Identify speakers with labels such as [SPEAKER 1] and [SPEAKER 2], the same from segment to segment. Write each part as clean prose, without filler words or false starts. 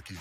[SPEAKER 1] aquí.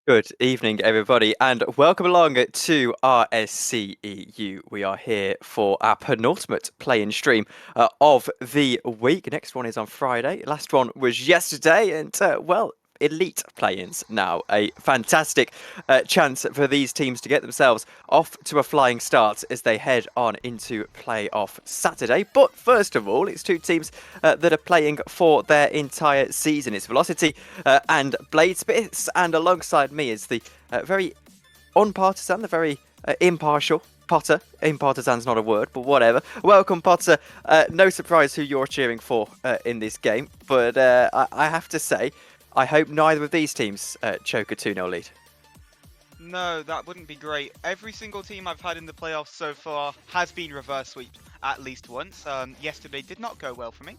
[SPEAKER 1] Good evening, everybody, and welcome along to RSC EU. We are here for our penultimate play-in stream of the week. Next one is on Friday. Last one was yesterday, and well, elite play-ins now. A fantastic chance for these teams to get themselves off to a flying start as they head on into playoff Saturday. But first of all, it's two teams that are playing for their entire season. It's Velocity and Bladesmiths, and alongside me is the very unpartisan, the very impartial Potter. Impartisan's not a word, but whatever. Welcome, Potter. No surprise who you're cheering for in this game, but I have to say, I hope neither of these teams choke a 2-0 lead.
[SPEAKER 2] No, that wouldn't be great. Every single team I've had in the playoffs so far has been reverse sweeped at least once. Yesterday did not go well for me.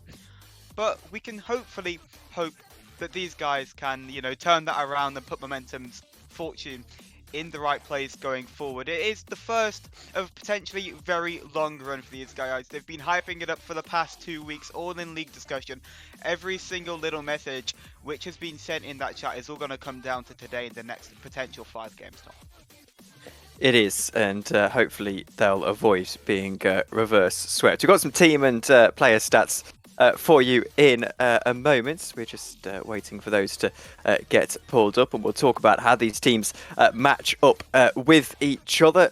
[SPEAKER 2] But we can hopefully hope that these guys can, turn that around and put momentum's fortune in the right place going forward. It is the first of potentially very long run for these guys. They've been hyping it up for the past 2 weeks, all in league discussion. Every single little message which has been sent in that chat is all going to come down to today and the next potential 5 games.
[SPEAKER 1] It is, and hopefully they'll avoid being reverse swept. We've got some team and player stats for you in a moment. We're just waiting for those to get pulled up, and we'll talk about how these teams match up with each other.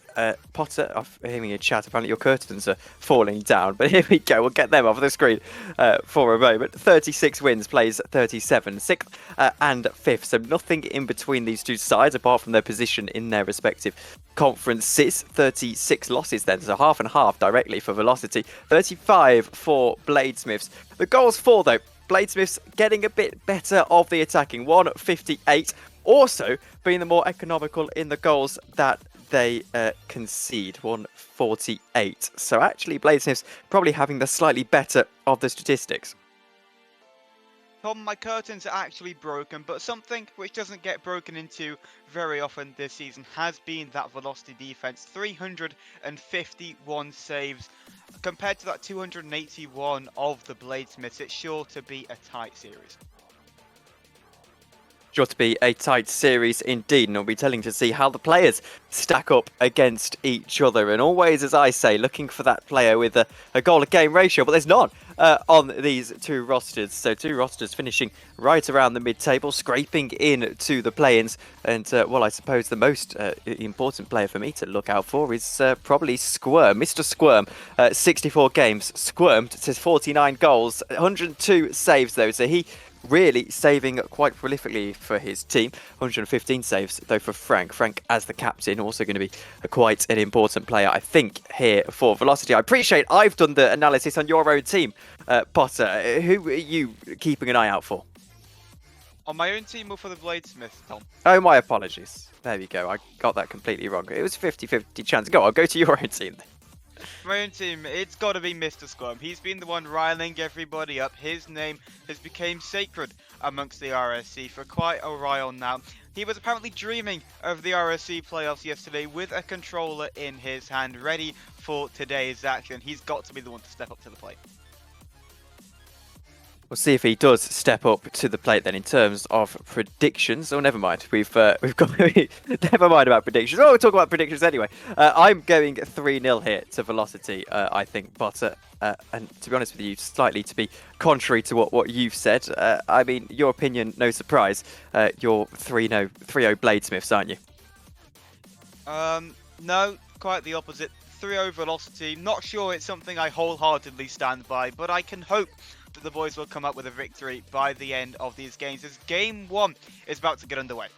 [SPEAKER 1] Potter, I'm hearing a chat. Apparently your curtains are falling down, but here we go. We'll get them off the screen for a moment. 36 wins, plays 37, 6th and 5th. So nothing in between these two sides apart from their position in their respective conferences. 36 losses then, so half and half directly for Velocity, 35 for Bladesmiths. The goals for, though, Bladesmiths getting a bit better of the attacking, 158, also being the more economical in the goals that they concede, 148. So actually Bladesmiths probably having the slightly better of the statistics.
[SPEAKER 2] Tom, my curtains are actually broken, but something which doesn't get broken into very often this season has been that Velocity defense. 351 saves compared to that 281 of the Bladesmiths. It's sure to be a tight series.
[SPEAKER 1] Sure to be a tight series indeed, and it'll be telling to see how the players stack up against each other. And always, as I say, looking for that player with a goal-a-game ratio, but there's none on these two rosters. So two rosters finishing right around the mid-table, scraping in to the play-ins. And, well, I suppose the most important player for me to look out for is probably Squirm. Mr. Squirm, 64 games, squirmed to 49 goals, 102 saves, though. So he really saving quite prolifically for his team. 115 saves, though, for Frank. Frank, as the captain, also going to be quite an important player, I think, here for Velocity. I appreciate I've done the analysis on your own team, Potter. Who are you keeping an eye out for?
[SPEAKER 2] On my own team or for the Bladesmiths, Tom?
[SPEAKER 1] Oh, my apologies. There we go. I got that completely wrong. It was 50-50 chance. Go, I'll go to your own team then.
[SPEAKER 2] My own team, it's got to be Mr. Squirm. He's been the one riling everybody up. His name has become sacred amongst the RSC for quite a while now. He was apparently dreaming of the RSC playoffs yesterday with a controller in his hand, ready for today's action. He's got to be the one to step up to the plate.
[SPEAKER 1] We'll see if he does step up to the plate then in terms of predictions. Oh, never mind. We've got never mind about predictions. Oh, we'll talk about predictions anyway. I'm going 3-0 here to Velocity, I think. But and to be honest with you, slightly to be contrary to what you've said. I mean, your opinion, no surprise. You're 3-0 Bladesmiths, aren't you?
[SPEAKER 2] No, quite the opposite. 3-0 Velocity. Not sure it's something I wholeheartedly stand by, but I can hope that the boys will come up with a victory by the end of these games, as game 1 is about to get underway.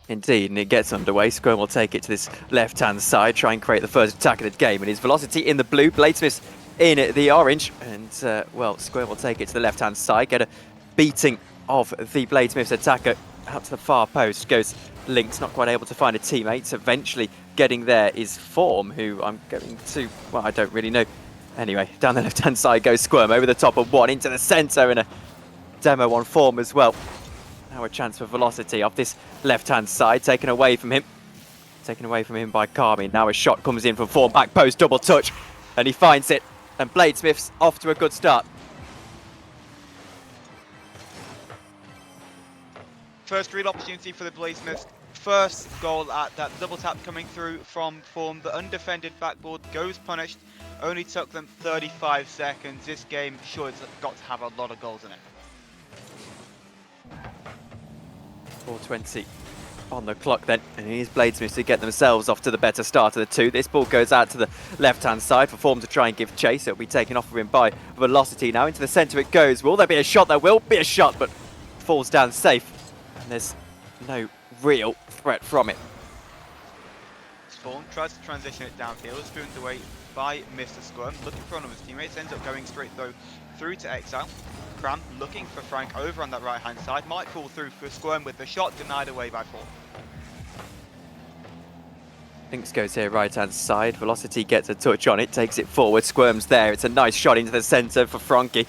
[SPEAKER 1] Indeed, and it gets underway. Squirm will take it to this left-hand side, try and create the first attack of the game. And his Velocity in the blue, Bladesmiths in the orange. And, well, Squirm will take it to the left-hand side, get a beating of the Bladesmiths attacker out to the far post. Goes Lynx, not quite able to find a teammate. Eventually getting there is Form, who I'm going to, well, I don't really know. Anyway, down the left-hand side goes Squirm, over the top of one, into the centre, and a demo on Form as well. Now a chance for Velocity off this left-hand side, taken away from him. Taken away from him by Carmi. Now a shot comes in from Form, back post, double touch, and he finds it. And Bladesmiths off to a good start.
[SPEAKER 2] First real opportunity for the Bladesmiths. First goal at that double tap coming through from Form. The undefended backboard goes punished. Only took them 35 seconds. This game sure has got to have a lot of goals in it.
[SPEAKER 1] 4:20 on the clock then, and here's Bladesmiths to get themselves off to the better start of the two. This ball goes out to the left-hand side for Form to try and give chase. It'll be taken off of him by Velocity now. Into the centre it goes. Will there be a shot? There will be a shot, but falls down safe. And there's no real threat from it.
[SPEAKER 2] Form tries to transition it downfield, spooned away by Mr. Squirm, looking for one of his teammates, ends up going straight though through to Exile. Cram looking for Frank over on that right hand side, might fall through for Squirm with the shot denied away by Form.
[SPEAKER 1] Lynx goes here right hand side, Velocity gets a touch on it, takes it forward, Squirm's there, it's a nice shot into the centre for Frankie.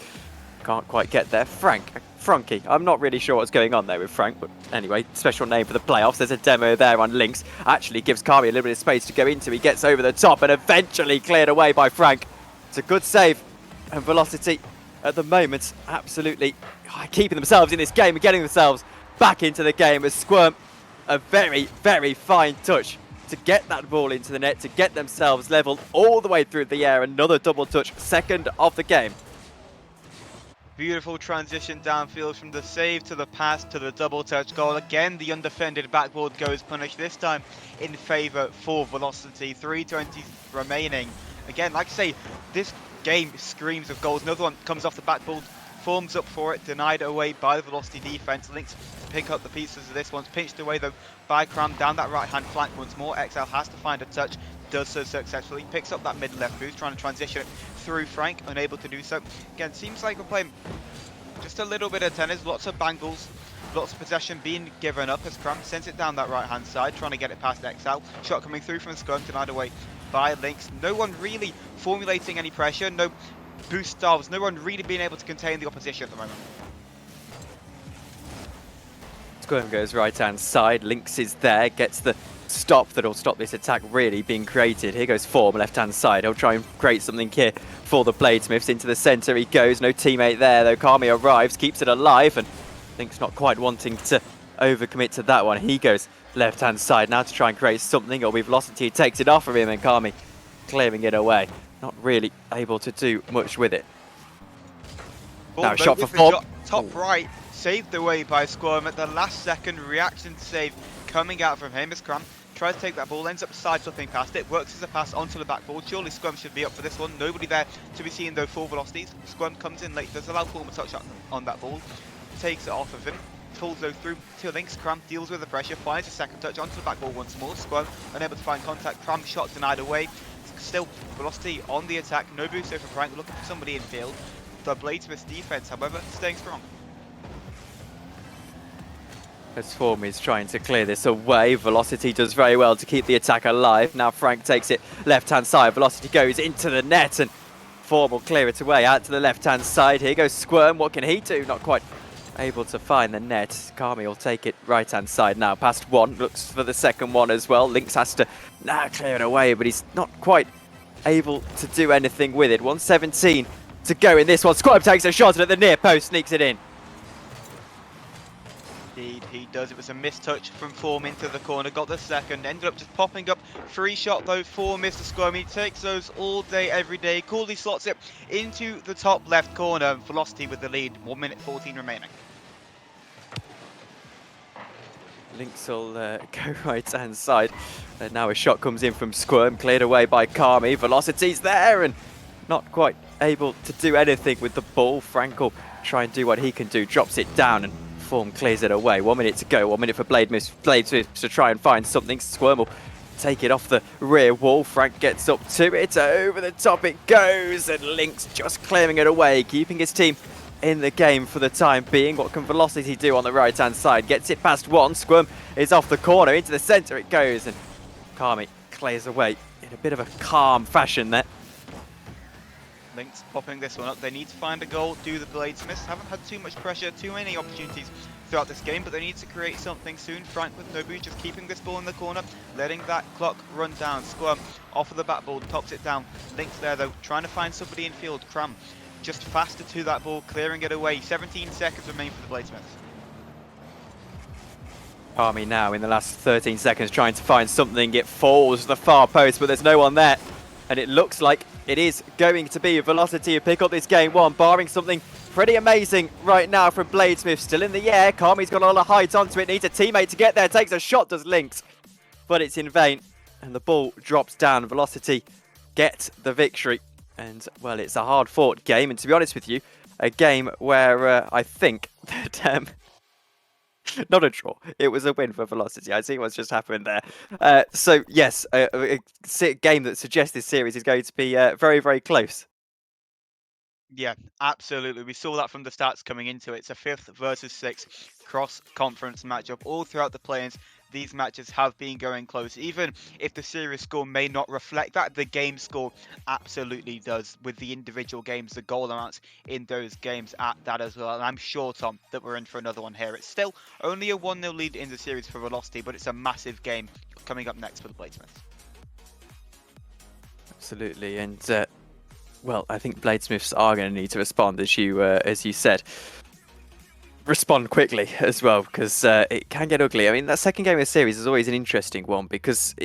[SPEAKER 1] Can't quite get there. Frankie. I'm not really sure what's going on there with Frank, but anyway, special name for the playoffs. There's a demo there on Lynx. Actually gives Carmi a little bit of space to go into. He gets over the top and eventually cleared away by Frank. It's a good save. And Velocity, at the moment, absolutely keeping themselves in this game and getting themselves back into the game as Squirm, a very, very fine touch to get that ball into the net, to get themselves levelled all the way through the air. Another double touch, second of the game.
[SPEAKER 2] Beautiful transition downfield from the save to the pass to the double touch goal. Again, the undefended backboard goes punished, this time in favour for Velocity. 3:20 remaining. Again, like I say, this game screams of goals. Another one comes off the backboard, Forms up for it, denied away by the Velocity defence. Lynx pick up the pieces of this. One's pinched away though by Cram down that right hand flank once more. Exile has to find a touch, does so successfully, picks up that mid left boost, trying to transition it through Frank, unable to do so. Again, seems like we're playing just a little bit of tennis, lots of bangles, lots of possession being given up as Cram sends it down that right hand side, trying to get it past Exile. Shot coming through from Scum, denied away by Lynx. No one really formulating any pressure, no boost styles, no one really being able to contain the opposition at the moment.
[SPEAKER 1] Squirm goes right hand side, Lynx is there, gets the stop that'll stop this attack really being created. Here goes Form, left hand side. He'll try and create something here for the Bladesmiths. Into the centre he goes, no teammate there though. Carmi arrives, keeps it alive, and Lynx not quite wanting to overcommit to that one. He goes left hand side now to try and create something. Or with Velocity, he takes it off of him, and Carmi clearing it away. Not really able to do much with it. Now a shot for Form.
[SPEAKER 2] Top right, saved away by Squirm at the last second. Reaction save coming out from him as Cram tries to take that ball, ends up side-flipping past it, works as a pass onto the backboard. Surely Squirm should be up for this one. Nobody there to be seen though for Velocities. Squirm comes in late, does allow Form a touch on that ball, takes it off of him, pulls though through to Lynx. Cram deals with the pressure, finds a second touch onto the backboard once more. Squirm unable to find contact, Cram shot denied away. Still Velocity on the attack, no boost over Frank, looking for somebody in field. The Bladesmiths defense, however, staying strong.
[SPEAKER 1] As Form is trying to clear this away, Velocity does very well to keep the attack alive. Now Frank takes it left-hand side, Velocity goes into the net, and Form will clear it away out to the left-hand side. Here goes Squirm, what can he do? Not quite able to find the net. Carmi will take it right-hand side now, past one, looks for the second one as well. Lynx has to now clear it away, but he's not quite able to do anything with it. 117 to go in this one. Squab takes a shot and at the near post sneaks it in.
[SPEAKER 2] Indeed, he does. It was a missed touch from Form into the corner. Got the second. Ended up just popping up. Free shot though for Mr. Squirm. He takes those all day, every day. Coolly slots it into the top left corner. Velocity with the lead. 1 minute 14 remaining.
[SPEAKER 1] Lynx will go right hand side. And now a shot comes in from Squirm, cleared away by Kami. Velocity's there and not quite able to do anything with the ball. Frank will try and do what he can do, drops it down and Form clears it away. 1 minute to go, 1 minute for Bladesmith to try and find something. Squirm will take it off the rear wall. Frank gets up to it, over the top it goes, and Lynx just clearing it away, keeping his team in the game for the time being. What can Velocity do on the right hand side? Gets it past one. Squirm is off the corner, into the centre it goes, and Kami clears away in a bit of a calm fashion there.
[SPEAKER 2] Lynx popping this one up. They need to find a goal, do the Bladesmiths. Haven't had too much pressure, too many opportunities throughout this game, but they need to create something soon. Frank with no boost, just keeping this ball in the corner, letting that clock run down. Squirm off of the back ball, tops it down. Lynx there though, trying to find somebody in field. Cram just faster to that ball, clearing it away. 17 seconds remain for the Bladesmiths.
[SPEAKER 1] Kami now in the last 13 seconds trying to find something. It falls to the far post, but there's no one there. And it looks like it is going to be Velocity who pick up this game one, barring something pretty amazing right now from Bladesmith. Still in the air. Kami's got a lot of height onto it. Needs a teammate to get there. Takes a shot, does Lynx. But it's in vain. And the ball drops down. Velocity get the victory. And, well, it's a hard-fought game. And to be honest with you, a game where I think that... not a draw. It was a win for Velocity. I see what's just happened there. So, yes, a game that suggests this series is going to be very, very close.
[SPEAKER 2] Yeah, absolutely. We saw that from the stats coming into it. It's a 5th versus 6th cross-conference matchup. All throughout the play-ins, these matches have been going close. Even if the series score may not reflect that, the game score absolutely does. With the individual games, the goal amounts in those games at that as well. And I'm sure, Tom, that we're in for another one here. It's still only a 1-0 lead in the series for Velocity, but it's a massive game coming up next for the Bladesmiths.
[SPEAKER 1] Absolutely, and well, I think Bladesmiths are going to need to respond, as you said. Respond quickly as well, because it can get ugly. I mean, that second game of the series is always an interesting one because,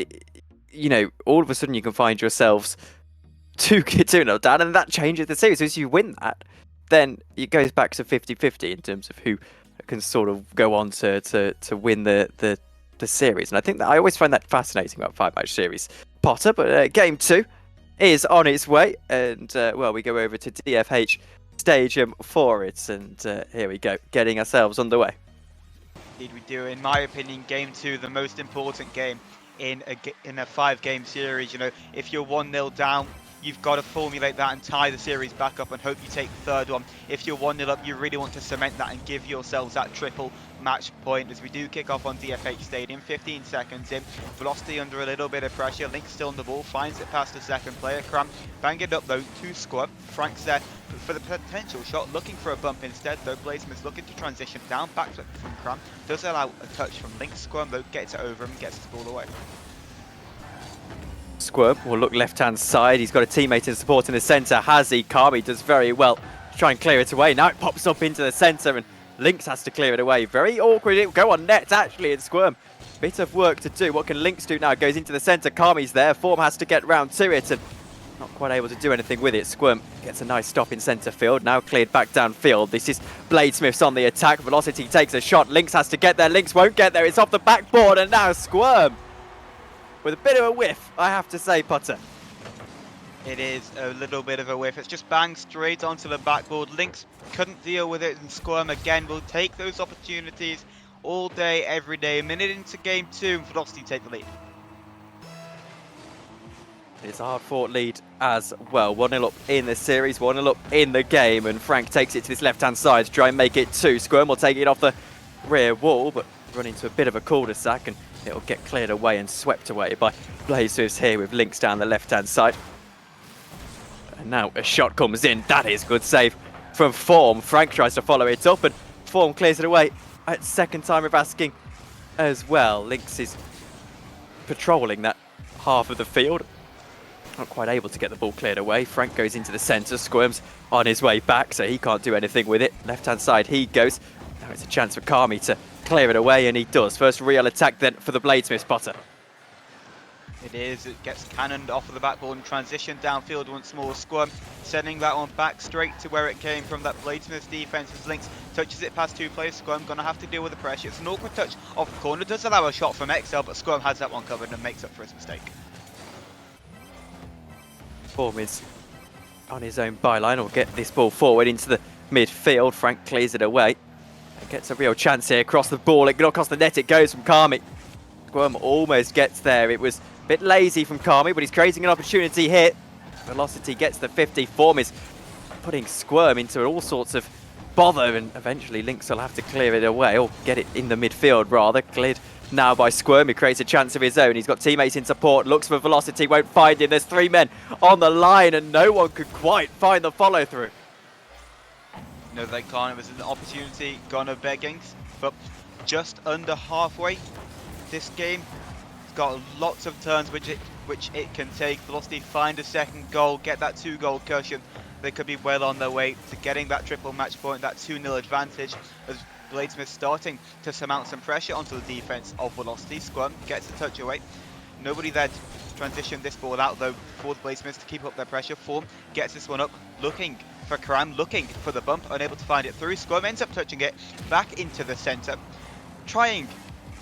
[SPEAKER 1] you know, all of a sudden you can find yourselves 2-0 down, and that changes the series. So as you win that, then it goes back to 50-50 in terms of who can sort of go on to win the series. And I think that I always find that fascinating about 5-match series, Potter. But game 2 is on its way, and well, we go over to DFH Stadium for it, and here we go, getting ourselves underway.
[SPEAKER 2] Indeed we do. In my opinion, game 2, the most important game in a 5-game series. You know, if you're 1-0 down, you've got to formulate that and tie the series back up and hope you take the third one. If you're 1-0 up, you really want to cement that and give yourselves that triple match point. As we do kick off on DFH Stadium, 15 seconds in. Velocity under a little bit of pressure. Lynx still on the ball, finds it past the second player. Cram bang it up though to Squab. Frank's there for the potential shot, looking for a bump instead though. Bladesmith's looking to transition down, backflip from Cram. Does allow a touch from Lynx. Squirm though gets it over him and gets his ball away.
[SPEAKER 1] Squirm will look left-hand side. He's got a teammate in support in the centre. Has he? Kami does very well to try and clear it away. Now it pops up into the centre and Lynx has to clear it away. Very awkward. It will go on net, actually, and Squirm. Bit of work to do. What can Lynx do now? Goes into the centre. Kami's there. Form has to get round to it and not quite able to do anything with it. Squirm gets a nice stop in centre field. Now cleared back downfield. This is Bladesmiths on the attack. Velocity takes a shot. Lynx has to get there. Lynx won't get there. It's off the backboard and now Squirm with a bit of a whiff, I have to say, Potter.
[SPEAKER 2] It is a little bit of a whiff. It's just banged straight onto the backboard. Lynx couldn't deal with it, and Squirm again will take those opportunities all day, every day. A minute into game 2, and Velocity take the lead.
[SPEAKER 1] It's a hard-fought lead as well. 1-0 up in the series, 1-0 up in the game, and Frank takes it to this left-hand side to try and make it 2. Squirm will take it off the rear wall, but run into a bit of a cul-de-sac, and it'll get cleared away and swept away by Bladesmiths here with Lynx down the left-hand side. And now a shot comes in. That is good save from Form. Frank tries to follow it up, and Form clears it away at second time of asking as well. Lynx is patrolling that half of the field. Not quite able to get the ball cleared away. Frank goes into the centre, Squirm's on his way back, so he can't do anything with it. Left-hand side he goes. Now it's a chance for Kami to clear it away, and he does. First real attack then for the Bladesmith spotter.
[SPEAKER 2] It is. It gets cannoned off of the backboard and transitioned downfield once more. Squirm sending that one back straight to where it came from. That Bladesmith defense as Lynx touches it past two players. Squirm gonna have to deal with the pressure. It's an awkward touch off the corner. Does allow a shot from XL, but Squirm has that one covered and makes up for his mistake.
[SPEAKER 1] Form is on his own byline. Will get this ball forward into the midfield. Frank clears it away and gets a real chance here across the ball. Across the net it goes from Kami. Squirm almost gets there. It was a bit lazy from Kami, but he's creating an opportunity here. Velocity gets the 50. Form is putting Squirm into all sorts of bother, and eventually Lynx will have to clear it away, or get it in the midfield rather. Cleared now by Squirm, who creates a chance of his own. He's got teammates in support, looks for Velocity, won't find him. There's three men on the line, and no one could quite find the follow-through.
[SPEAKER 2] No, they can't. It was an opportunity gone of beggings, but just under halfway. This game has got lots of turns which it can take. Velocity find a second goal, get that 2-goal cushion. They could be well on their way to getting that triple match point, that 2-0 advantage, as Bladesmith starting to surmount some pressure onto the defense of Velocity. Squirm gets a touch away. Nobody there to transition this ball out though for the Bladesmiths to keep up their pressure. Form gets this one up, looking for Karam, looking for the bump, unable to find it through. Squirm ends up touching it back into the centre, trying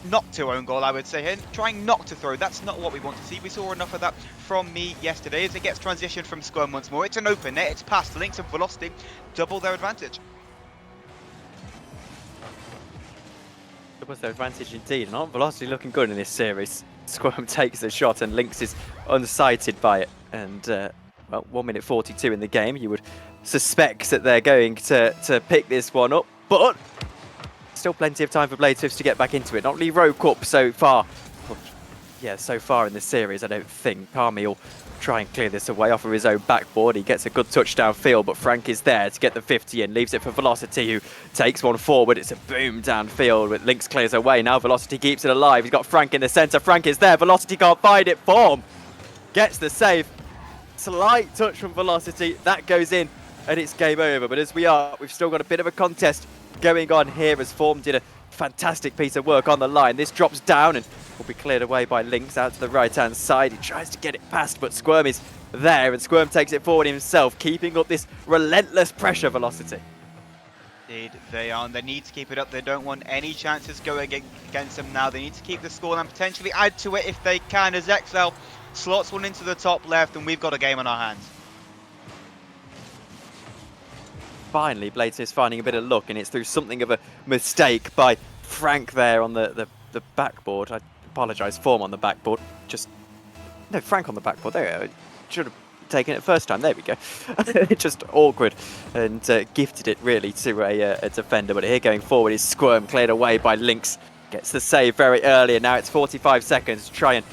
[SPEAKER 2] not to own goal, I would say here, trying not to throw. That's not what we want to see. We saw enough of that from me yesterday as it gets transitioned from Squirm once more. It's an open net, it's past Lynx and Velocity, double their advantage.
[SPEAKER 1] Doubles their advantage indeed, and aren't Velocity looking good in this series? Squirm takes the shot and Lynx is unsighted by it. And, well, 1 minute 42 in the game. You would suspect that they're going to pick this one up, but still plenty of time for Bladesmiths to get back into it. Not really Row Cup so far. Well, yeah, so far in this series, I don't think. Kami will try and clear this away off of his own backboard. He gets a good touch downfield, but Frank is there to get the 50 in. Leaves it for Velocity, who takes one forward. It's a boom downfield, but Lynx clears away. Now Velocity keeps it alive. He's got Frank in the centre. Frank is there. Velocity can't find it. Form gets the save. Slight touch from Velocity. That goes in, and it's game over. But as we've still got a bit of a contest going on here, as Form did a fantastic piece of work on the line. This drops down and will be cleared away by Lynx out to the right-hand side. He tries to get it past, but Squirm is there, and Squirm takes it forward himself, keeping up this relentless pressure. Velocity.
[SPEAKER 2] Indeed, they are, and they need to keep it up. They don't want any chances going against them now. They need to keep the score and potentially add to it if they can, as XL slots one into the top left, and we've got a game on our hands.
[SPEAKER 1] Finally, Bladesmith's finding a bit of luck, and it's through something of a mistake by Frank there on the backboard. I apologise, Form on the backboard. No, Frank on the backboard. There we go. Should have taken it first time. There we go. Just awkward, and gifted it really to a defender. But here going forward is Squirm, cleared away by Lynx. Gets the save very early, and now it's 45 seconds to try and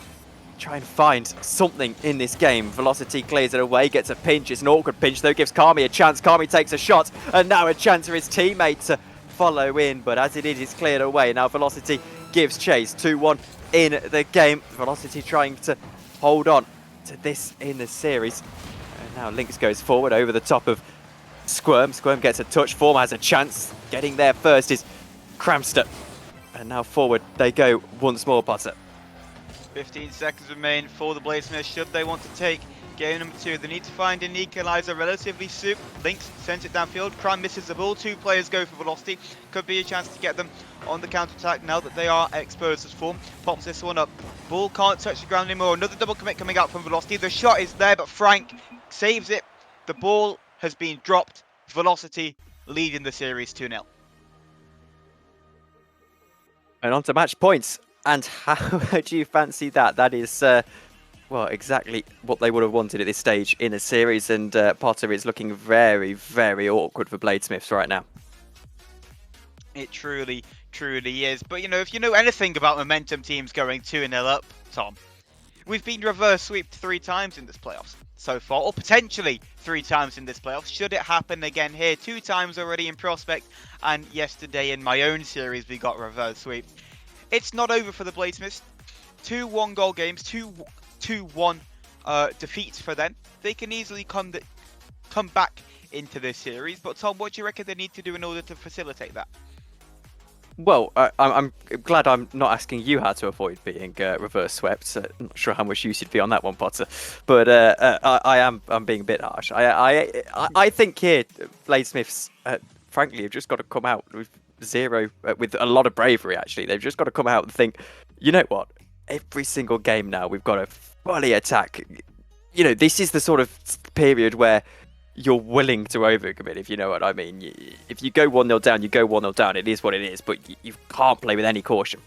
[SPEAKER 1] find something in this game. Velocity clears it away, gets a pinch. It's an awkward pinch though, gives Kami a chance. Kami takes a shot, and now a chance for his teammate to follow in, but as it is, it's cleared away. Now Velocity gives chase. 2-1 in the game. Velocity trying to hold on to this in the series. And now Lynx goes forward over the top of Squirm. Squirm gets a touch. Form has a chance. Getting there first is Cramster. And now forward they go once more, Potter.
[SPEAKER 2] 15 seconds remain for the Bladesmiths should they want to take game number 2. They need to find an equaliser relatively soon. Lynx sends it downfield. Crime misses the ball. 2 players go for Velocity. Could be a chance to get them on the counter-attack now that they are exposed as Form. Pops this one up. Ball can't touch the ground anymore. Another double commit coming out from Velocity. The shot is there, but Frank saves it. The ball has been dropped. Velocity leading the series 2-0.
[SPEAKER 1] And on to match points. And how do you fancy that? That is, well, exactly what they would have wanted at this stage in the series. And Potter is looking very, very awkward for Bladesmiths right now.
[SPEAKER 2] It truly, truly is. But, you know, if you know anything about momentum teams going 2-0 up, Tom, we've been reverse sweeped 3 times in this playoffs so far, or potentially 3 times in this playoffs. Should it happen again here? 2 times already in Prospect, and yesterday in my own series we got reverse sweeped. It's not over for the Bladesmiths. 2 1-goal games, 2-1 defeats for them, they can easily come back into this series. But Tom, what do you reckon they need to do in order to facilitate that?
[SPEAKER 1] Well, I'm glad I'm not asking you how to avoid being reverse swept. I'm not sure how much use you'd be on that one, Potter. But I'm being a bit harsh. I think here, Bladesmiths, frankly, have just got to come out with with a lot of bravery, actually. They've just got to come out and think, you know what? Every single game now, we've got to fully attack. You know, this is the sort of period where you're willing to overcommit, if you know what I mean. If you go 1-0 down, you go 1-0 down. It is what it is, but you can't play with any caution.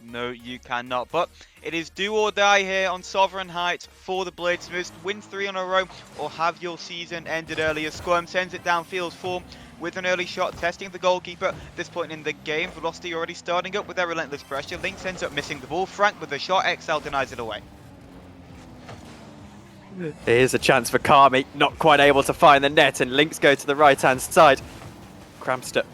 [SPEAKER 2] No, you cannot. But it is do or die here on Sovereign Heights for the Bladesmiths. Win 3 in a row or have your season ended earlier. Squirm sends it downfield for with an early shot, testing the goalkeeper. At this point in the game, Velocity already starting up with their relentless pressure. Lynx ends up missing the ball. Frank with the shot. XL denies it away.
[SPEAKER 1] Here's a chance for Kami, not quite able to find the net, and Lynx go to the right-hand side. Cramster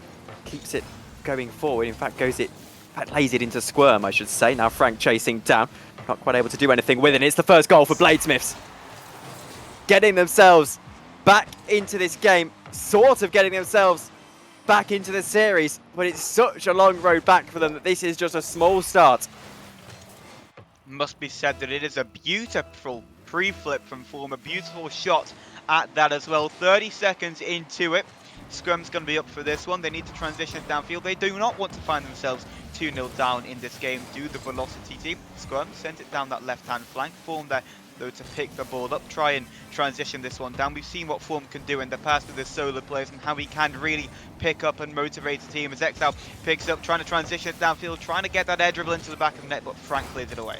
[SPEAKER 1] keeps it going forward, in fact lays it into Squirm, I should say. Now Frank chasing down, not quite able to do anything with it. It's the first goal for Bladesmiths. Getting themselves back into this game, sort of getting themselves back into the series, but it's such a long road back for them that this is just a small start.
[SPEAKER 2] Must be said that it is a beautiful pre-flip from Form, a beautiful shot at that as well. 30 seconds into it. Scrum's going to be up for this one. They need to transition downfield. They do not want to find themselves 2-0 down in this game. Do the Velocity team. Scrum sent it down that left-hand flank. Form there, though, to pick the ball up. Try and transition this one down. We've seen what Form can do in the past with his solo players and how he can really pick up and motivate the team. As XL picks up, trying to transition it downfield, trying to get that air dribble into the back of the net, but Frank clears it away.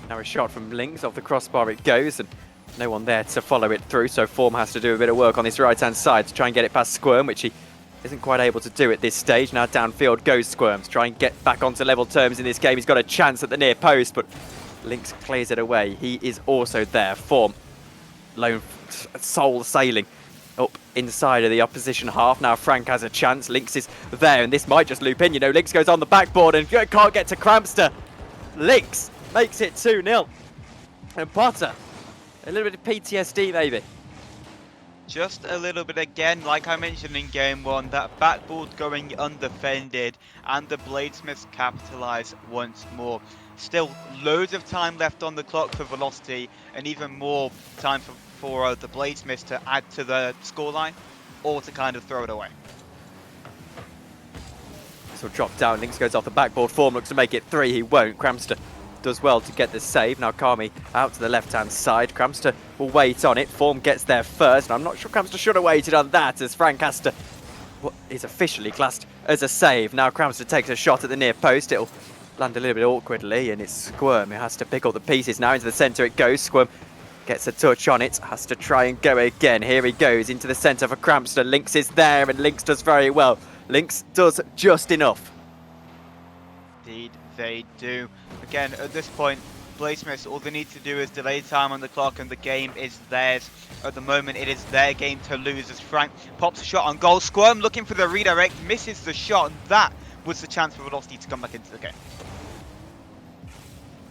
[SPEAKER 1] Now a shot from Lynx, off the crossbar it goes, and no one there to follow it through, so Form has to do a bit of work on this right-hand side to try and get it past Squirm, which he isn't quite able to do at this stage. Now downfield goes Squirm to try and get back onto level terms in this game. He's got a chance at the near post, but Lynx clears it away. He is also there. Form, lone soul sailing up inside of the opposition half. Now Frank has a chance. Lynx is there, and this might just loop in. You know, Lynx goes on the backboard and can't get to Cramster. Lynx makes it 2-0. And Potter, a little bit of PTSD maybe.
[SPEAKER 2] Just a little bit again, like I mentioned in game one, that backboard going undefended and the Bladesmiths capitalise once more. Still loads of time left on the clock for Velocity and even more time for the Bladesmiths to add to the scoreline or to kind of throw it away.
[SPEAKER 1] This will drop down. Lynx goes off the backboard. Form looks to make it 3. He won't. Cramster does well to get the save. Now Kami out to the left-hand side. Cramster will wait on it. Form gets there first. And I'm not sure Cramster should have waited on that, as Frank has to... what is officially classed as a save. Now Cramster takes a shot at the near post. It'll land a little bit awkwardly, and it's Squirm who has to pick up the pieces. Now into the centre it goes. Squirm gets a touch on it. Has to try and go again. Here he goes into the centre for Cramster. Lynx is there, and Lynx does very well. Lynx does just enough.
[SPEAKER 2] Indeed, they do. Again, at this point, Bladesmiths, all they need to do is delay time on the clock and the game is theirs. At the moment, it is their game to lose as Frank pops a shot on goal. Squirm looking for the redirect, misses the shot, and that was the chance for Velocity to come back into the game.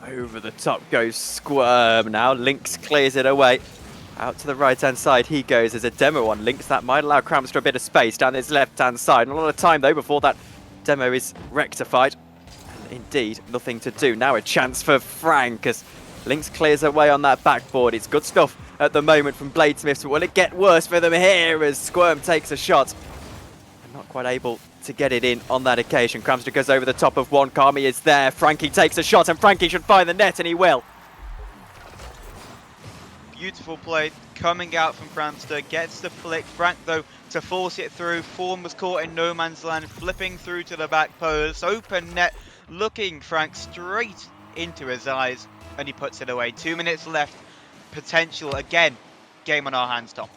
[SPEAKER 1] Over the top goes Squirm now. Lynx clears it away. Out to the right-hand side he goes. There's a demo on Lynx. That might allow Cramster a bit of space down his left-hand side. Not a lot of time, though, before that demo is rectified. Indeed, nothing to do. Now a chance for Frank as Lynx clears away on that backboard. It's good stuff at the moment from Bladesmiths, but will it get worse for them here as Squirm takes a shot? Not quite able to get it in on that occasion. Cramster goes over the top of one. Kami is there. Frankie takes a shot, and Frankie should find the net, and he will.
[SPEAKER 2] Beautiful play coming out from Cramster. Gets the flick. Frank, though, to force it through. Form was caught in no man's land, flipping through to the back post. Open net. Looking Frank straight into his eyes, and he puts it away. 2 minutes left. Potential again. Game on our hands, Tom.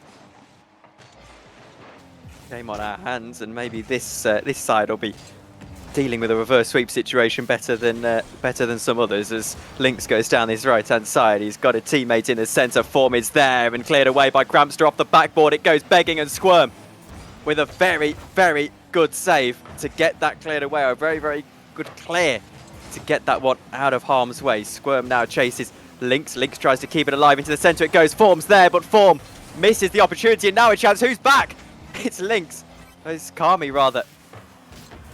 [SPEAKER 1] Game on our hands, and maybe this side will be dealing with a reverse sweep situation better than some others. As Lynx goes down this right-hand side, he's got a teammate in the centre. Form is there and cleared away by Cramster off the backboard. It goes begging, and Squirm with a very, very good save to get that cleared away. A very, very good clear to get that one out of harm's way. Squirm now chases Lynx. Lynx tries to keep it alive into the centre. It goes. Form's there, but Form misses the opportunity. And now a chance. Who's back? It's Lynx. It's Kami, rather.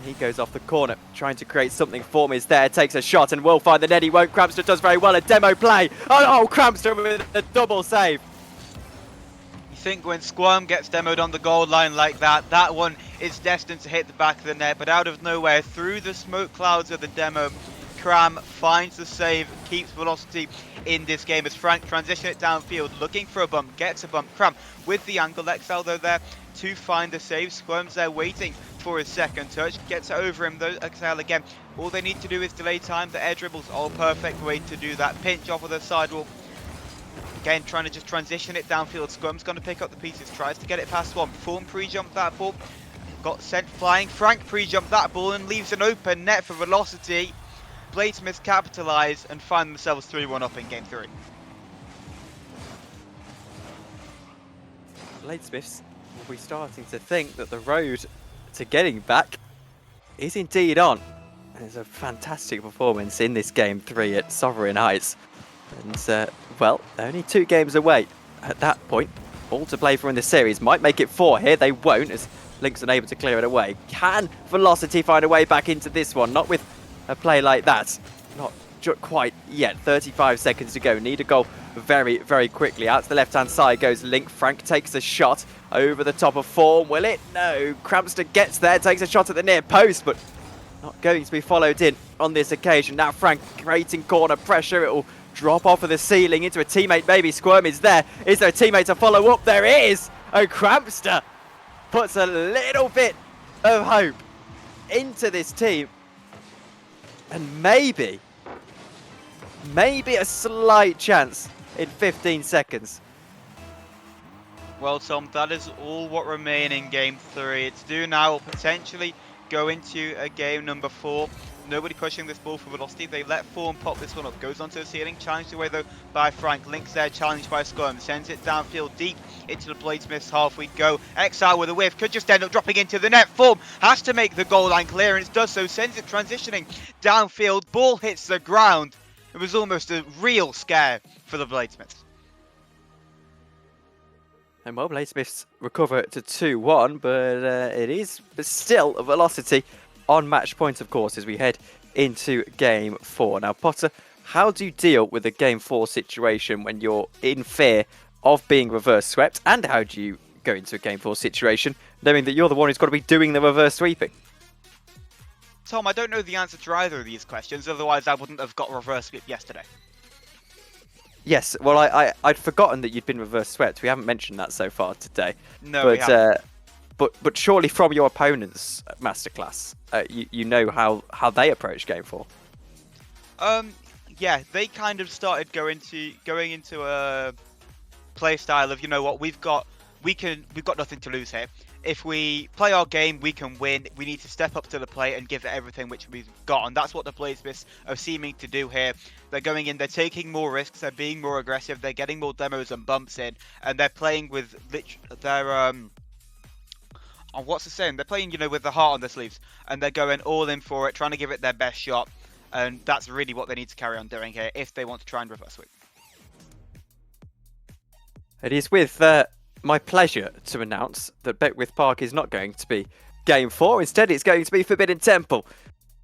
[SPEAKER 1] He goes off the corner, trying to create something. Form is there, takes a shot, and will find the net. He won't. Crampster does very well. A demo play. Oh, Crampster with a double save.
[SPEAKER 2] You think when Squirm gets demoed on the goal line like that, that one is destined to hit the back of the net, but out of nowhere, through the smoke clouds of the demo, Cram finds the save, keeps velocity in this game as Frank transition it downfield, looking for a bump, gets a bump. Cram with the angle, XL though there to find the save. Squirm's there waiting for his second touch, gets it over him though. XL again, all they need to do is delay time. The air dribbles, all perfect way to do that. Pinch off of the sidewalk. Again, trying to just transition it downfield. Squirm's going to pick up the pieces, tries to get it past one. Form pre-jumped that ball, got sent flying. Frank pre-jumped that ball and leaves an open net for velocity. Bladesmiths capitalise and find themselves 3-1 up in game 3.
[SPEAKER 1] Bladesmiths will be starting to think that the road to getting back is indeed on. There's a fantastic performance in this game 3 at Sovereign Heights. And, well, only 2 games away at that point. All to play for in the series. Might make it 4 here. They won't, as Lynx unable to clear it away. Can Velocity find a way back into this one? Not with a play like that. Not quite yet. 35 seconds to go. Need a goal very, very quickly. Out to the left-hand side goes Link. Frank takes a shot over the top of Form. Will it? No. Crampster gets there, takes a shot at the near post, but not going to be followed in on this occasion. Now Frank creating corner pressure. It will drop off of the ceiling into a teammate. Maybe Squirm is there. Is there a teammate to follow up? There is. Oh, Crampster puts a little bit of hope into this team. And maybe a slight chance in 15 seconds.
[SPEAKER 2] Well, Tom, that is all what remain in game 3. It's due now, potentially go into a game number 4. Nobody pushing this ball for velocity. They let Form pop this one up. Goes onto the ceiling. Challenged away though by Frank. Lynx there. Challenged by Squirm. Sends it downfield deep into the Bladesmiths half. We go. Exile with a whiff. Could just end up dropping into the net. Form has to make the goal line clearance. Does so. Sends it transitioning downfield. Ball hits the ground. It was almost a real scare for the Bladesmiths.
[SPEAKER 1] And well, Bladesmiths recover to 2-1, but it is still a Velocity on match point, of course, as we head into game 4. Now, Potter, how do you deal with a game 4 situation when you're in fear of being reverse swept? And how do you go into a game 4 situation knowing that you're the one who's got to be doing the reverse sweeping?
[SPEAKER 2] Tom, I don't know the answer to either of these questions, otherwise I wouldn't have got reverse sweep yesterday.
[SPEAKER 1] Yes, well, I'd forgotten that you'd been reverse swept. We haven't mentioned that so far today.
[SPEAKER 2] No, we haven't.
[SPEAKER 1] But surely from your opponent's masterclass, you know how they approach game 4.
[SPEAKER 2] Yeah, they kind of started going into a play style of, you know what, we've got nothing to lose here. If we play our game, we can win. We need to step up to the plate and give it everything which we've got, and that's what the Bladesmiths are seeming to do here. They're going in, they're taking more risks, they're being more aggressive, they're getting more demos and bumps in, and they're playing with their what's the saying? They're playing, you know, with the heart on their sleeves, and they're going all in for it, trying to give it their best shot, and that's really what they need to carry on doing here if they want to try and reverse sweep.
[SPEAKER 1] It is with my pleasure to announce that Beckwith Park is not going to be game 4. Instead, it's going to be Forbidden Temple.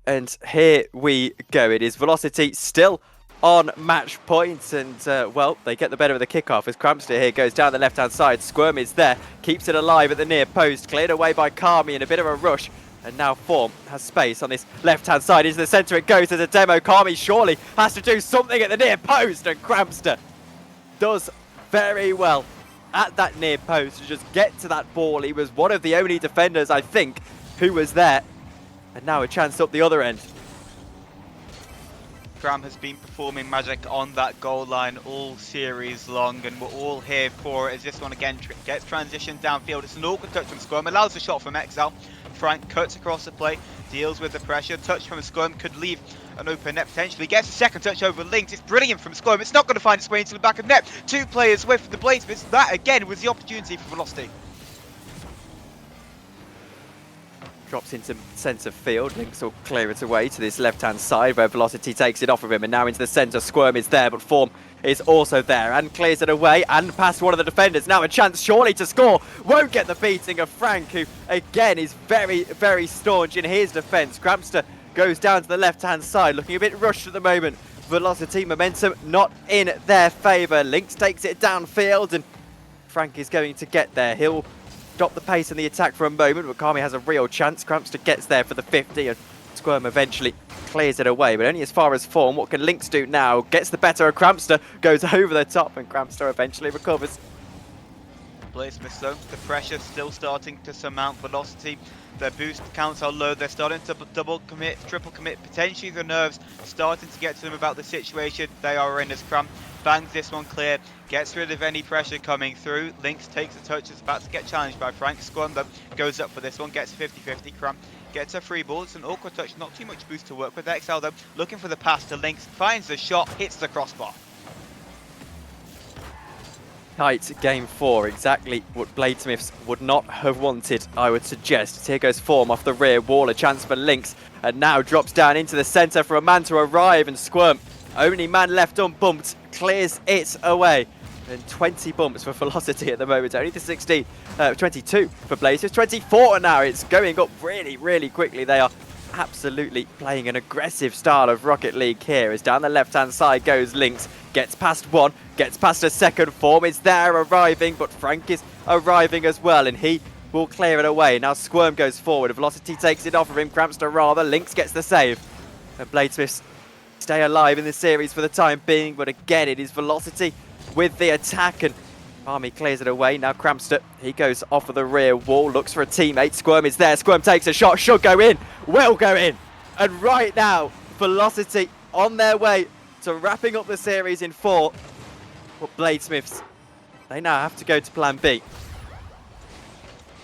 [SPEAKER 1] And here we go. It is Velocity still on match point, and well, they get the better of the kickoff as Crampster here goes down the left-hand side. Squirm is there, keeps it alive at the near post, cleared away by Kami in a bit of a rush, and now Form has space on this left-hand side. Into the centre it goes as a demo. Kami surely has to do something at the near post, and Crampster does very well at that near post to just get to that ball. He was one of the only defenders, I think, who was there, and now a chance up the other end.
[SPEAKER 2] Cram has been performing magic on that goal line all series long, and we're all here for it as this one again gets transitioned downfield. It's an awkward touch from Squirm, allows a shot from Exile. Frank cuts across the play, deals with the pressure. Touch from Squirm could leave an open net potentially. Gets a second touch over Lynx. It's brilliant from Squirm. It's not going to find its way into the back of net. 2 players away from the Bladesmiths. That again was the opportunity for Velocity.
[SPEAKER 1] drops into centre field. Lynx will clear it away to this left-hand side where Velocity takes it off of him, and now into the centre. Squirm is there, but Form is also there and clears it away and past one of the defenders. Now a chance surely to score. Won't get the beating of Frank, who again is very, very staunch in his defence. Crampster goes down to the left-hand side, looking a bit rushed at the moment. Velocity momentum not in their favour. Lynx takes it downfield, and Frank is going to get there. He'll stop the pace in the attack for a moment, but Kami has a real chance. Crampster gets there for the 50, and Squirm eventually clears it away, but only as far as Form. What can Lynx do now? Gets the better of Crampster, goes over the top, and Crampster eventually recovers.
[SPEAKER 2] Bladesmith though, the pressure still starting to surmount Velocity. Their boost counts are low, they're starting to double commit, triple commit, potentially the nerves starting to get to them about the situation they are in as Cram bangs this one clear, gets rid of any pressure coming through. Lynx takes a touch, is about to get challenged by Frank. Squirm though goes up for this one, gets 50-50. Cram gets a free ball, it's an awkward touch, not too much boost to work with. XL though, looking for the pass to Lynx, finds the shot, hits the crossbar.
[SPEAKER 1] Tight game 4, exactly what Bladesmiths would not have wanted, I would suggest. Here goes Form off the rear wall, a chance for Lynx, and now drops down into the centre for a man to arrive, and Squirm, only man left unbumped, clears it away. And 20 bumps for Velocity at the moment, only to 16, 22 for Bladesmiths, 24 now. It's going up really, really quickly. They are absolutely playing an aggressive style of Rocket League here, as down the left-hand side goes Lynx, gets past one, gets past a second. Form is there arriving, but Frank is arriving as well, and he will clear it away. Now Squirm goes forward, Velocity takes it off of him, Crampster rather. Lynx gets the save, and Bladesmiths stay alive in the series for the time being, but again it is Velocity with the attack, and Army clears it away. Now Crampster, he goes off of the rear wall, looks for a teammate. Squirm is there, Squirm takes a shot, should go in, will go in, and right now Velocity on their way to wrapping up the series in 4. But Bladesmiths, they now have to go to plan B.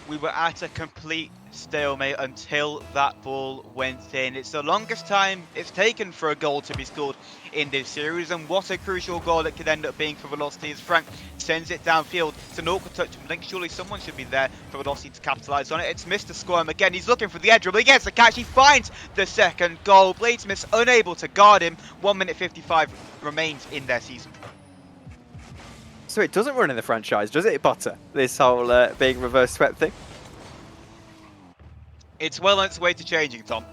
[SPEAKER 2] We were at a complete stalemate until that ball went in. It's the longest time it's taken for a goal to be scored in this series, and what a crucial goal it could end up being for Velocity as Frank sends it downfield. It's an awkward touch from Lynx. Surely someone should be there for Velocity to capitalise on it. It's Mr. Squirm again. He's looking for the edge dribble. He gets the catch. He finds the second goal. Bladesmiths unable to guard him. 1 minute 55 remains in their season.
[SPEAKER 1] So it doesn't run in the franchise, does it, Butter? This whole being reverse swept thing?
[SPEAKER 2] It's well on its way to changing, Tom.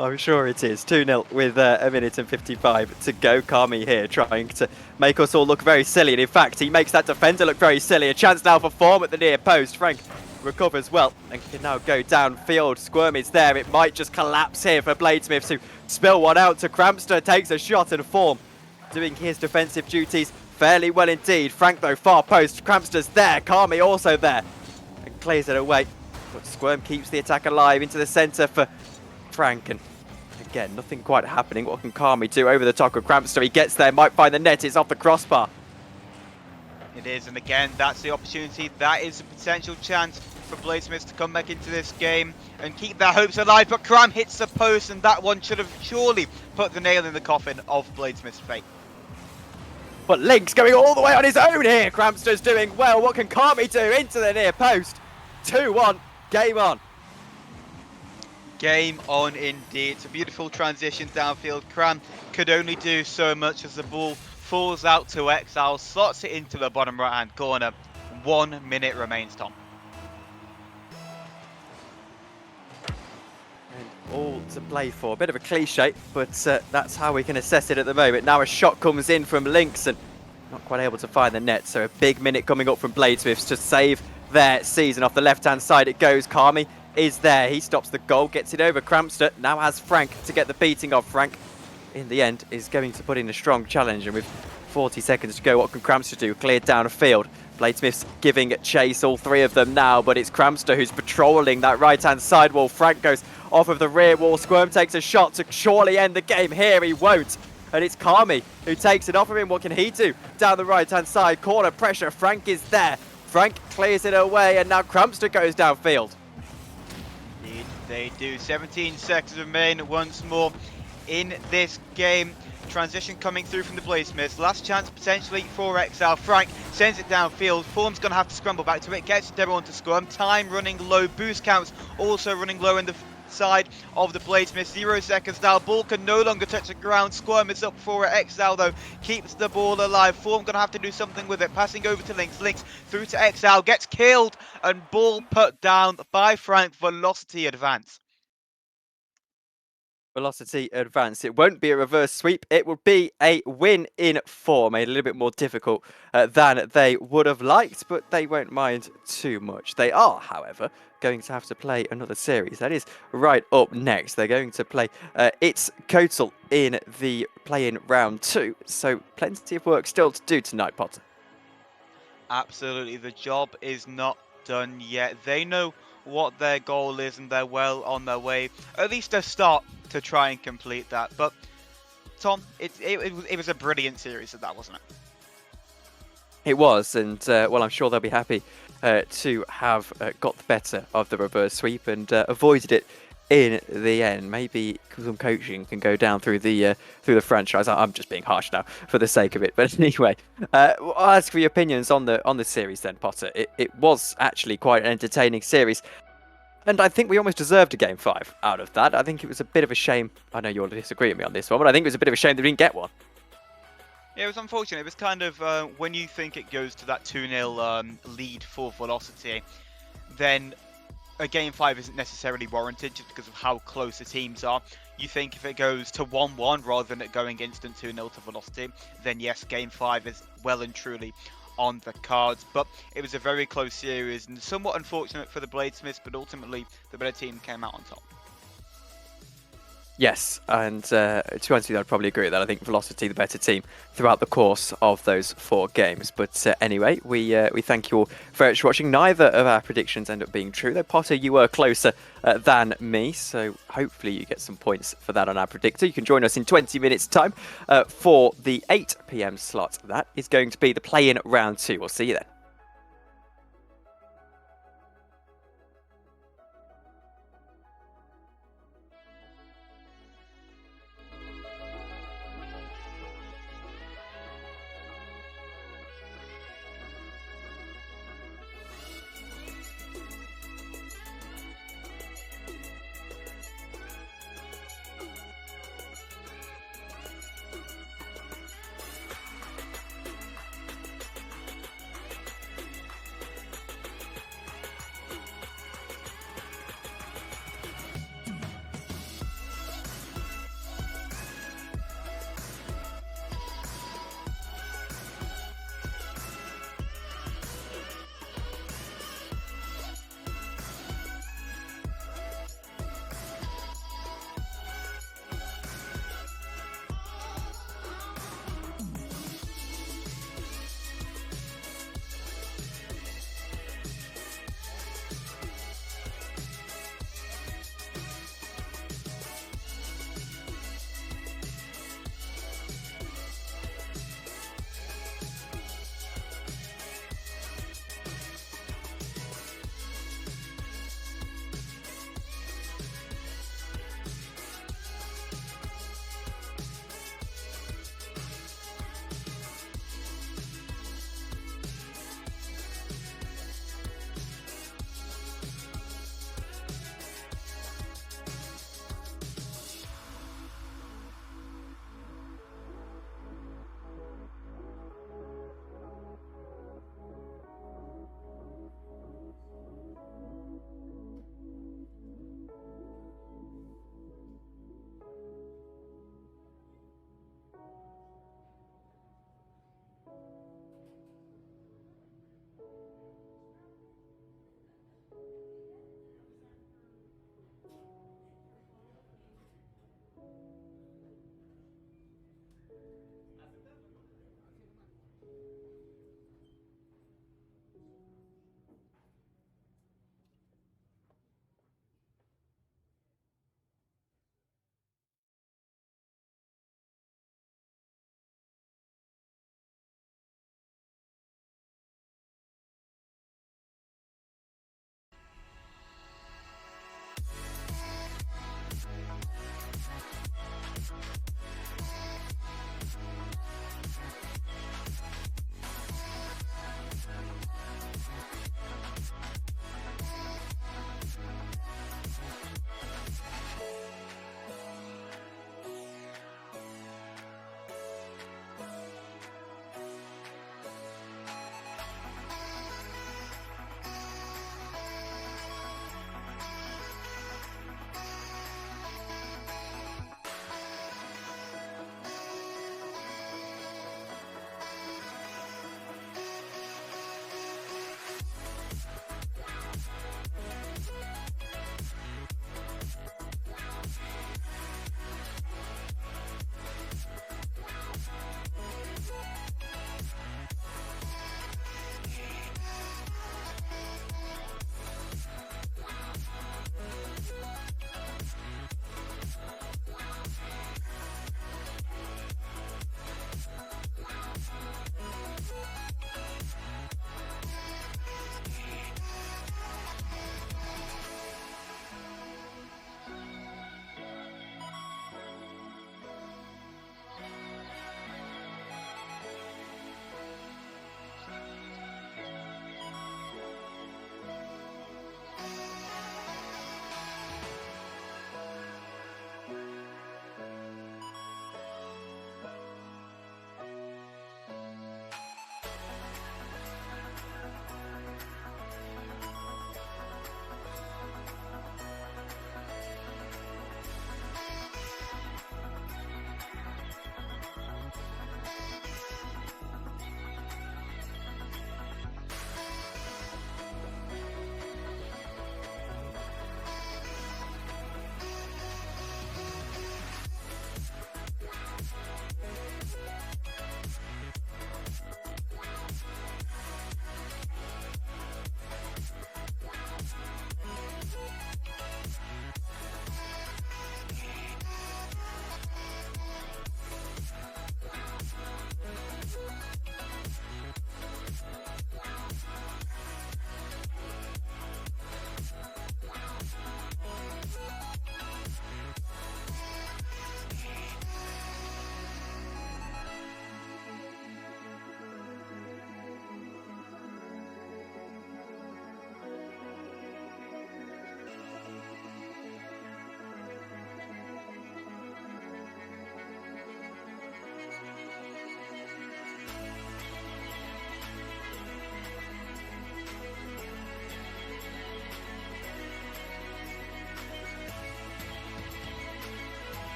[SPEAKER 1] I'm sure it is. 2-0 with a minute and 55 to go. Kami here trying to make us all look very silly. And in fact, he makes that defender look very silly. A chance now for Form at the near post. Frank recovers well and can now go downfield. Squirm is there. It might just collapse here for Bladesmiths, who spill one out to Crampster. Takes a shot, and Form doing his defensive duties fairly well indeed. Frank though, far post. Crampster's there. Kami also there. And clears it away. But Squirm keeps the attack alive into the centre for Frank, and again, nothing quite happening. What can Kami do over the top of Crampster? He gets there, might find the net, it's off the crossbar.
[SPEAKER 2] It is, and again, that's the opportunity. That is a potential chance for Bladesmiths to come back into this game and keep their hopes alive, but Cram hits the post, and that one should have surely put the nail in the coffin of Bladesmiths' fate.
[SPEAKER 1] But Lynx going all the way on his own here. Crampster's doing well. What can Kami do? Into the near post. 2-1, game on.
[SPEAKER 2] Game on indeed. It's a beautiful transition downfield. Cram could only do so much as the ball falls out to Exile, slots it into the bottom right hand corner. 1 minute remains, Tom.
[SPEAKER 1] And all to play for. A bit of a cliche, but that's how we can assess it at the moment. Now a shot comes in from Lynx, and not quite able to find the net, so a big minute coming up from Bladesmiths to save their season. Off the left hand side it goes. Kami is there, he stops the goal, gets it over Crampster, now has Frank to get the beating of. Frank in the end is going to put in a strong challenge, and with 40 seconds to go, what can Crampster do? Cleared down a field. Bladesmiths giving chase, all three of them now, but it's Crampster who's patrolling that right hand side wall. Frank goes off of the rear wall. Squirm takes a shot to surely end the game here. He won't, and it's Kami who takes it off of him. What can he do? Down the right hand side, corner pressure. Frank is there. Frank clears it away, and now Crampster goes downfield.
[SPEAKER 2] They do. 17 seconds remain once more in this game. Transition coming through from the Bladesmiths. Last chance potentially for Exile. Frank sends it downfield. Form's going to have to scramble back to it. Gets everyone to scrum. Time running low. Boost counts also running low in the side of the Bladesmiths. 0 seconds now. Ball can no longer touch the ground. Squirm is up for it. Exile though keeps the ball alive. Form going to have to do something with it. Passing over to Lynx. Lynx through to Exile. Gets killed and ball put down by Frank. Velocity advance.
[SPEAKER 1] Velocity advance. It won't be a reverse sweep. It will be a win in 4, made a little bit more difficult than they would have liked, but they won't mind too much. They are, however, going to have to play another series. That is right up next. They're going to play It's Kotal in the play-in round 2, so plenty of work still to do tonight, Potter.
[SPEAKER 2] Absolutely, the job is not done yet. They know what their goal is and they're well on their way, at least a start to try and complete that. But Tom, it was a brilliant series of that, wasn't it?
[SPEAKER 1] It was, and well, I'm sure they'll be happy to have got the better of the reverse sweep and avoided it in the end. Maybe some coaching can go down through the franchise. I'm just being harsh now for the sake of it, but anyway, I'll ask for your opinions on the series then, Potter. It was actually quite an entertaining series. And I think we almost deserved a Game 5 out of that. I think it was a bit of a shame. I know you'll disagree with me on this one, but I think it was a bit of a shame that we didn't get one.
[SPEAKER 2] Yeah, it was unfortunate. It was kind of when you think it goes to that 2-0 lead for Velocity, then a Game 5 isn't necessarily warranted just because of how close the teams are. You think if it goes to 1-1 rather than it going instant 2-0 to Velocity, then yes, Game 5 is well and truly on the cards. But it was a very close series and somewhat unfortunate for the Bladesmiths, but ultimately the better team came out on top.
[SPEAKER 1] Yes, and to be honest with you, I'd probably agree with that. I think Velocity, the better team throughout the course of those 4 games. But anyway, we thank you all very much for watching. Neither of our predictions end up being true, though. Potter, you were closer than me, so hopefully you get some points for that on our predictor. You can join us in 20 minutes' time for the 8 PM slot. That is going to be the play-in round 2. We'll see you then.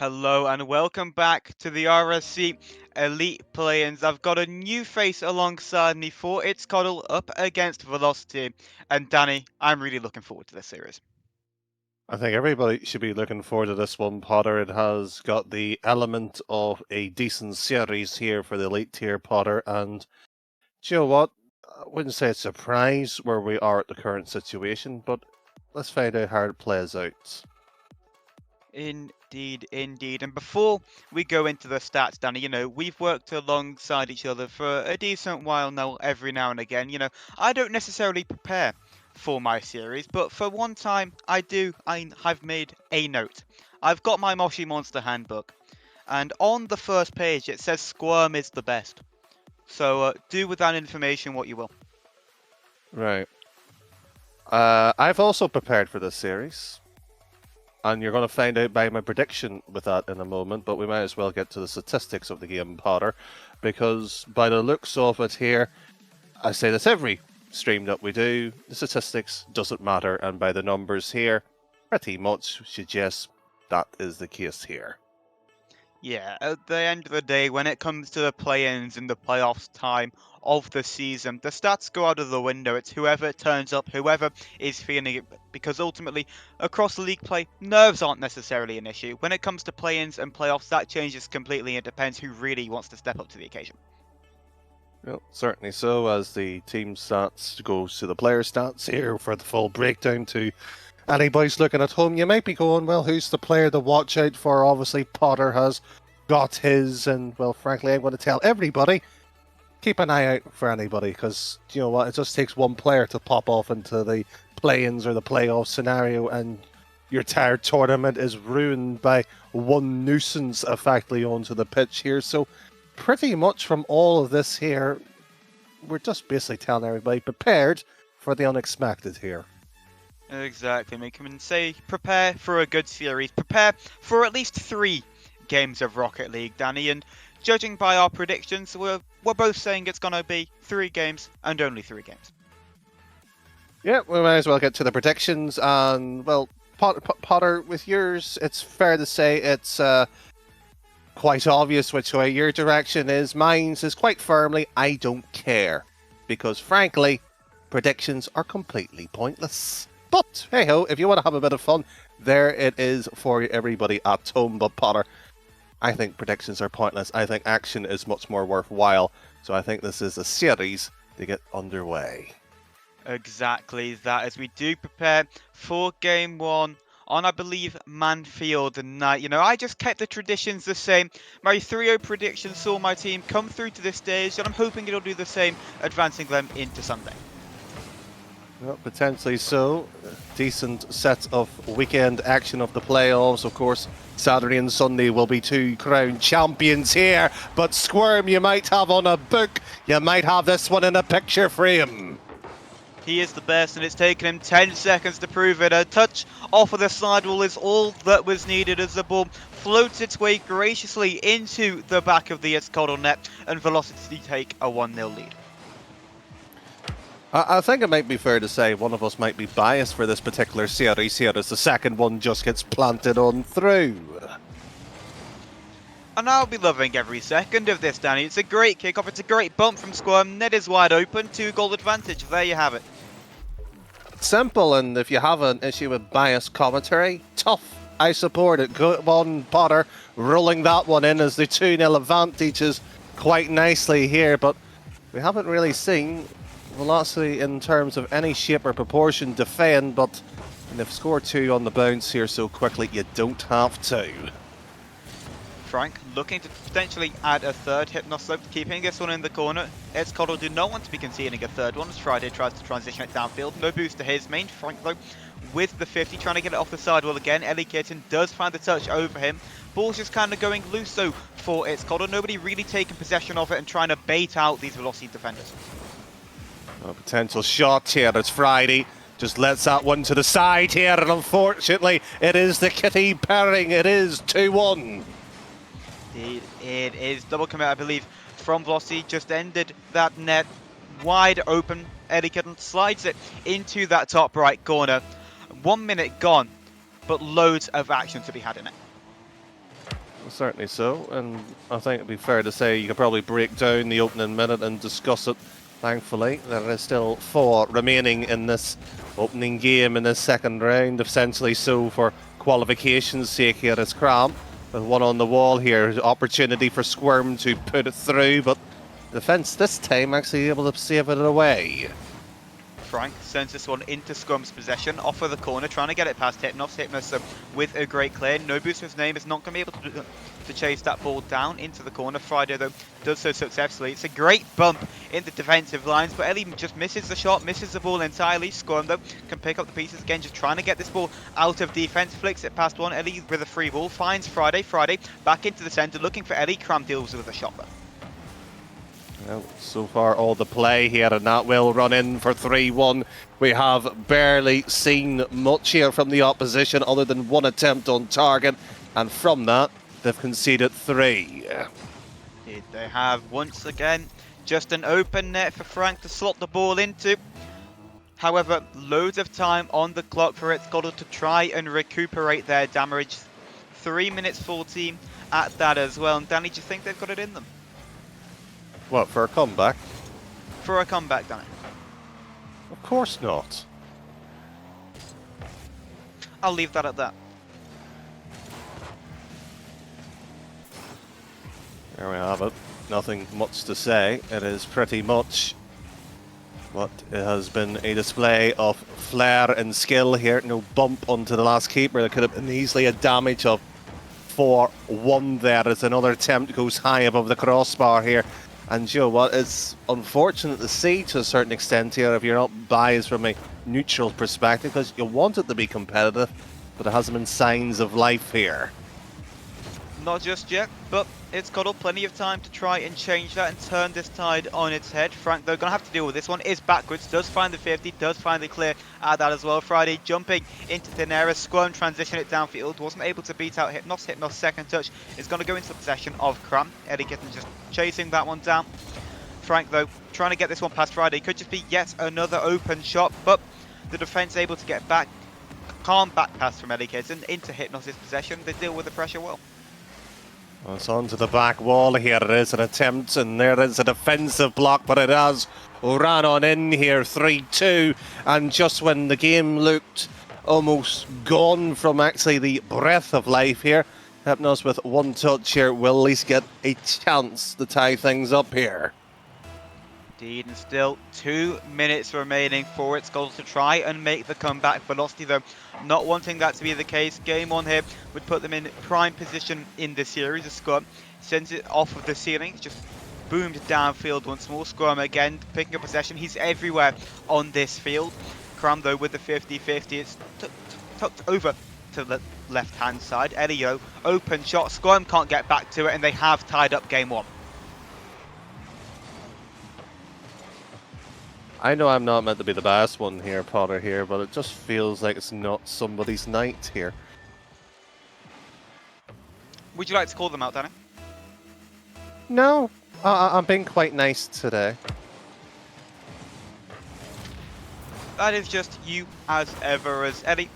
[SPEAKER 2] Hello and welcome back to the RSC Elite Play-ins. I've got a new face alongside me for its Coddle up against Velocity. And Danny, I'm really looking forward to this series.
[SPEAKER 3] I think everybody should be looking forward to this one, Potter. It has got the element of a decent series here for the elite tier, Potter. And do you know what? I wouldn't say it's a surprise where we are at the current situation, but let's find out how it plays out.
[SPEAKER 2] Indeed, indeed. And before we go into the stats, Danny, we've worked alongside each other for a decent while now, every now and again. I don't necessarily prepare for my series, but for one time I've made a note. I've got my Moshi Monster handbook, and on the first page it says Squirm is the best. So do with that information what you will.
[SPEAKER 3] Right. I've also prepared for this series. And you're going to find out by my prediction with that in a moment, but we might as well get to the statistics of the game, Potter, because by the looks of it here, I say this every stream that we do, the statistics doesn't matter, and by the numbers here, pretty much suggests that is the case here.
[SPEAKER 2] Yeah, at the end of the day, when it comes to the play-ins and the playoffs time of the season, the stats go out of the window. It's whoever turns up, whoever is feeling it, because ultimately, across the league play, nerves aren't necessarily an issue. When it comes to play-ins and playoffs, that changes completely. It depends who really wants to step up to the occasion.
[SPEAKER 3] Well, certainly so, as the team stats goes to the player stats here for the full breakdown to anybody's looking at home. You might be going, well, who's the player to watch out for? Obviously, Potter has got his, and, well, frankly, I'm going to tell everybody, keep an eye out for anybody, because, you know what, it just takes one player to pop off into the play-ins or the playoff scenario, and your entire tournament is ruined by one nuisance effectively onto the pitch here. So, pretty much from all of this here, we're just basically telling everybody, prepared for the unexpected here.
[SPEAKER 2] Exactly, we can say prepare for a good series, prepare for at least 3 games of Rocket League, Danny, and judging by our predictions, we're both saying it's going to be 3 games and only 3 games.
[SPEAKER 3] Yeah, we might as well get to the predictions, and, well, Potter, with yours, it's fair to say it's quite obvious which way your direction is. Mine's is quite firmly, I don't care, because frankly, predictions are completely pointless. But, hey-ho, if you want to have a bit of fun, there it is for everybody at home. But, Potter, I think predictions are pointless. I think action is much more worthwhile. So I think this is a series to get underway.
[SPEAKER 2] Exactly that, as we do prepare for Game 1 on, I believe, Manfield night. I just kept the traditions the same. My 3-0 prediction saw my team come through to this stage, and I'm hoping it'll do the same, advancing them into Sunday.
[SPEAKER 3] Well, potentially so. Decent set of weekend action of the playoffs. Of course, Saturday and Sunday will be 2 crowned champions here. But Squirm, you might have on a book. You might have this one in a picture frame.
[SPEAKER 2] He is the best, and it's taken him 10 seconds to prove it. A touch off of the sidewall is all that was needed as the ball floats its way graciously into the back of the Escodal net, and Velocity take a 1-0 lead.
[SPEAKER 3] I think it might be fair to say one of us might be biased for this particular series here, as the second one just gets planted on through.
[SPEAKER 2] And I'll be loving every second of this, Danny. It's a great kickoff, it's a great bump from Squirm, net is wide open, 2-goal advantage, there you have it.
[SPEAKER 3] Simple, and if you have an issue with biased commentary, tough. I support it. Good one, Potter, rolling that one in as the 2-0 advantage is quite nicely here, but we haven't really seen Velocity in terms of any shape or proportion defend, but they've scored 2 on the bounce here so quickly you don't have to.
[SPEAKER 2] Frank looking to potentially add a third. Hypnoslope keeping this one in the corner. Escodal do not want to be conceding a third one as Friday tries to transition it downfield. No boost to his main. Frank though with the 50 trying to get it off the sidewall again. Ellie Kitten does find the touch over him. Ball's just kind of going loose though for Escodal. Nobody really taking possession of it and trying to bait out these Velocity defenders.
[SPEAKER 3] A potential shot here. It's Friday. Just lets that one to the side here, and unfortunately, it is the kitty pairing. It is 2-1.
[SPEAKER 2] It is double commit, I believe, from Velocity. Just ended that net wide open. Ellie Kitten slides it into that top right corner. 1 minute gone, but loads of action to be had in it.
[SPEAKER 3] Certainly so, and I think it'd be fair to say you could probably break down the opening minute and discuss it. Thankfully, there is still 4 remaining in this opening game in this second round, essentially so for qualification's sake here as Cram. With one on the wall here, opportunity for Squirm to put it through, but defence this time actually able to save it away.
[SPEAKER 2] Frank sends this one into Scrum's possession, off of the corner, trying to get it past Hypnos. Hypnos with a great clear. No boost to his name is not going to be able to chase that ball down into the corner. Friday, though, does so successfully. It's a great bump in the defensive lines, but Ellie just misses the shot, misses the ball entirely. Scrum, though, can pick up the pieces again, just trying to get this ball out of defense. Flicks it past one. Ellie with a free ball, finds Friday. Friday back into the center, looking for Ellie. Cram deals with a shot, though.
[SPEAKER 3] Well, so far all the play here, and that will run in for 3-1. We have barely seen much here from the opposition other than one attempt on target, and from that they've conceded 3.
[SPEAKER 2] They have once again just an open net for Frank to slot the ball into. However, loads of time on the clock for Etzkoddle to try and recuperate their damage. 3 minutes 14 at that as well. And Danny, do you think they've got it in them?
[SPEAKER 3] What, for a comeback?
[SPEAKER 2] For a comeback, Danny?
[SPEAKER 3] Of course not.
[SPEAKER 2] I'll leave that at that.
[SPEAKER 3] There we have it. Nothing much to say. It is pretty much what it has been a display of flair and skill here. No bump onto the last keeper. There could have been easily a damage of 4-1 there as another attempt goes high above the crossbar here. And you know what, it's unfortunate to see to a certain extent here if you're not biased from a neutral perspective, because you want it to be competitive, but there hasn't been signs of life here.
[SPEAKER 2] Not just yet, but it's got plenty of time to try and change that and turn this tide on its head. Frank, though, going to have to deal with this one. Is backwards, does find the 50, does find the clear at that as well. Friday jumping into thin air, Squirm transition it downfield, wasn't able to beat out Hypnos. Hypnos' second touch is going to go into possession of Cram. Eddie Kitten just chasing that one down. Frank, though, trying to get this one past Friday. Could just be yet another open shot, but the defence able to get back. Calm back pass from Eddie Kitten into Hypnos' possession. They deal with the pressure well.
[SPEAKER 3] Well, it's onto the back wall here. It is an attempt, and there is a defensive block, but it has ran on in here, 3-2. And just when the game looked almost gone from actually the breath of life here, Hypnos with one touch here will at least get a chance to tie things up here.
[SPEAKER 2] Indeed, and still 2 minutes remaining for its goals to try and make the comeback. Velocity, though, not wanting that to be the case. Game on here would put them in prime position in the series. The Scrum sends it off of the ceiling, just boomed downfield once more. Scrum again picking up possession. He's everywhere on this field. Cram, though, with the 50-50. It's tucked over to the left-hand side. Elio, open shot. Scrum can't get back to it, and they have tied up game 1.
[SPEAKER 3] I know I'm not meant to be the biased one here, Potter, here, but it just feels like it's not somebody's night here.
[SPEAKER 2] Would you like to call them out, Danny?
[SPEAKER 3] No, I'm being quite nice today.
[SPEAKER 2] That is just you as ever, as Eddie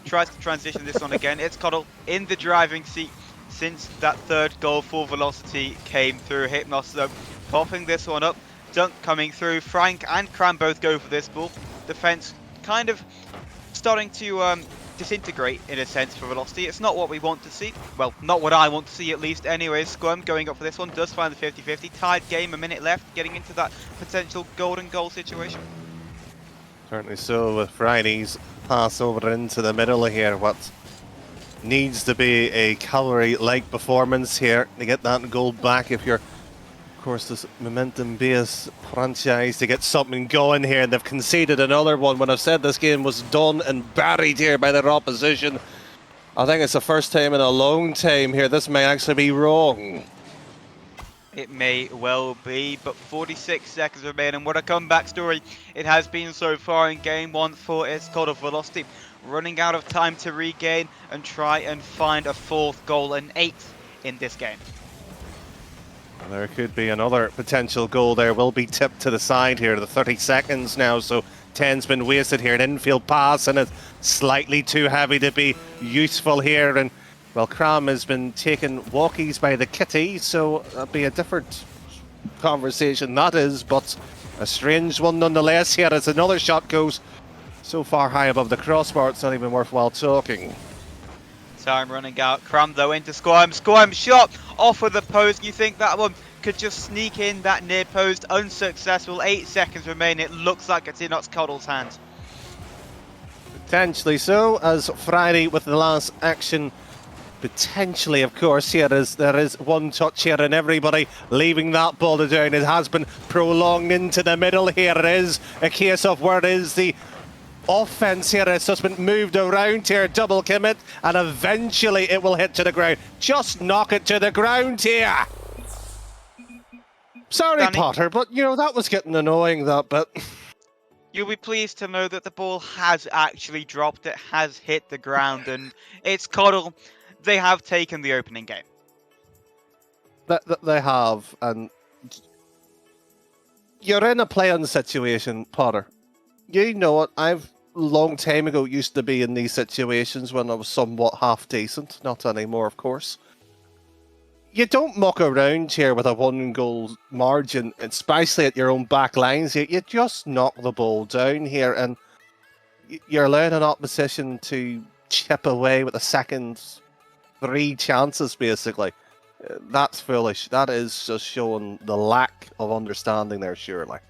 [SPEAKER 2] tries to transition this on again. It's Coddle in the driving seat since that third goal for Velocity came through. Hypnos, though, popping this one up. Dunk coming through. Frank and Cram both go for this ball. Defense kind of starting to disintegrate in a sense for Velocity. It's not what we want to see. Well, not what I want to see at least. Anyways, Squirm going up for this one. Does find the 50-50. Tied game, a minute left. Getting into that potential golden goal situation.
[SPEAKER 3] Certainly so, with Friday's pass over into the middle here. What needs to be a cavalry-like performance here to get that goal back if you're, of course, this momentum-based franchise to get something going here. They've conceded another one when I've said this game was done and buried here by their opposition. I think it's the first time in a long time here. This may actually be wrong.
[SPEAKER 2] It may well be, but 46 seconds remain, and what a comeback story it has been so far in game 1 for its Call of Velocity. Running out of time to regain and try and find a 4th goal, an 8th in this game.
[SPEAKER 3] There could be another potential goal there. Will be tipped to the side here. The 30 seconds now, so 10's been wasted here. An infield pass, and it's slightly too heavy to be useful here. And Well, Cram has been taking walkies by the kitty, so that'll be a different conversation, that is, but a strange one nonetheless here as another shot goes so far high above the crossbar, it's not even worthwhile talking.
[SPEAKER 2] Time running out. Cram though into Squirm. Squirm shot off of the post. You think that one could just sneak in that near post? Unsuccessful. 8 seconds remain. It looks like it's in Cuddle's hands.
[SPEAKER 3] Potentially so, as Friday with the last action. Potentially, of course, there is one touch here and everybody leaving that ball down. It has been prolonged into the middle here. It is a case of where is the offense here. It's just been moved around here, double commit, and eventually it will hit to the ground. Just knock it to the ground here. Sorry,
[SPEAKER 2] Danny,
[SPEAKER 3] Potter, but you know, that was getting annoying, that bit.
[SPEAKER 2] You'll be pleased to know that the ball has actually dropped. It has hit the ground, and it's Cuddle. They have taken the opening game.
[SPEAKER 3] They have, and you're in a play-on situation, Potter. You know it. I've long time ago used to be in these situations when I was somewhat half decent. Not anymore, of course. You don't muck around here with a 1-goal margin, especially at your own back lines. You just knock the ball down here, and you're allowing an opposition to chip away with the second 3 chances, basically. That's foolish. That is just showing the lack of understanding there, surely.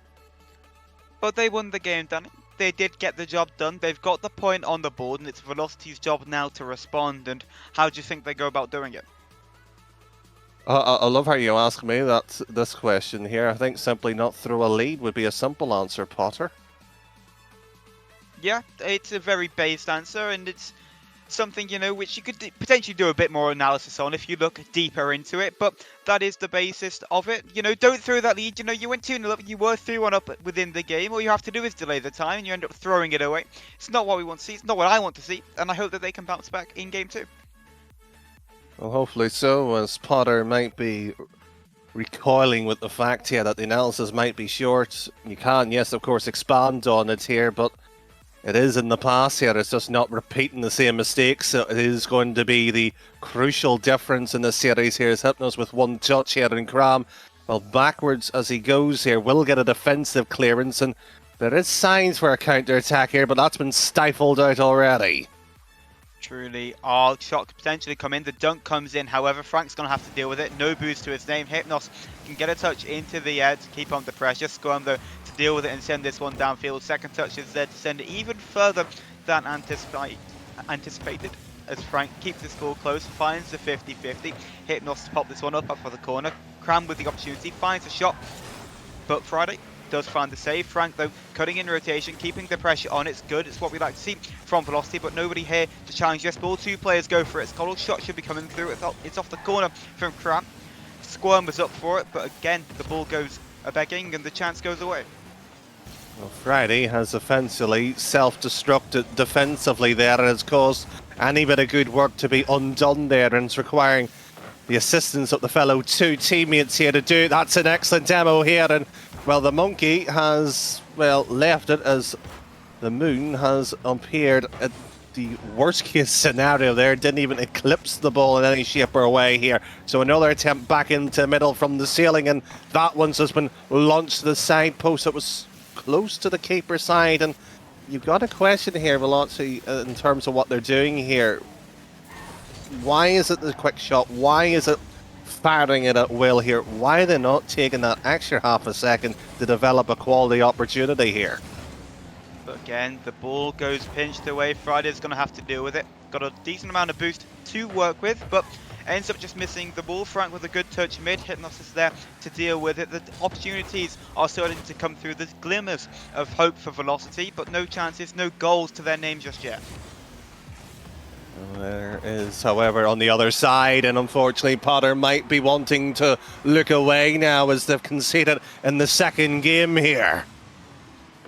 [SPEAKER 2] But they won the game, Danny. They did get the job done. They've got the point on the board, and it's Velocity's job now to respond. And how do you think they go about doing it?
[SPEAKER 3] I love how you ask me this question here. I think simply not throw a lead would be a simple answer, Potter.
[SPEAKER 2] Yeah, it's a very based answer, and it's something, you know, which you could potentially do a bit more analysis on if you look deeper into it, but that is the basis of it. You know, don't throw that lead. You know, you went 2-0 up, you were 3-1 up within the game. All you have to do is delay the time, and you end up throwing it away. It's not what we want to see. It's not what I want to see, and I hope that they can bounce back in game 2.
[SPEAKER 3] Well, hopefully so, as Potter might be recoiling with the fact here that the analysis might be short. You can, yes, of course, expand on it here, but it is in the past here. It's just not repeating the same mistakes. So it is going to be the crucial difference in this series here. Is Hypnos with 1 touch here, and Cram, well, backwards as he goes here, will get a defensive clearance, and there is signs for a counter-attack here, but that's been stifled out already.
[SPEAKER 2] Truly, our shot could potentially come in. The dunk comes in, however, Frank's going to have to deal with it. No boost to his name. Hypnos can get a touch into the air to keep on the pressure. Squirm, though, to deal with it and send this one downfield. Second touch is there to send it even further than anticipated, as Frank keeps the score close, finds the 50-50. Hypnos to pop this one up for the corner. Cram with the opportunity, finds a shot, but Friday does find the save. Frank, though, cutting in rotation, keeping the pressure on. It's good. It's what we like to see from Velocity, but nobody here to challenge this ball. 2 players go for it. Coddle's shot should be coming through. It's off the corner from Cram. Squirm was up for it, but again, the ball goes a-begging and the chance goes away.
[SPEAKER 3] Well, Friday has offensively self-destructed defensively there, and has caused any bit of good work to be undone there, and it's requiring the assistance of the fellow 2 teammates here to do it. That's an excellent demo here, and well, the monkey has, well, left it as the moon has appeared at the worst case scenario there. Didn't even eclipse the ball in any shape or way here. So another attempt back into middle from the ceiling, and that one's just been launched to the side post. It was close to the keeper side, and you've got a question here, Velocity, in terms of what they're doing here. Why is it the quick shot? Why is it firing it at will here? Why are they not taking that extra half a second to develop a quality opportunity here?
[SPEAKER 2] But again, the ball goes pinched away. Friday's going to have to deal with it. Got a decent amount of boost to work with, but ends up just missing the ball. Frank with a good touch mid. Hypnos is there to deal with it. The opportunities are starting to come through. There's glimmers of hope for Velocity, but no chances, no goals to their name just yet.
[SPEAKER 3] There is, however, on the other side, and unfortunately Potter might be wanting to look away now as they've conceded in the second game here.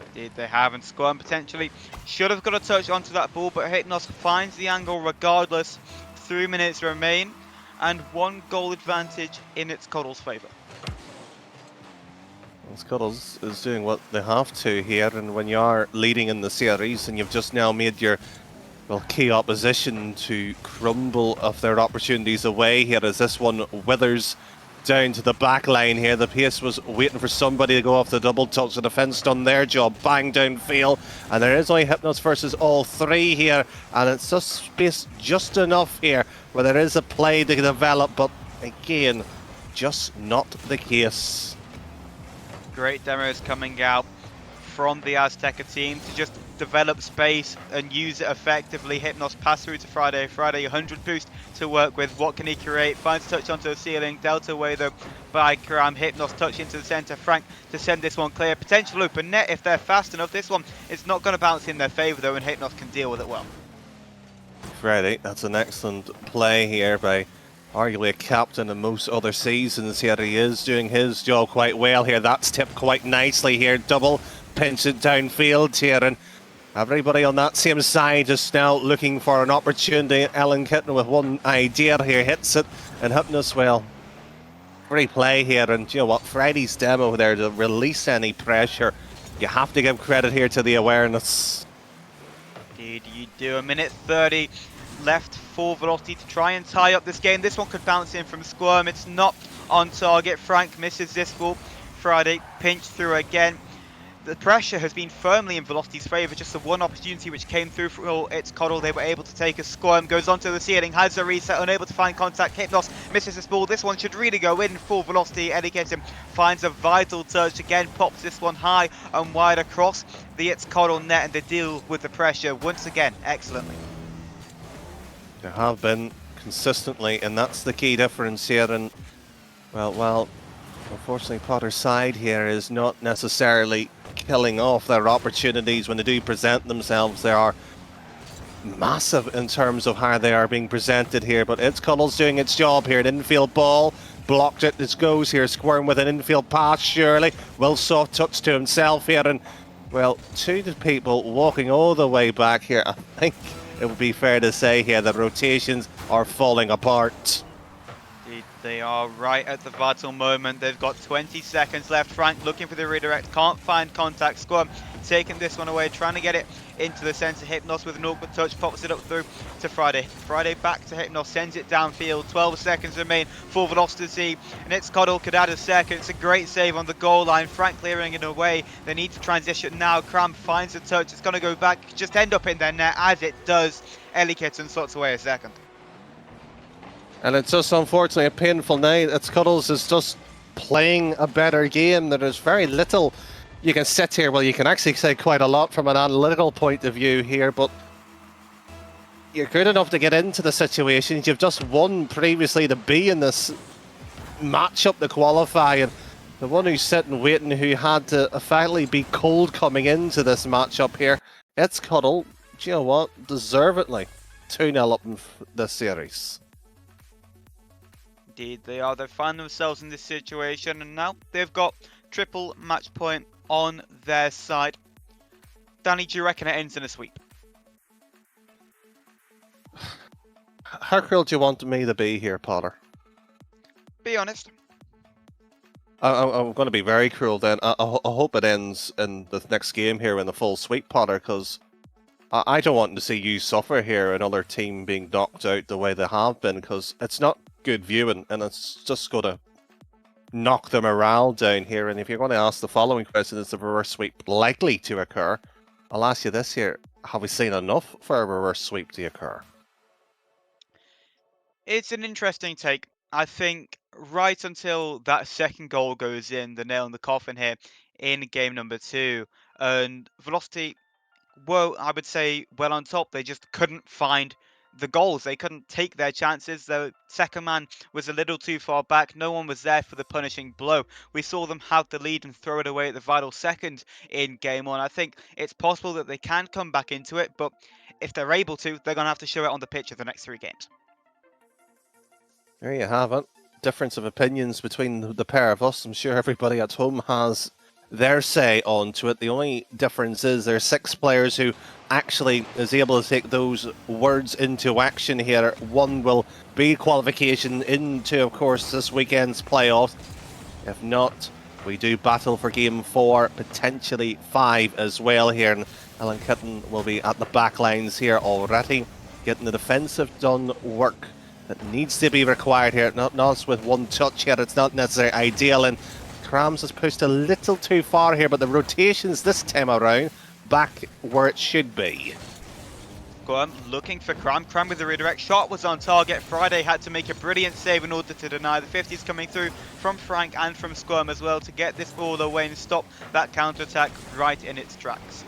[SPEAKER 2] Indeed, they haven't. Squirm potentially should have got a touch onto that ball, but Hypnos finds the angle regardless. 3 minutes remain, and 1 goal advantage in its Cuddles' favour.
[SPEAKER 3] Cuddles is doing what they have to here, and when you are leading in the series and you've just now made your well, key opposition to crumble of their opportunities away here as this one withers down to the back line here. The pace was waiting for somebody to go off the double touch. The defence done their job, bang downfield, and there is only Hypnos versus all three here, and it's just space just enough here where there is a play to develop, but again, just not the case.
[SPEAKER 2] Great demos coming out from the Azteca team to just develop space and use it effectively. Hypnos pass through to Friday. Friday 100 boost to work with. What can he create? Finds touch onto the ceiling. Delta away though by Karam. Hypnos touch into the center. Frank to send this one clear. Potential open net if they're fast enough. This one is not going to bounce in their favor though, and Hypnos can deal with it well.
[SPEAKER 3] Friday, that's an excellent play here by arguably a captain in most other seasons here. He is doing his job quite well here. That's tipped quite nicely here. Double pinch it downfield here, and everybody on that same side is now looking for an opportunity. Ellen Kitten with one idea here, hits it, and Hypnos, well, free play here. And you know what, Friday's demo there to release any pressure, you have to give credit here to the awareness.
[SPEAKER 2] Indeed you do. A minute 30 left for Velocity to try and tie up this game. This one could bounce in from Squirm. It's not on target. Frank misses this ball. Friday pinched through again. The pressure has been firmly in Velocity's favour. Just the one opportunity which came through for its Coddle, they were able to take a Squirm. Goes onto the ceiling, has a reset, unable to find contact. Hypnos misses this ball. This one should really go in for Velocity. Eddie Kitten finds a vital touch again, pops this one high and wide across the its Coddle net, and they deal with the pressure once again excellently.
[SPEAKER 3] There have been consistently, and that's the key difference here. And well, unfortunately, Potter's side here is not necessarily killing off their opportunities when they do present themselves. They are massive in terms of how they are being presented here, but it's Cuddle's doing its job here. An infield ball, blocked it, this goes here. Squirm with an infield pass, surely. Will soft touch to himself here, and well, two people walking all the way back here. I think it would be fair to say here that rotations are falling apart.
[SPEAKER 2] Indeed, they are right at the vital moment. They've got 20 seconds left. Frank looking for the redirect, can't find contact. Squirm taking this one away, trying to get it into the centre. Hypnos with an awkward touch, pops it up through to Friday. Friday back to Hypnos, sends it downfield. 12 seconds remain for Velocity, and it's Coddle could add a second. It's a great save on the goal line. Frank clearing it away. They need to transition now. Cram finds a touch. It's going to go back, just end up in their net as it does. Ellie Kitten slots away a second.
[SPEAKER 3] And it's just unfortunately a painful night. It's Cuddles is just playing a better game. There is very little you can sit here. Well, you can actually say quite a lot from an analytical point of view here, but you're good enough to get into the situations. You've just won previously to be in this matchup to qualify, and the one who's sitting waiting, who had to effectively be cold coming into this matchup here, it's Cuddle. Do you know what? Deservedly 2-0 up in this series.
[SPEAKER 2] Indeed, they are. They find themselves in this situation, and now they've got triple match point on their side. Danny, do you reckon it ends in a sweep?
[SPEAKER 3] How cruel do you want me to be here, Potter?
[SPEAKER 2] Be honest.
[SPEAKER 3] I'm going to be very cruel then. I hope it ends in the next game here in the full sweep, Potter, because I don't want to see you suffer here, another team being knocked out the way they have been, because it's not good viewing, and it's just going to knock the morale down here. And if you're going to ask the following question, is the reverse sweep likely to occur? I'll ask you this here. Have we seen enough for a reverse sweep to occur?
[SPEAKER 2] It's an interesting take. I think right until that second goal goes in, the nail in the coffin here in game number 2, and Velocity were, I would say, well on top. They just couldn't find the goals. They couldn't take their chances. The second man was a little too far back. No one was there for the punishing blow. We saw them have the lead and throw it away at the vital second in game 1. I think it's possible that they can come back into it, but if they're able to, they're going to have to show it on the pitch of the next 3 games.
[SPEAKER 3] There you have it. Difference of opinions between the pair of us. I'm sure everybody at home has their say onto it. The only difference is there's 6 players who actually is able to take those words into action here. One will be qualification into, of course, this weekend's playoffs. If not, we do battle for game 4, potentially 5 as well here. And Alan Kitten will be at the back lines here already, getting the defensive done work that needs to be required here. Not with one touch here, it's not necessarily ideal, and Krams has pushed a little too far here, but the rotations this time around back where it should be.
[SPEAKER 2] Squirm looking for Cram. Cram with the redirect shot was on target. Friday had to make a brilliant save in order to deny the 50s coming through from Frank and from Squirm as well to get this ball away and stop that counter-attack right in its tracks.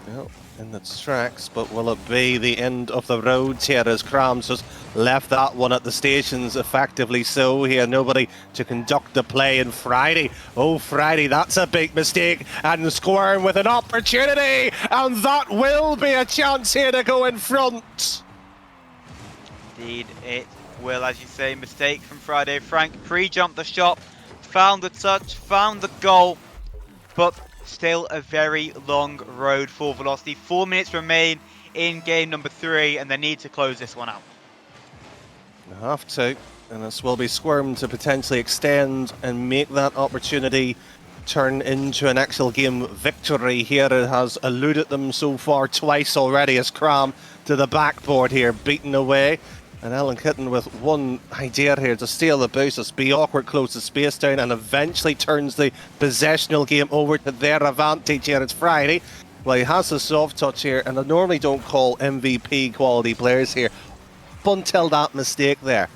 [SPEAKER 3] Well, in its tracks, but will it be the end of the road here as Krams has left that one at the stations effectively so here? Nobody to conduct the play in Friday. Oh, Friday, that's a big mistake. And Squirm with an opportunity, and that will be a chance here to go in front.
[SPEAKER 2] Indeed, it will, as you say, mistake from Friday. Frank pre-jumped the shot, found the touch, found the goal, but still a very long road for Velocity. 4 minutes remain in game number 3, and they need to close this one out.
[SPEAKER 3] They have to, and this will be Squirm to potentially extend and make that opportunity turn into an actual game victory here. It has eluded them so far twice already as Cram to the backboard here, beaten away. And Alan Kitten with one idea here to steal the boost as Be Awkward closes space down and eventually turns the possessional game over to their advantage here. It's Friday. Well, he has a soft touch here, and I normally don't call MVP quality players here up until that mistake there.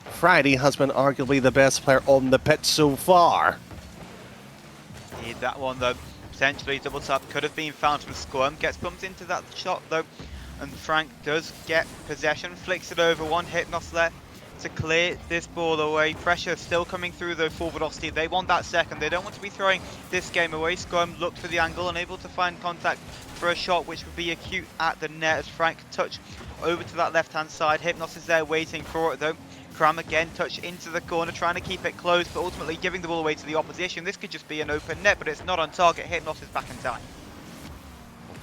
[SPEAKER 3] Friday has been arguably the best player on the pitch so far.
[SPEAKER 2] Need that one though. Potentially double tap could have been found from Squirm. Gets bumped into that shot though. And Frank does get possession, flicks it over, one Hypnos there to clear this ball away. Pressure still coming through though for Velocity. They want that second. They don't want to be throwing this game away. Squirm looked for the angle, unable to find contact for a shot which would be acute at the net as Frank touch over to that left hand side. Hypnos is there waiting for it though. Cram again, touch into the corner, trying to keep it closed, but ultimately giving the ball away to the opposition. This could just be an open net, but it's not on target. Hypnos is back in time.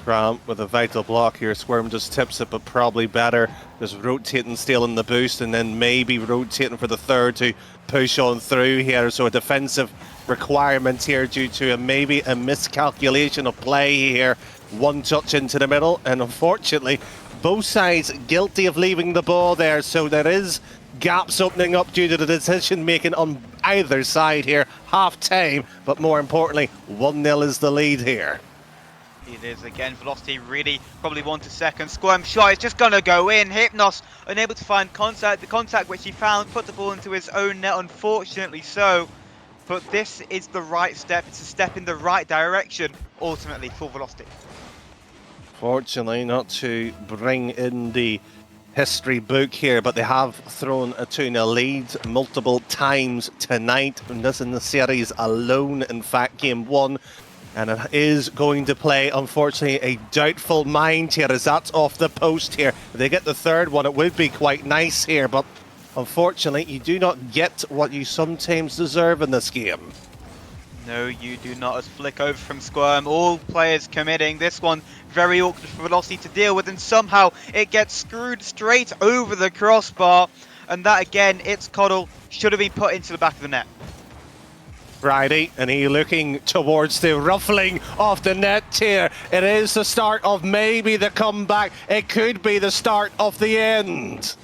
[SPEAKER 3] Cram with a vital block here. Squirm just tips it, but probably better just rotating, stealing the boost, and then maybe rotating for the third to push on through here. So a defensive requirement here due to maybe a miscalculation of play here. One touch into the middle, and unfortunately both sides guilty of leaving the ball there. So there is gaps opening up due to the decision making on either side here. Half time, but more importantly 1-0 is the lead here.
[SPEAKER 2] It is again. Velocity really probably want a second. Squirm shot is just gonna go in. Hypnos unable to find contact. The contact which he found put the ball into his own net, unfortunately so. But this is the right step. It's a step in the right direction ultimately for Velocity.
[SPEAKER 3] Fortunately not to bring in the history book here, but they have thrown a 2-0 lead multiple times tonight, and this in the series alone. In fact, game 1. And it is going to play, unfortunately, a doubtful mind here as that's off the post here. If they get the third one, it would be quite nice here, but unfortunately, you do not get what you sometimes deserve in this game.
[SPEAKER 2] No, you do not, as flick over from Squirm. All players committing. This one very awkward for Velocity to deal with, and somehow it gets screwed straight over the crossbar. And that again, it's Coddle, should have been put into the back of the net.
[SPEAKER 3] Friday, and he looking towards the ruffling of the net here. It is the start of maybe the comeback. It could be the start of the end.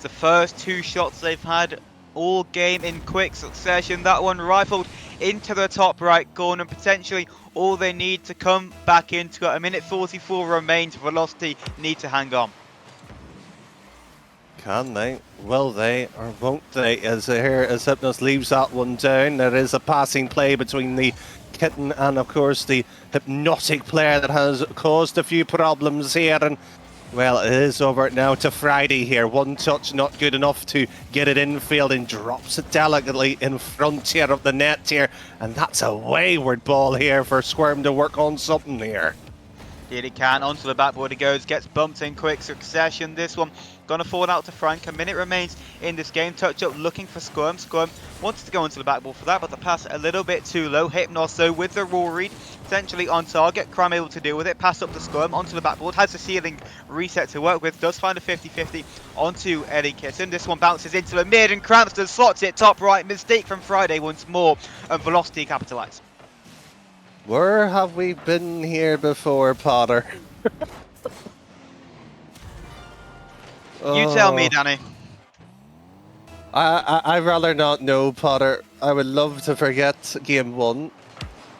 [SPEAKER 2] The first 2 shots they've had all game in quick succession. That one rifled into the top right corner. Potentially all they need to come back into it. A minute 44 remains. Velocity need to hang on.
[SPEAKER 3] Can they? Will they? Or won't they? As here, as Hypnos leaves that one down, there is a passing play between the Kitten and, of course, the hypnotic player that has caused a few problems here. And, well, it is over now to Friday here. One touch not good enough to get it infield, and drops it delicately in front here of the net here. And that's a wayward ball here for Squirm to work on something here.
[SPEAKER 2] Here he can, onto the backboard he goes, gets bumped in quick succession. This one gonna fall out to Frank. A minute remains in this game. Touch up looking for Squirm. Squirm wanted to go onto the backboard for that, but the pass a little bit too low. Hypnos though with the raw read, potentially on target. Cram able to deal with it. Pass up to Squirm onto the backboard. Has the ceiling reset to work with. Does find a 50-50 onto Eddie Kitten. This one bounces into the mid, and Cranston slots it top right. Mistake from Friday once more, and Velocity capitalise.
[SPEAKER 3] Where have we been here before, Potter?
[SPEAKER 2] You tell me,
[SPEAKER 3] Oh,
[SPEAKER 2] Danny.
[SPEAKER 3] I'd rather not know, Potter. I would love to forget game 1.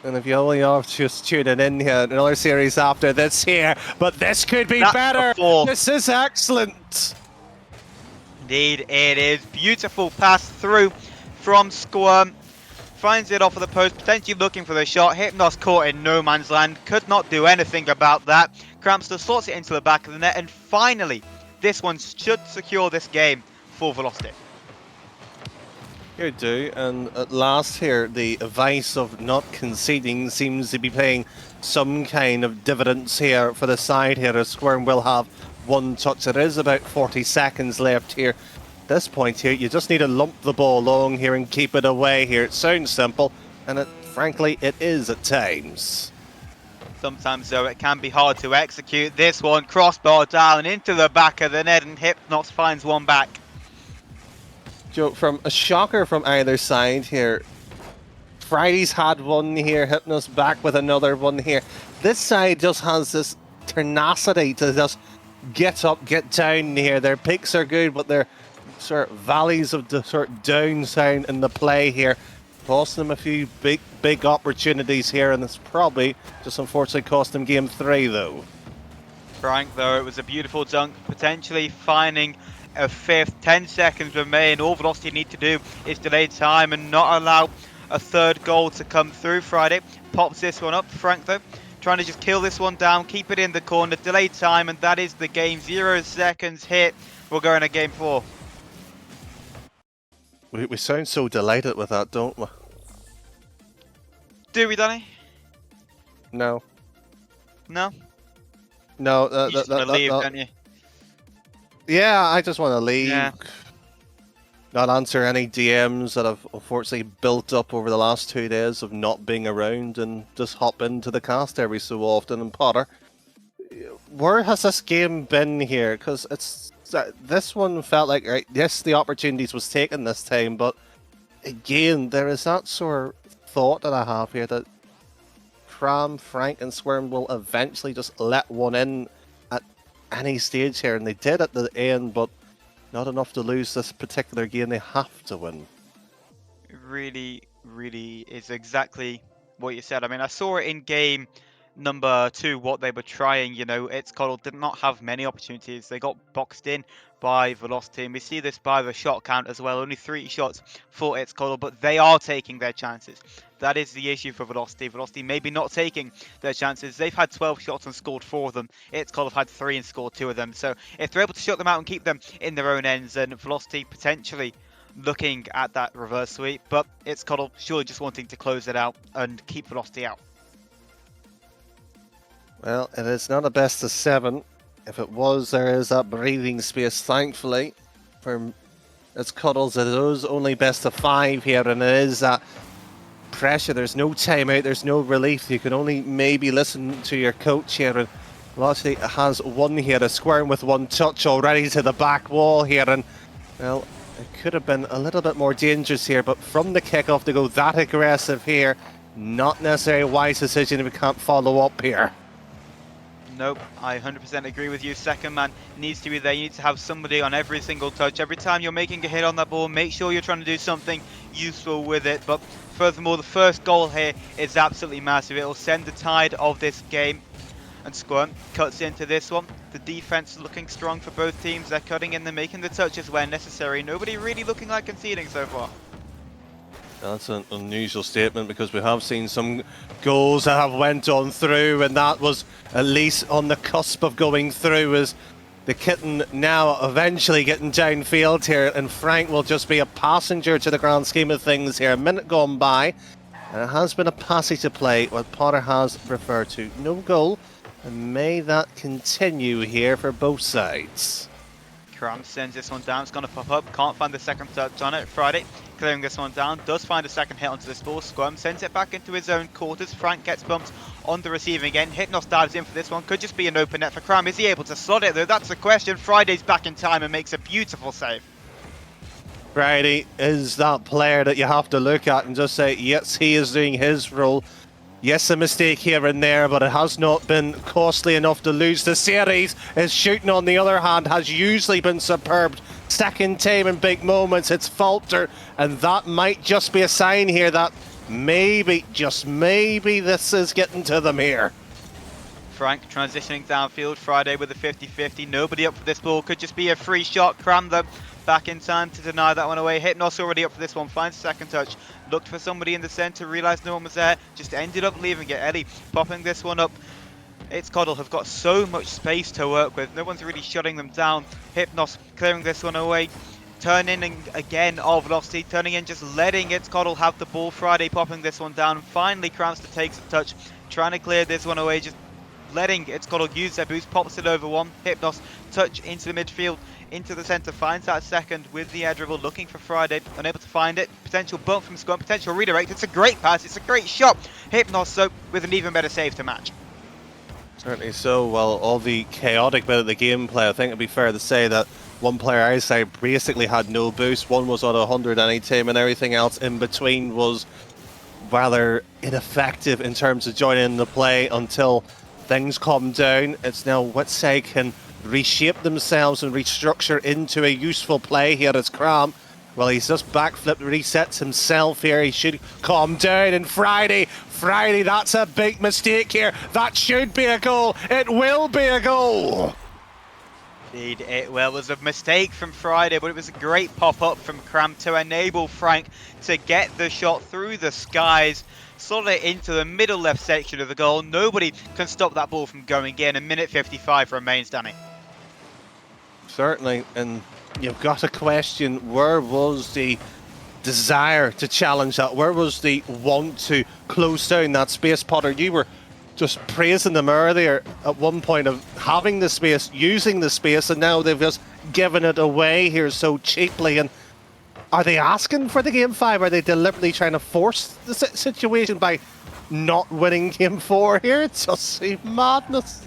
[SPEAKER 3] And if you only are just tuning in here, another series after this here, but this could be
[SPEAKER 2] That's
[SPEAKER 3] better.
[SPEAKER 2] a 4.
[SPEAKER 3] This is excellent.
[SPEAKER 2] Indeed, it is. Beautiful pass through from Squirm. Finds it off of the post, potentially looking for the shot. Hypnos caught in no man's land. Could not do anything about that. Crampster slots it into the back of the net. And finally, this one should secure this game for Velocity.
[SPEAKER 3] You do, and at last here, the advice of not conceding seems to be paying some kind of dividends here for the side here, as Squirm will have one touch. There is about 40 seconds left here. At this point here, you just need to lump the ball long here and keep it away here. It sounds simple, and frankly, it is at times.
[SPEAKER 2] Sometimes, though, it can be hard to execute. This one, crossbar down into the back of the net, and Hypnos finds one back.
[SPEAKER 3] Joe, from a shocker from either side here. Friday's had one here, Hypnos back with another one here. This side just has this tenacity to just get up, get down here. Their peaks are good, but their sort of valleys of the sort of downside in the play here, costing them a few big opportunities here, and it's probably just unfortunately cost them game 3 though.
[SPEAKER 2] Frank, though, it was a beautiful dunk, potentially finding a 5th. 10 seconds remain. All Velocity need to do is delay time and not allow a 3rd goal to come through. Friday pops this one up. Frank, though, trying to just kill this one down, keep it in the corner, delay time, and that is the game. 0 seconds hit. We're going to game 4.
[SPEAKER 3] We sound so delighted with that, don't we?
[SPEAKER 2] Do we, Danny?
[SPEAKER 3] No.
[SPEAKER 2] No?
[SPEAKER 3] No.
[SPEAKER 2] You just want to leave, don't you?
[SPEAKER 3] Yeah, I just want to leave.
[SPEAKER 2] Yeah.
[SPEAKER 3] Not answer any DMs that have unfortunately built up over the last 2 days of not being around, and just hop into the cast every so often. And Potter, where has this game been here? Because this one felt like, right, yes, the opportunities was taken this time, but again, there is that sort of thought that I have here that Cram, Frank, and Squirm will eventually just let one in at any stage here, and they did at the end, but not enough to lose this particular game. They have to win.
[SPEAKER 2] It really, really is exactly what you said. I mean, I saw it in game number 2, what they were trying. You know, Etzcoddle did not have many opportunities. They got boxed in by Velocity, and we see this by the shot count as well. Only 3 shots for Etzcoddle, but they are taking their chances. That is the issue for Velocity. Velocity maybe not taking their chances. They've had 12 shots and scored 4 of them. Etzcoddle have had 3 and scored 2 of them. So if they're able to shut them out and keep them in their own ends, then Velocity potentially looking at that reverse sweep. But Etzcoddle surely just wanting to close it out and keep Velocity out.
[SPEAKER 3] Well, it is not a best of 7. If it was, there is that breathing space, thankfully, for Etzcoddle's. It is only best of 5 here, and it is that pressure. There's no timeout, there's no relief. You can only maybe listen to your coach here, and Velocity has one here, a Squirm with 1 touch already to the back wall here, and well, it could have been a little bit more dangerous here, but from the kickoff to go that aggressive here, not necessarily a wise decision if we can't follow up here.
[SPEAKER 2] Nope, I 100% agree with you. Second man needs to be there. You need to have somebody on every single touch. Every time you're making a hit on that ball, make sure you're trying to do something useful with it. But furthermore, the first goal here is absolutely massive. It will send the tide of this game. And Squirm cuts into this one. The defense looking strong for both teams. They're cutting in, they're making the touches where necessary. Nobody really looking like conceding so far.
[SPEAKER 3] That's an unusual statement, because we have seen some goals that have went on through, and that was at least on the cusp of going through, as the kitten now eventually getting downfield here, and Frank will just be a passenger to the grand scheme of things here. A minute gone by, and it has been a passage to play, what Potter has referred to. No goal, and may that continue here for both sides.
[SPEAKER 2] Cram sends this one down. It's going to pop up. Can't find the second touch on it. Friday clearing this one down. Does find a second hit onto this ball. Squirm sends it back into his own quarters. Frank gets bumped on the receiving end. Hypnos dives in for this one. Could just be an open net for Cram. Is he able to slot it though? That's the question. Friday's back in time and makes a beautiful save.
[SPEAKER 3] Friday is that player that you have to look at and just say, yes, he is doing his role. Yes, a mistake here and there, but it has not been costly enough to lose the series. His shooting, on the other hand, has usually been superb. Second time in big moments, it's faltered, and that might just be a sign here that maybe, just maybe, this is getting to them here.
[SPEAKER 2] Frank transitioning downfield, Friday with a 50-50, nobody up for this ball, could just be a free shot, cram them back in time to deny that one away. Hypnos already up for this one, finds second touch, looked for somebody in the centre, realised no one was there, just ended up leaving it. Ellie popping this one up. It's Coddle have got so much space to work with, no one's really shutting them down. Hypnos clearing this one away, turning in again, velocity, turning in, just letting It's Coddle have the ball. Friday popping this one down, finally Cramster takes a touch, trying to clear this one away, just letting It's Coddle use their boost, pops it over one. Hypnos touch into the midfield, into the centre, finds that second with the air dribble, looking for Friday, unable to find it. Potential bump from Scott, potential redirect. It's a great pass, it's a great shot. Hypnos so with an even better save to match.
[SPEAKER 3] Certainly so. Well, all the chaotic bit of the gameplay, I think it'd be fair to say that one player outside basically had no boost, one was on 100 anytime, and everything else in between was rather ineffective in terms of joining the play until things calm down. It's now which side can reshape themselves and restructure into a useful play here as Cram. Well, he's just backflipped, resets himself here. He should calm down. And Friday, that's a big mistake here. That should be a goal. It will be a goal.
[SPEAKER 2] Indeed, it was a mistake from Friday, but it was a great pop-up from Cram to enable Frank to get the shot through the skies, slot it into the middle left section of the goal. Nobody can stop that ball from going in. A minute 55 remains, Danny.
[SPEAKER 3] Certainly, and you've got to question, where was the desire to challenge that? Where was the want to close down that space? Potter, you were just praising them earlier at one point of having the space, using the space, and now they've just given it away here so cheaply. And are they asking for the game 5? Are they deliberately trying to force the situation by not winning game 4 here? It's just madness.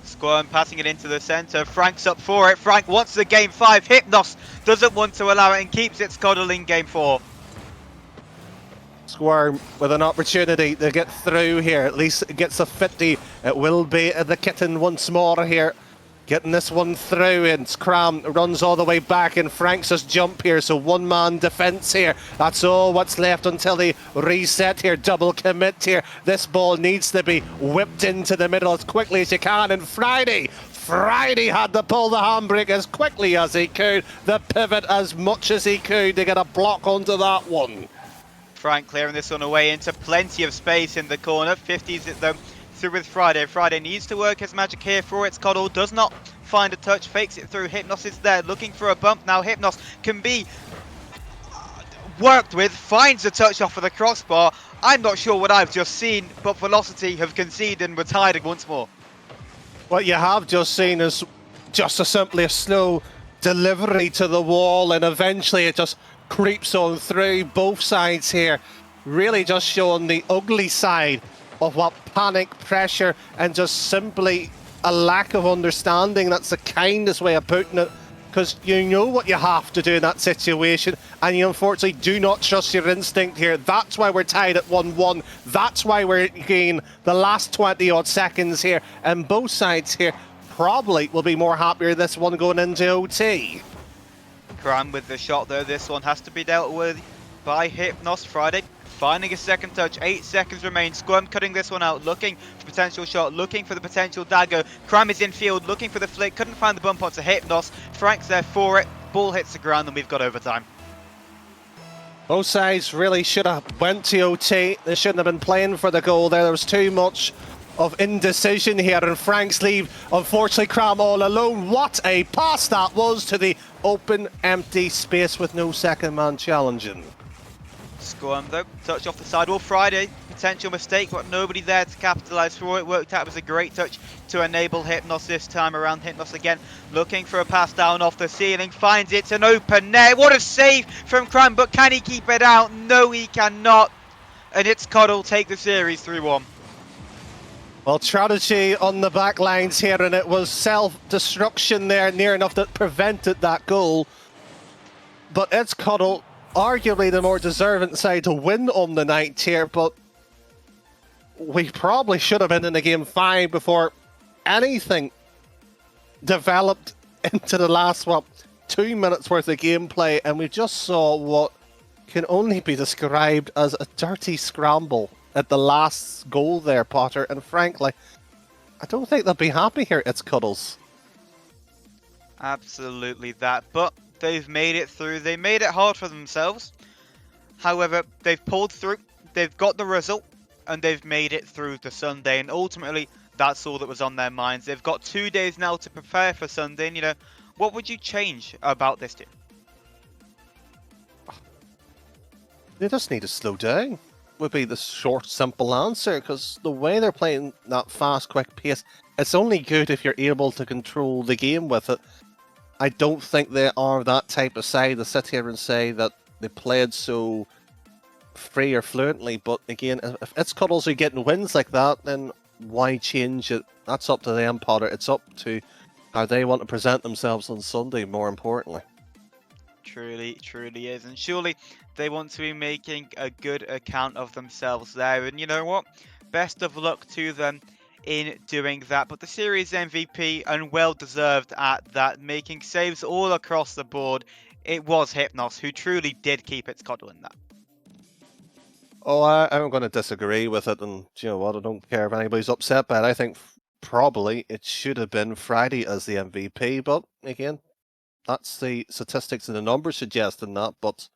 [SPEAKER 2] Squirm passing it into the centre. Frank's up for it. Frank wants the game 5. Hypnos doesn't want to allow it and keeps it Coddle in game 4.
[SPEAKER 3] Squirm with an opportunity to get through here. At least it gets a 50. It will be the kitten once more here. Getting this one through, and Cram runs all the way back, and Frank's just jump here, so one-man defence here. That's all what's left until they reset here, double commit here. This ball needs to be whipped into the middle as quickly as you can, and Friday had to pull the handbrake as quickly as he could, the pivot as much as he could to get a block onto that one.
[SPEAKER 2] Frank clearing this one away into plenty of space in the corner. 50s at them. Through with Friday. Friday needs to work his magic here for It's Coddle. Does not find a touch. Fakes it through. Hypnos is there looking for a bump. Now Hypnos can be worked with. Finds a touch off of the crossbar. I'm not sure what I've just seen, but Velocity have conceded and retired once more.
[SPEAKER 3] What you have just seen is just simply a slow delivery to the wall, and eventually it just creeps on through both sides here. Really just showing the ugly side of what panic, pressure, and just simply a lack of understanding. That's the kindest way of putting it, because you know what you have to do in that situation, and you unfortunately do not trust your instinct here. That's why we're tied at 1-1. That's why we're getting the last 20 odd seconds here, and both sides here probably will be more happier this one going into OT.
[SPEAKER 2] Cram with the shot though. This one has to be dealt with by Hypnos. Friday finding a second touch. 8 seconds remain. Squirm cutting this one out, looking for potential shot, looking for the potential dagger. Cram is in field, looking for the flick. Couldn't find the bump onto Hypnos. Frank's there for it. Ball hits the ground and we've got overtime.
[SPEAKER 3] Both sides really should have went to OT. They shouldn't have been playing for the goal there. There was too much of indecision here, and Frank's leave, unfortunately, Cram all alone. What a pass that was to the open, empty space with no second man challenging.
[SPEAKER 2] Squirm though, touch off the sidewall. Friday, potential mistake, but nobody there to capitalise for it. Worked out, it was a great touch to enable Hypnos this time around. Hypnos again, looking for a pass down off the ceiling, finds it's an open net. What a save from Cram, but can he keep it out? No, he cannot. And It's Coddle take the series 3-1.
[SPEAKER 3] Well, strategy on the back lines here, and it was self-destruction there, near enough that prevented that goal. But It's Coddle, arguably the more deserving side to win on the night here, but we probably should have been in the game 5 before anything developed into the last, 2 minutes worth of gameplay, and we just saw what can only be described as a dirty scramble at the last goal there, Potter, and frankly, I don't think they'll be happy here. It's Cuddles.
[SPEAKER 2] Absolutely that, but they've made it through. They made it hard for themselves. However, they've pulled through, they've got the result, and they've made it through to Sunday, and ultimately, that's all that was on their minds. They've got 2 days now to prepare for Sunday, and, what would you change about this team?
[SPEAKER 3] They just need to slow down, would be the short, simple answer, because the way they're playing that fast, quick pace, it's only good if you're able to control the game with it. I don't think they are that type of side to sit here and say that they played so free or fluently, but again, if it's Cuddles are getting wins like that, then why change it? That's up to them, Potter. It's up to how they want to present themselves on Sunday, more importantly.
[SPEAKER 2] Truly is, and surely they want to be making a good account of themselves there, and you know what? Best of luck to them in doing that. But the series MVP, and well deserved at that, making saves all across the board, it was Hypnos who truly did keep its coddle in that.
[SPEAKER 3] Oh, I'm going to disagree with it, and you know what? I don't care if anybody's upset, but I think probably it should have been Friday as the MVP. But again, that's the statistics and the numbers suggesting that. But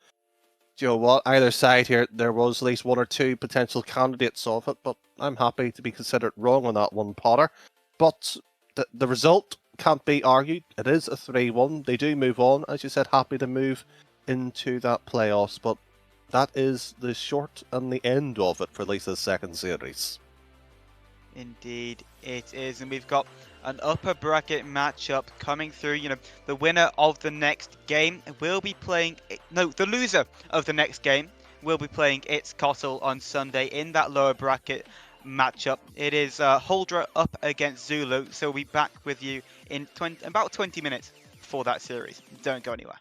[SPEAKER 3] you know what? Either side here, there was at least 1 or 2 potential candidates of it, but I'm happy to be considered wrong on that one, Potter. But the result can't be argued. It is a 3-1. They do move on, as you said, happy to move into that playoffs, but that is the short and the end of it for at least the second series.
[SPEAKER 2] Indeed, it is, and we've got an upper bracket matchup coming through. The winner of the next game will be playing. No, the loser of the next game will be playing its Cottle on Sunday in that lower bracket matchup. It is Huldra up against Zulu, so we'll be back with you in about 20 minutes for that series. Don't go anywhere.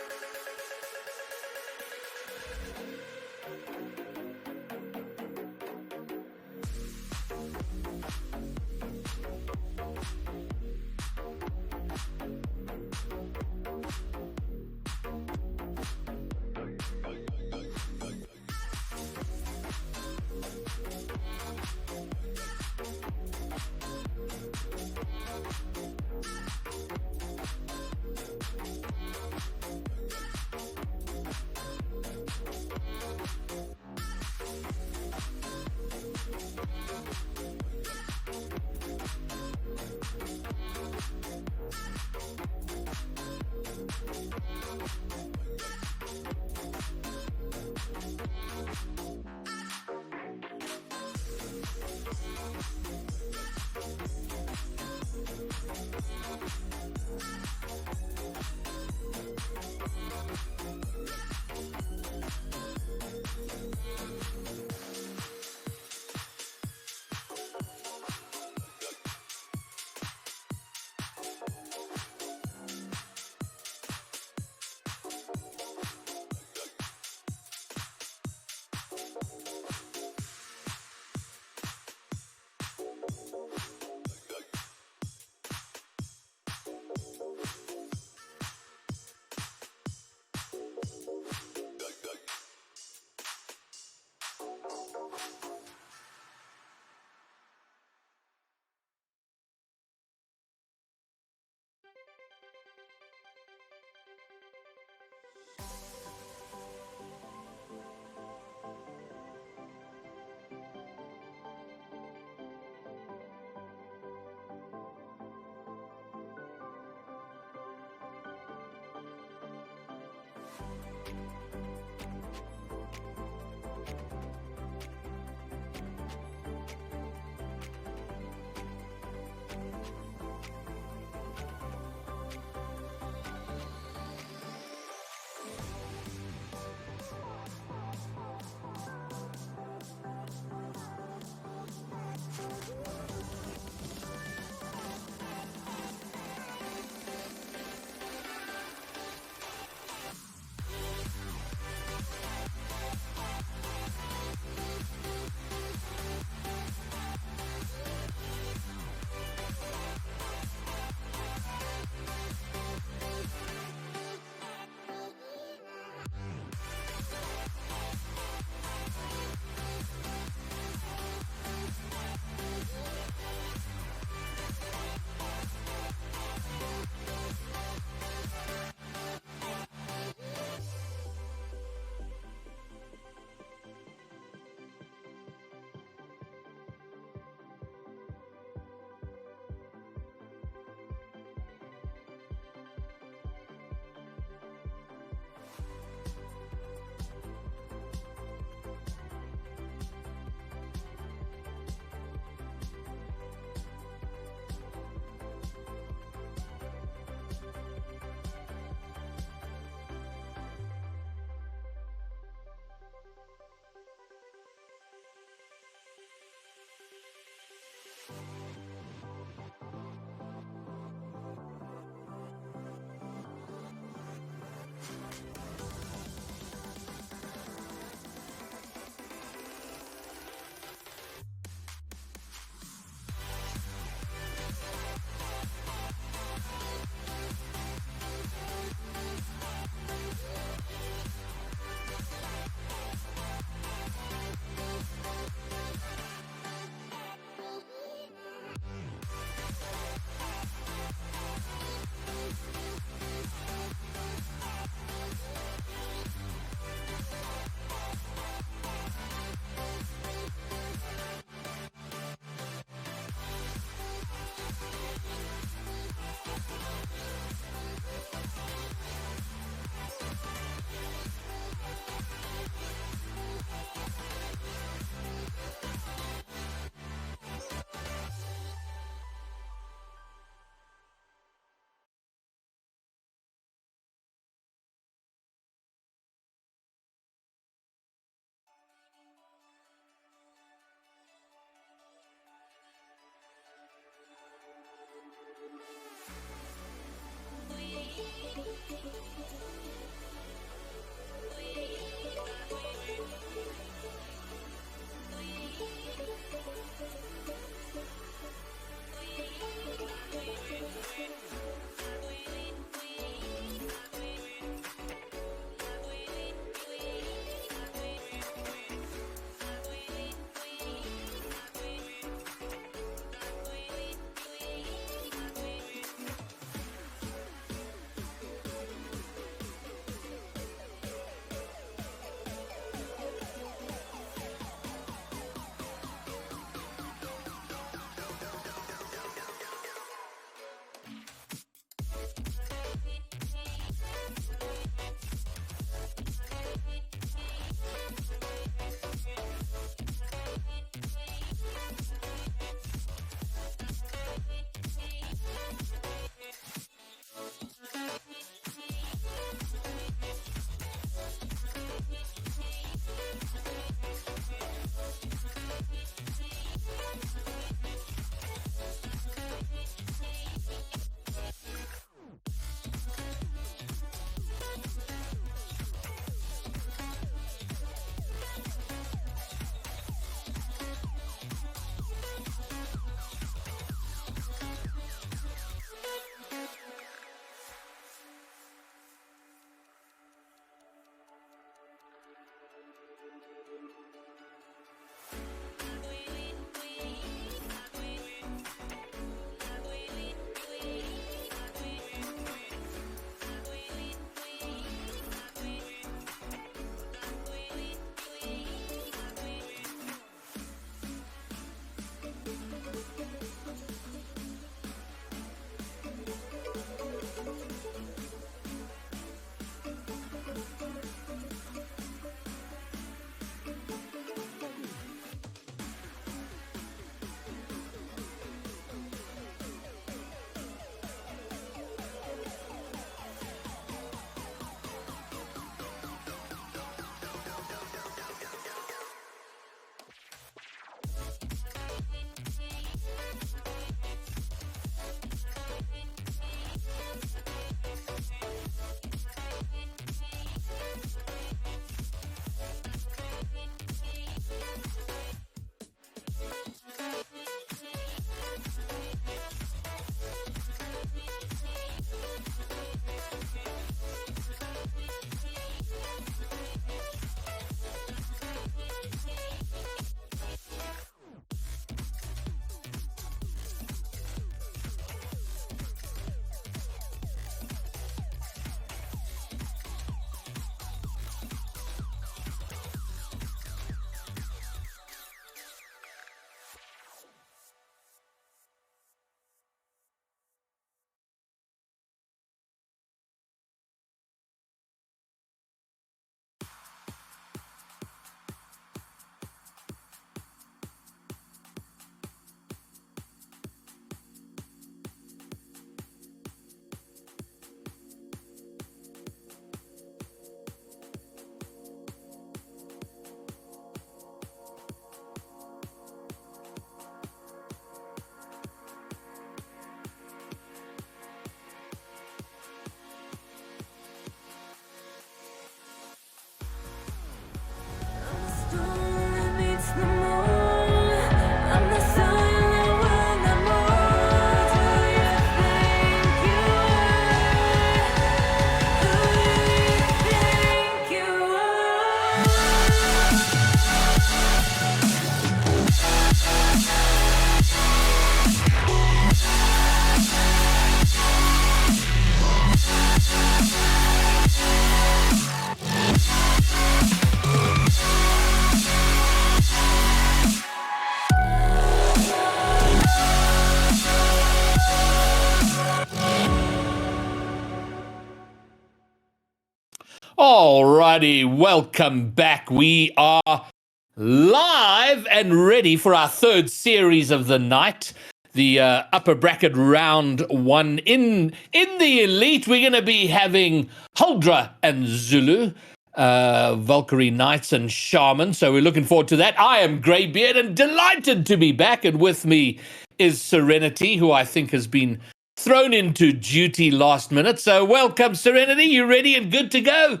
[SPEAKER 4] Alrighty, welcome back. We are live and ready for our third series of the night. The upper bracket round one. In the elite, we're going to be having Huldra and Zulu, Valkyrie Knights and Shaman. So we're looking forward to that. I am Greybeard and delighted to be back. And with me is Serenity, who I think has been thrown into duty last minute. So welcome, Serenity. You ready and good to go?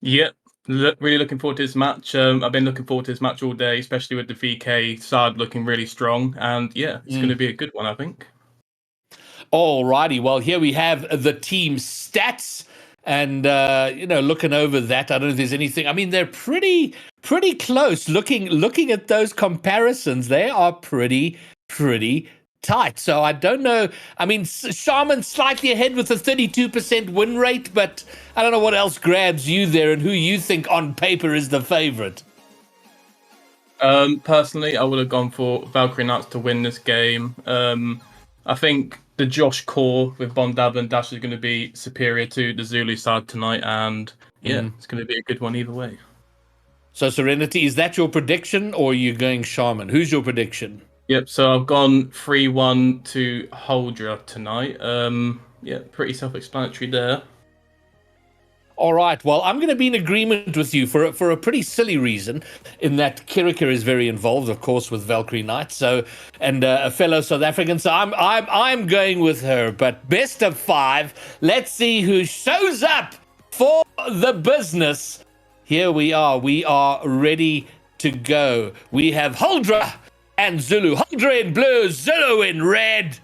[SPEAKER 5] Yep. Really looking forward to this match. I've been looking forward to this match all day, especially with the VK side looking really strong. And yeah, it's going to be a good one, I think.
[SPEAKER 4] Alrighty, well, here we have the team stats. And, looking over that, I don't know if there's anything. I mean, they're pretty close. Looking at those comparisons, they are pretty tight. So I don't know. I mean, Shaman slightly ahead with a 32% win rate, but I don't know what else grabs you there and who you think on paper is the favorite.
[SPEAKER 5] Personally, I would have gone for Valkyrie Knights to win this game. I think the Josh core with Bondab and Dash is going to be superior to the Zulu side tonight, and it's going to be a good one either way. So
[SPEAKER 4] Serenity, is that your prediction, or are you going Shaman? Who's your prediction?
[SPEAKER 5] Yep, so I've gone 3-1 to Huldra tonight. Pretty self-explanatory there.
[SPEAKER 4] All right, well, I'm going to be in agreement with you for a pretty silly reason, in that Kirika is very involved, of course, with Valkyrie Knights, and a fellow South African, so I'm going with her. But best of 5, let's see who shows up for the business. Here we are ready to go. We have Huldra and Zulu. Huldra in blue, Zulu in red.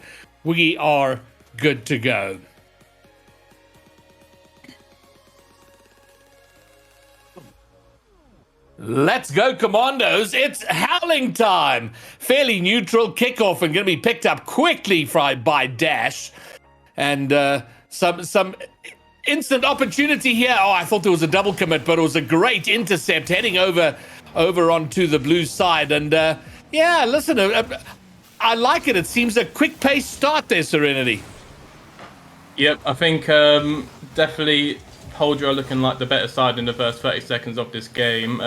[SPEAKER 4] We are good to go. Let's go, Commandos. It's howling time. Fairly neutral kickoff and going to be picked up quickly by Dash. And some instant opportunity here. Oh, I thought there was a double commit, but it was a great intercept heading over onto the blue side. And listen, I like it. It seems a quick-paced start there, Serenity.
[SPEAKER 5] Yep, I think definitely Huldra looking like the better side in the first 30 seconds of this game.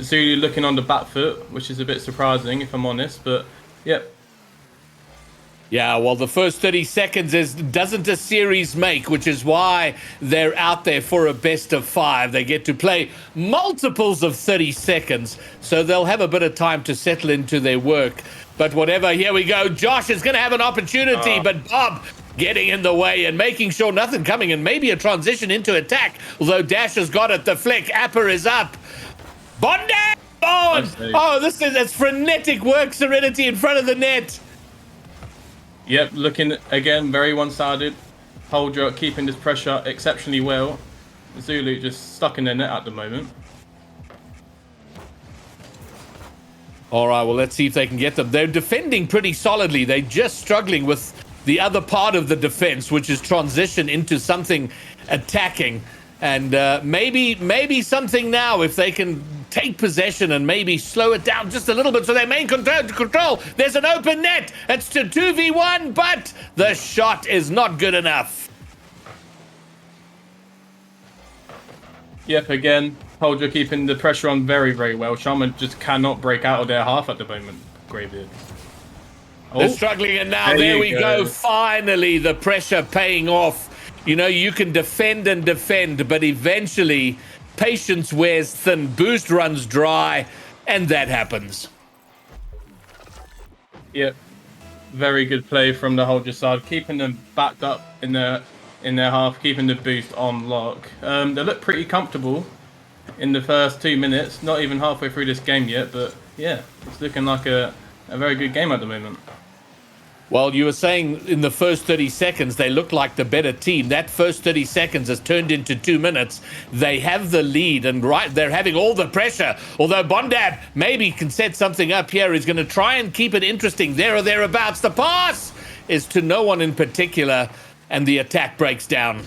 [SPEAKER 5] Zulu looking on the back foot, which is a bit surprising, if I'm honest, but yep.
[SPEAKER 4] Yeah, well, the first 30 seconds doesn't a series make, which is why they're out there for a best of 5. They get to play multiples of 30 seconds, so they'll have a bit of time to settle into their work. But whatever, here we go. Josh is going to have an opportunity, but Bob getting in the way and making sure nothing coming, and maybe a transition into attack. Although Dash has got it, the flick. Apper is up. Bondab! Oh, this is frenetic work, Serenity, in front of the net.
[SPEAKER 5] Yep, looking again very one-sided. Huldra keeping this pressure exceptionally well. Zulu just stuck in their net at the moment.
[SPEAKER 4] All right, well, let's see if they can get them. They're defending pretty solidly. They're just struggling with the other part of the defense, which is transition into something attacking. And maybe something now, if they can take possession and maybe slow it down just a little bit so they main control. There's an open net. It's to 2v1, but the shot is not good enough.
[SPEAKER 5] Yep, again, Huldra keeping the pressure on very, very well. Shaman just cannot break out of their half at the moment. Greybeard.
[SPEAKER 4] They're struggling, and now there we go. Finally, the pressure paying off. You know, you can defend and defend, but eventually patience wears thin, boost runs dry, and that happens.
[SPEAKER 5] Yep. Very good play from the Huldra side, keeping them backed up in their half, keeping the boost on lock. They look pretty comfortable in the first 2 minutes, not even halfway through this game yet, but yeah, it's looking like a very good game at the moment.
[SPEAKER 4] Well, you were saying in the first 30 seconds, they look like the better team. That first 30 seconds has turned into 2 minutes. They have the lead, and they're having all the pressure. Although Bondab maybe can set something up here. He's going to try and keep it interesting there or thereabouts. The pass is to no one in particular, and the attack breaks down.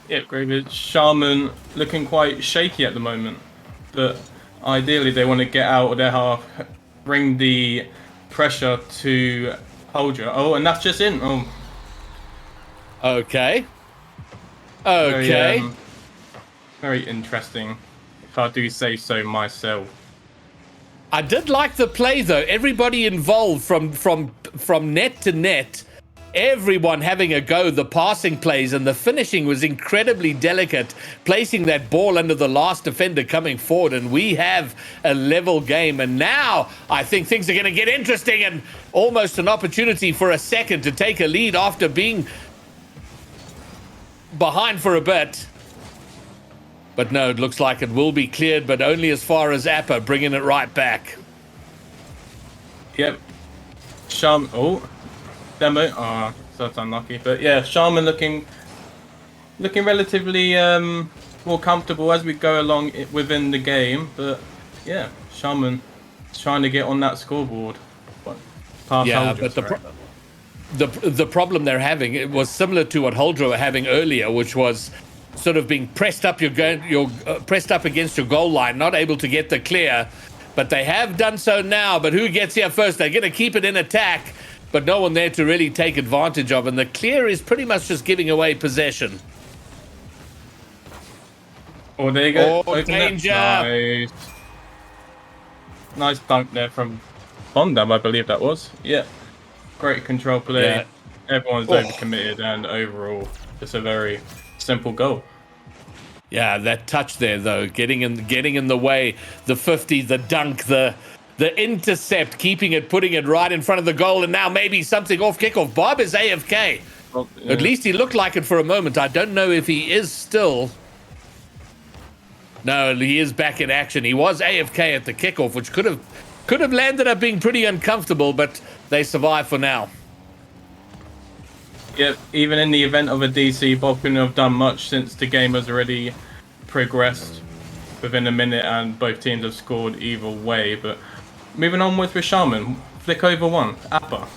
[SPEAKER 5] Yeah, Greybeard. Shaman looking quite shaky at the moment, but ideally they want to get out of their half, bring the pressure to Huldra. Oh, and that's just in. Oh.
[SPEAKER 4] Okay. Okay.
[SPEAKER 5] Very interesting, if I do say so myself.
[SPEAKER 4] I did like the play though. Everybody involved from net to net, everyone having a go. The passing plays and the finishing was incredibly delicate, placing that ball under the last defender coming forward, and we have a level game. And now I think things are going to get interesting and almost an opportunity for a second to take a lead after being behind for a bit. But no, it looks like it will be cleared, but only as far as Appa, bringing it right back.
[SPEAKER 5] Yep. Demo. Oh, that's unlucky. But yeah, Shaman looking relatively more comfortable as we go along within the game. But yeah, Shaman trying to get on that scoreboard.
[SPEAKER 4] Yeah, but the problem they're having, it was similar to what Huldra were having earlier, which was sort of being pressed up pressed up against your goal line, not able to get the clear. But they have done so now. But who gets here first? They're going to keep it in attack, but no one there to really take advantage of. And the clear is pretty much just giving away possession.
[SPEAKER 5] Oh, there you go.
[SPEAKER 4] Oh, danger!
[SPEAKER 5] Nice. Nice dunk there from Bondam, I believe that was. Yeah. Great control play.
[SPEAKER 4] Yeah.
[SPEAKER 5] Everyone's overcommitted, and overall, it's a very simple goal.
[SPEAKER 4] Yeah, that touch there though, getting in the way, the 50, the dunk, the intercept, keeping it, putting it right in front of the goal, and now maybe something off kickoff. Bob is AFK.
[SPEAKER 5] Oh, yeah.
[SPEAKER 4] At least he looked like it for a moment. I don't know if he is still. No, he is back in action. He was AFK at the kickoff, which could have landed up being pretty uncomfortable, but they survive for now.
[SPEAKER 5] Yep, even in the event of a DC, Bob couldn't have done much since the game has already progressed within a minute and both teams have scored either way. But moving on with Shaman, flick over one, Appa.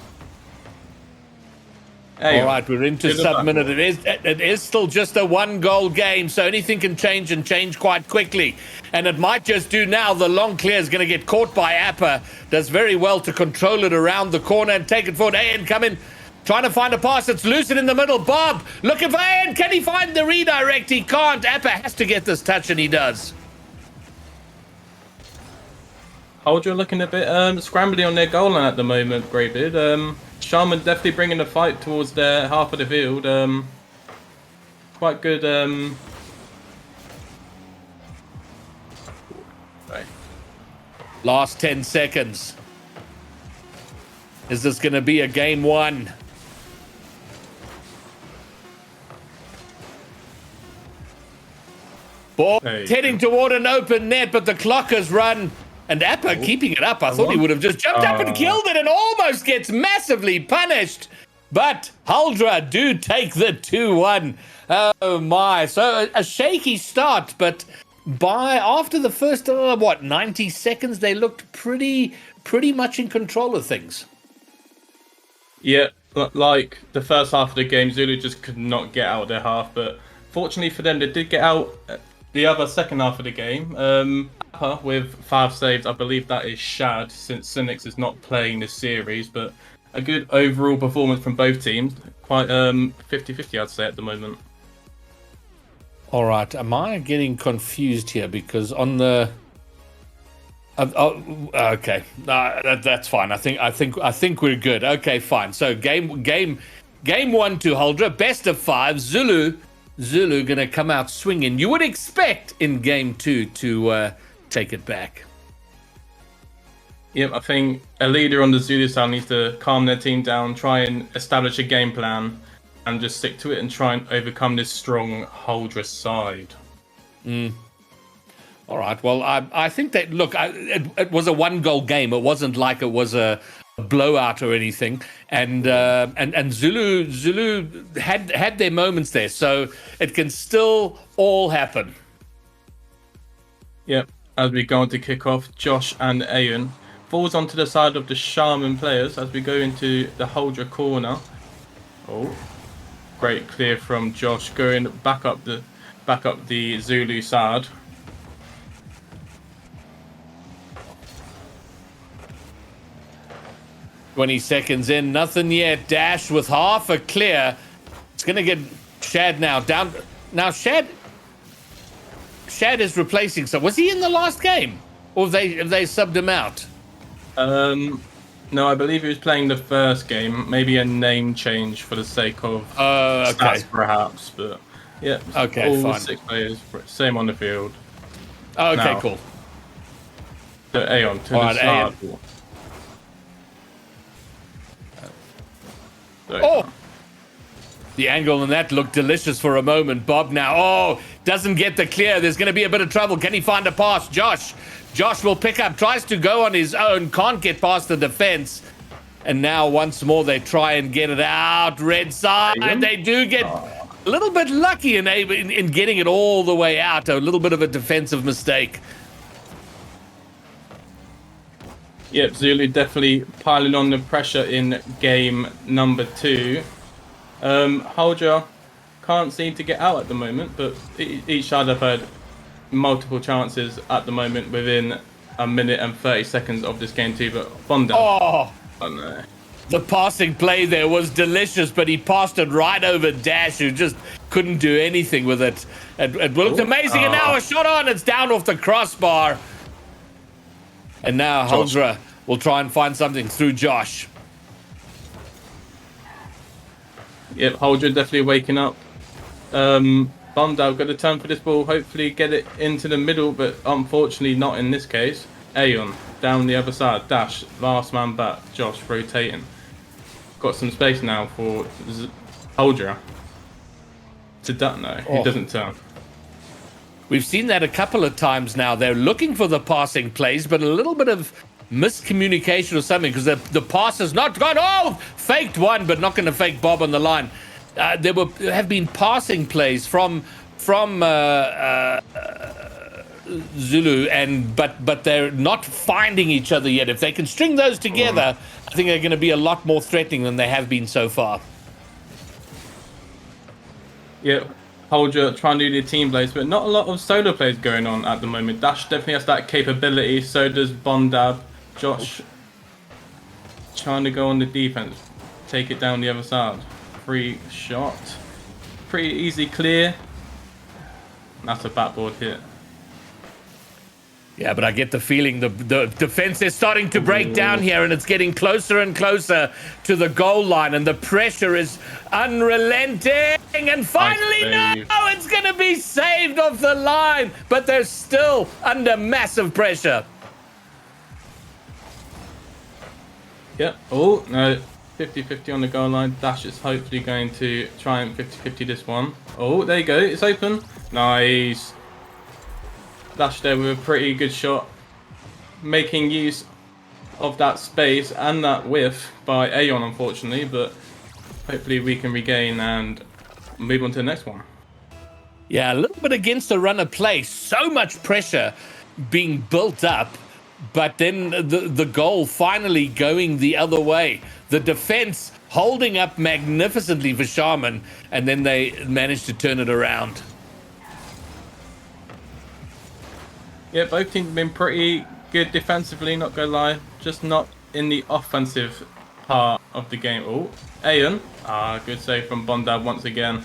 [SPEAKER 4] All right, we're into sub-minute. It is still just a 1-goal game, so anything can change and change quite quickly. And it might just do now. The long clear is going to get caught by Appa. Does very well to control it around the corner and take it forward. Ayan coming. Trying to find a pass that's lucid in the middle. Bob looking for Ayan. Can he find the redirect? He can't. Appa has to get this touch, and he does.
[SPEAKER 5] Huldra looking a bit scrambly on their goal line at the moment, Greybeard. Shaman definitely bringing the fight towards their half of the field. Quite good. Right.
[SPEAKER 4] Last 10 seconds. Is this going to be a game one? Ball heading toward an open net, but the clock has run. And Appa keeping it up. I thought he would have just jumped up and killed it and almost gets massively punished. But Huldra do take the 2-1. Oh my. So a shaky start, but after the first 90 seconds, they looked pretty much in control of things.
[SPEAKER 5] Yeah, like the first half of the game, Zulu just could not get out of their half, but fortunately for them, they did get out the other second half of the game. Appa with 5 saves, I believe that is Shad, since Cynics is not playing this series, but a good overall performance from both teams. Quite 50-50, I'd say, at the moment.
[SPEAKER 4] All right, am I getting confused here? Because on the okay, that's fine. I think we're good. Okay, fine. So game 1 to Huldra, best of 5. Zulu gonna come out swinging. You would expect in game 2 to take it back.
[SPEAKER 5] Yep, I think a leader on the Zulu side needs to calm their team down, try and establish a game plan, and just stick to it and try and overcome this strong Huldra side.
[SPEAKER 4] All right. Well, I think that it was a 1-goal game. It wasn't like it was a blowout or anything. And Zulu had their moments there, so it can still all happen.
[SPEAKER 5] Yep. As we go on to kick off, Josh and Ayan falls onto the side of the Shaman players as we go into the Huldra corner. Oh, great clear from Josh, going back up the Zulu side.
[SPEAKER 4] "20 seconds in, nothing yet. Dash with half a clear. It's going to get Shad now down. Now, Shad is replacing some. Was he in the last game? Or have they subbed him out?
[SPEAKER 5] No, I believe he was playing the first game. Maybe a name change for the sake of
[SPEAKER 4] Okay.
[SPEAKER 5] stats, perhaps. But yeah,
[SPEAKER 4] Okay,
[SPEAKER 5] all
[SPEAKER 4] fine.
[SPEAKER 5] 6 players, same on the field.
[SPEAKER 4] Okay,
[SPEAKER 5] Now,
[SPEAKER 4] cool.
[SPEAKER 5] So Aeon to
[SPEAKER 4] All
[SPEAKER 5] the
[SPEAKER 4] right,
[SPEAKER 5] start.
[SPEAKER 4] Oh! The angle on that looked delicious for a moment. Bob now, doesn't get the clear. There's going to be a bit of trouble. Can he find a pass? Josh will pick up, tries to go on his own, can't get past the defense. And now once more they try and get it out. Red side, they do get a little bit lucky in getting it all the way out. A little bit of a defensive mistake.
[SPEAKER 5] Yep, Zulu definitely piling on the pressure in game number 2. Holdra can't seem to get out at the moment, but each side have had multiple chances at the moment within a minute and 30 seconds of this game too, but Bonda.
[SPEAKER 4] Oh
[SPEAKER 5] no.
[SPEAKER 4] The passing play there was delicious, but he passed it right over Dash, who just couldn't do anything with it. It looked amazing, and now a shot on. It's down off the crossbar. And now Holdra will try and find something through Josh.
[SPEAKER 5] Yep, Holdra definitely waking up. Bonda got to turn for this ball, hopefully get it into the middle, but unfortunately not in this case. Aeon down the other side, Dash, last man back, Josh rotating. Got some space now for Holdra to duck. No, he doesn't turn.
[SPEAKER 4] We've seen that a couple of times now. They're looking for the passing plays, but a little bit of miscommunication or something, because the pass has not gone. Oh, faked one, but not going to fake Bob on the line. There have been passing plays from Zulu, but they're not finding each other yet. If they can string those together, I think they're going to be a lot more threatening than they have been so far.
[SPEAKER 5] Yep. Holdra trying to do the team plays, but not a lot of solo plays going on at the moment. Dash definitely has that capability, so does Bondab. Josh trying to go on the defense, take it down the other side. Free shot. Pretty easy clear. That's a backboard hit.
[SPEAKER 4] Yeah, but I get the feeling the defense is starting to break down here, and it's getting closer and closer to the goal line, and the pressure is unrelenting. And finally, no, it's going to be saved off the line, but they're still under massive pressure.
[SPEAKER 5] Yep. Oh, no. 50-50 on the goal line. Dash is hopefully going to try and 50-50 this one. Oh, there you go. It's open. Nice. Dash there with a pretty good shot. Making use of that space and that whiff by Aeon, unfortunately, but hopefully we can regain and move on to the next one.
[SPEAKER 4] Yeah, a little bit against the run of play. So much pressure being built up, but then the goal finally going the other way. The defense holding up magnificently for Shaman, and then they managed to turn it around.
[SPEAKER 5] Yeah, both teams have been pretty good defensively, not gonna lie. Just not in the offensive part of the game. Oh, Aeon. Good save from Bondab once again.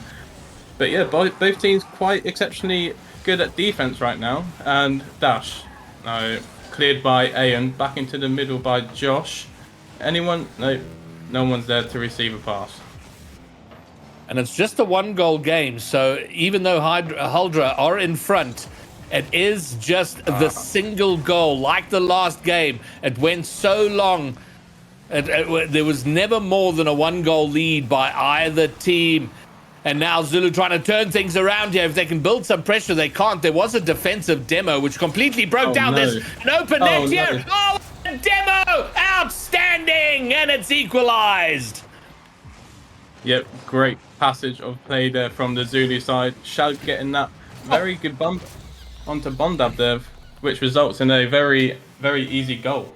[SPEAKER 5] But yeah, both teams quite exceptionally good at defense right now. And Dash. Cleared by Aeon. Back into the middle by Josh. Anyone? No. No one's there to receive a pass.
[SPEAKER 4] And it's just a one-goal game, so even though Holdra are in front, it is just the single goal, like the last game. It went so long. There was never more than a one-goal lead by either team. And now Zulu trying to turn things around here. If they can build some pressure, they can't. There was a defensive demo which completely broke down.
[SPEAKER 5] No.
[SPEAKER 4] There's an open net here.
[SPEAKER 5] No.
[SPEAKER 4] Oh, a demo! Outstanding! And it's equalized.
[SPEAKER 5] Yep, great passage of play there from the Zulu side. Shad getting that very good bump onto Bondab there, which results in a very, very easy goal.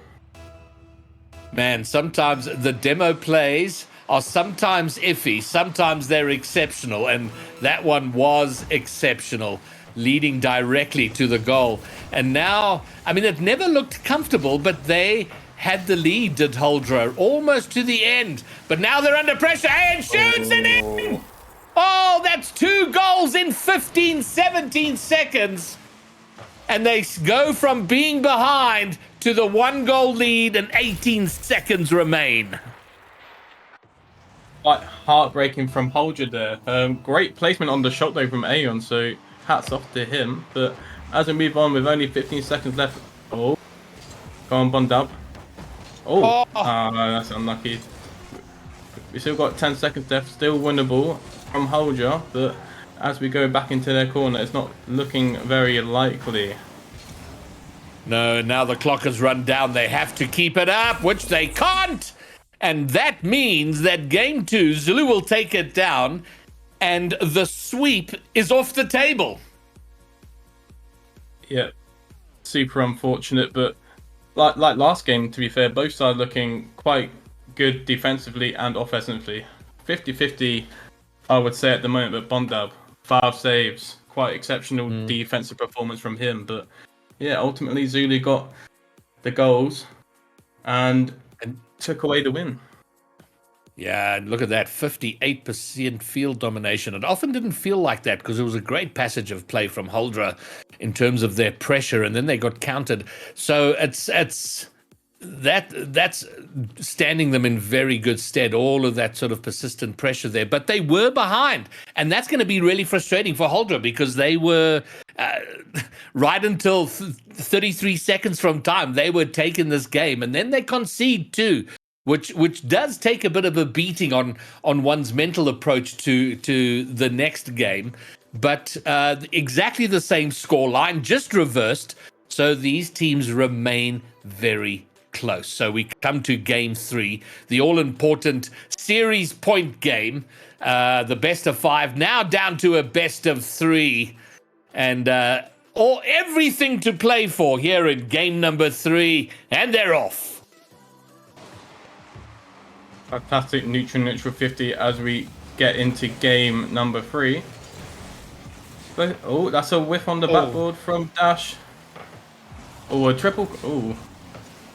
[SPEAKER 4] Man, sometimes the demo plays are sometimes iffy, sometimes they're exceptional, and that one was exceptional, leading directly to the goal. And now, I mean, it never looked comfortable, but they had the lead at Holdra almost to the end. But now they're under pressure, and shoots it in! Oh, that's 2 goals in 15, 17 seconds. And they go from being behind to the 1-goal lead and 18 seconds remain.
[SPEAKER 5] Quite heartbreaking from Holger there. Great placement on the shot though from Aeon, so hats off to him. But as we move on with only 15 seconds left, go on Bondab. That's unlucky. We still got 10 seconds left, still winnable from Holger, but as we go back into their corner, it's not looking very likely.
[SPEAKER 4] No, now the clock has run down. They have to keep it up, which they can't. And that means that game 2, Zulu will take it down, and the sweep is off the table.
[SPEAKER 5] Yeah, super unfortunate, but like last game, to be fair, both sides looking quite good defensively and offensively. 50-50, I would say at the moment, but Bondab, 5 saves, quite exceptional defensive performance from him. But yeah, ultimately Zulu got the goals and took away the win.
[SPEAKER 4] Yeah, and look at that, 58% field domination. It often didn't feel like that because it was a great passage of play from Huldra in terms of their pressure, and then they got countered. So that's standing them in very good stead, all of that sort of persistent pressure there. But they were behind, and that's going to be really frustrating for Huldra because they were right until 33 seconds from time, they were taking this game, and then they concede too. Which does take a bit of a beating on one's mental approach to the next game, but exactly the same scoreline, just reversed. So these teams remain very close. So we come to game 3, the all-important series point game, the best of 5, now down to a best of 3, and everything to play for here in game number 3, and they're off.
[SPEAKER 5] Fantastic neutral 50 as we get into game number 3. But that's a whiff on the backboard from Dash. A triple.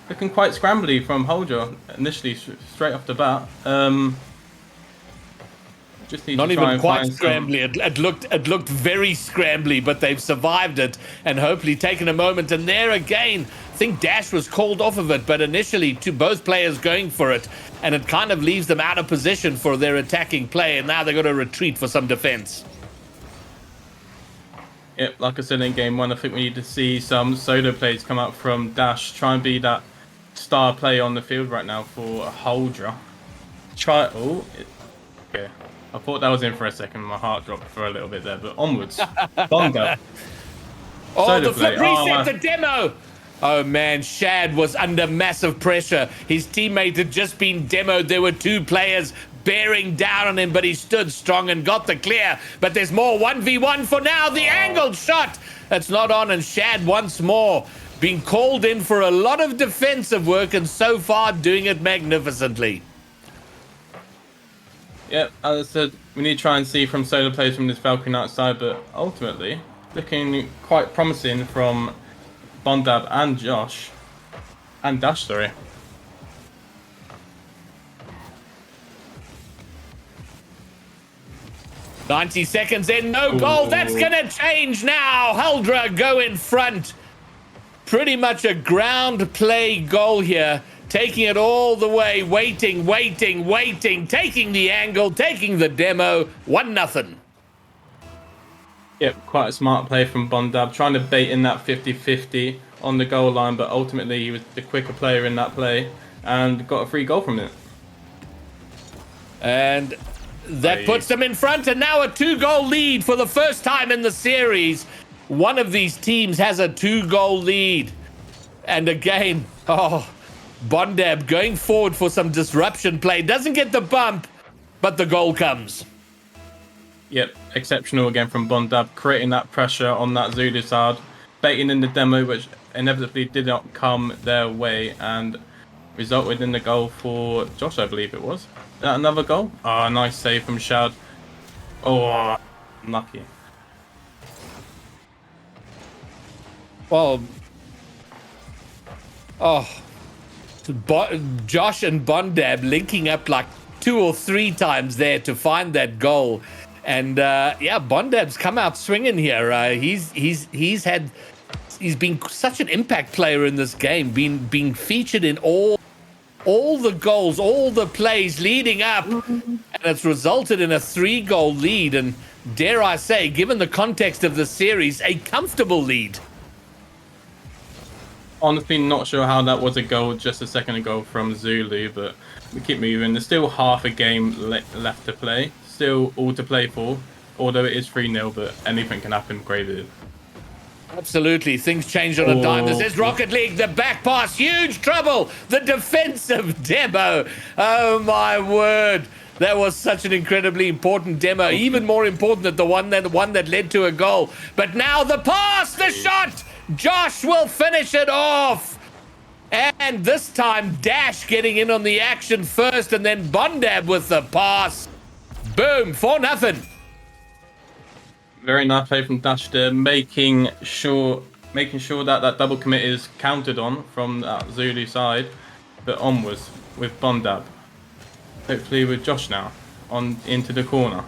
[SPEAKER 5] Looking quite scrambly from Holger initially, straight off the bat. Just need
[SPEAKER 4] Not
[SPEAKER 5] to try
[SPEAKER 4] even
[SPEAKER 5] and
[SPEAKER 4] quite
[SPEAKER 5] find
[SPEAKER 4] scrambly. It looked very scrambly, but they've survived it and hopefully taken a moment. And there again, I think Dash was called off of it, but initially to both players going for it, and it kind of leaves them out of position for their attacking play, and now they've got to retreat for some defense.
[SPEAKER 5] Yep, like I said in game 1, I think we need to see some solo plays come out from Dash. Try and be that star player on the field right now for Huldra. Okay. I thought that was in for a second. My heart dropped for a little bit there, but onwards. Bongo.
[SPEAKER 4] The flip reset, the demo. Oh man, Shad was under massive pressure. His teammate had just been demoed. There were 2 players bearing down on him, but he stood strong and got the clear. But there's more 1v1 for now. The angled shot. That's not on, and Shad once more being called in for a lot of defensive work, and so far doing it magnificently.
[SPEAKER 5] Yep, as I said, we need to try and see from solo plays from this Valkyrie outside, but ultimately looking quite promising from Bondab and Josh. And Dash, sorry.
[SPEAKER 4] "90 seconds in, no goal. That's going to change now. Huldra go in front. Pretty much a ground play goal here. Taking it all the way, waiting, taking the angle, taking the demo, 1-0.
[SPEAKER 5] Yep, quite a smart play from Bondab, trying to bait in that 50-50 on the goal line, but ultimately he was the quicker player in that play and got a free goal from it.
[SPEAKER 4] And that puts them in front, and now a 2-goal lead for the first time in the series. One of these teams has a 2-goal lead. And again, Bondab going forward for some disruption play. Doesn't get the bump, but the goal comes.
[SPEAKER 5] Yep, exceptional again from Bondab, creating that pressure on that Zulu side, baiting in the demo, which inevitably did not come their way, and resulted in the goal for Josh, I believe it was. Another goal? Nice save from Shad. Unlucky.
[SPEAKER 4] Well, Josh and Bondab linking up like 2 or 3 times there to find that goal. And yeah, Bondab's come out swinging here. He's been such an impact player in this game, being featured in all the goals, all the plays leading up, and it's resulted in a 3-goal lead. And dare I say, given the context of the series, a comfortable lead.
[SPEAKER 5] Honestly, not sure how that was a goal just a second ago from Zulu, but we keep moving. There's still half a game left to play. Still all to play for, although it is 3-0, but anything can happen graded.
[SPEAKER 4] Absolutely. Things change on a dime. This is Rocket League. The back pass. Huge trouble. The defensive demo. Oh, my word. That was such an incredibly important demo. Even more important than the one that led to a goal. But now the pass, the shot. Josh will finish it off. And this time, Dash getting in on the action first, and then Bondab with the pass. Boom, 4-0.
[SPEAKER 5] Very nice play from Dash there, making sure that double commit is counted on from that Zulu side, but onwards with Bondab. Hopefully with Josh now on into the corner.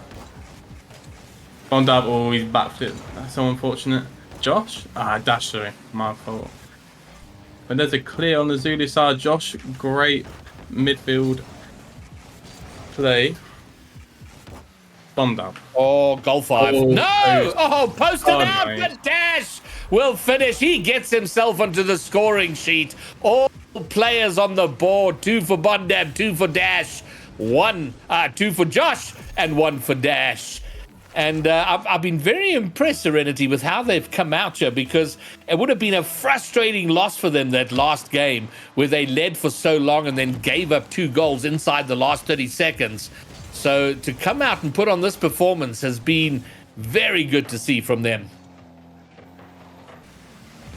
[SPEAKER 5] Bondab always backflip. That's so unfortunate. Josh? Dash, sorry, my fault. But there's a clear on the Zulu side. Josh, great midfield play. Bondab.
[SPEAKER 4] Oh, goal 5.
[SPEAKER 5] Oh,
[SPEAKER 4] no! Oh, posted out,
[SPEAKER 5] nice.
[SPEAKER 4] but Dash will finish. He gets himself onto the scoring sheet. All players on the board. 2 for Bondab, 2 for Dash. 2 for Josh, and 1 for Dash. And I've been very impressed, Serenity, with how they've come out here, because it would have been a frustrating loss for them that last game where they led for so long and then gave up 2 goals inside the last 30 seconds. So to come out and put on this performance has been very good to see from them.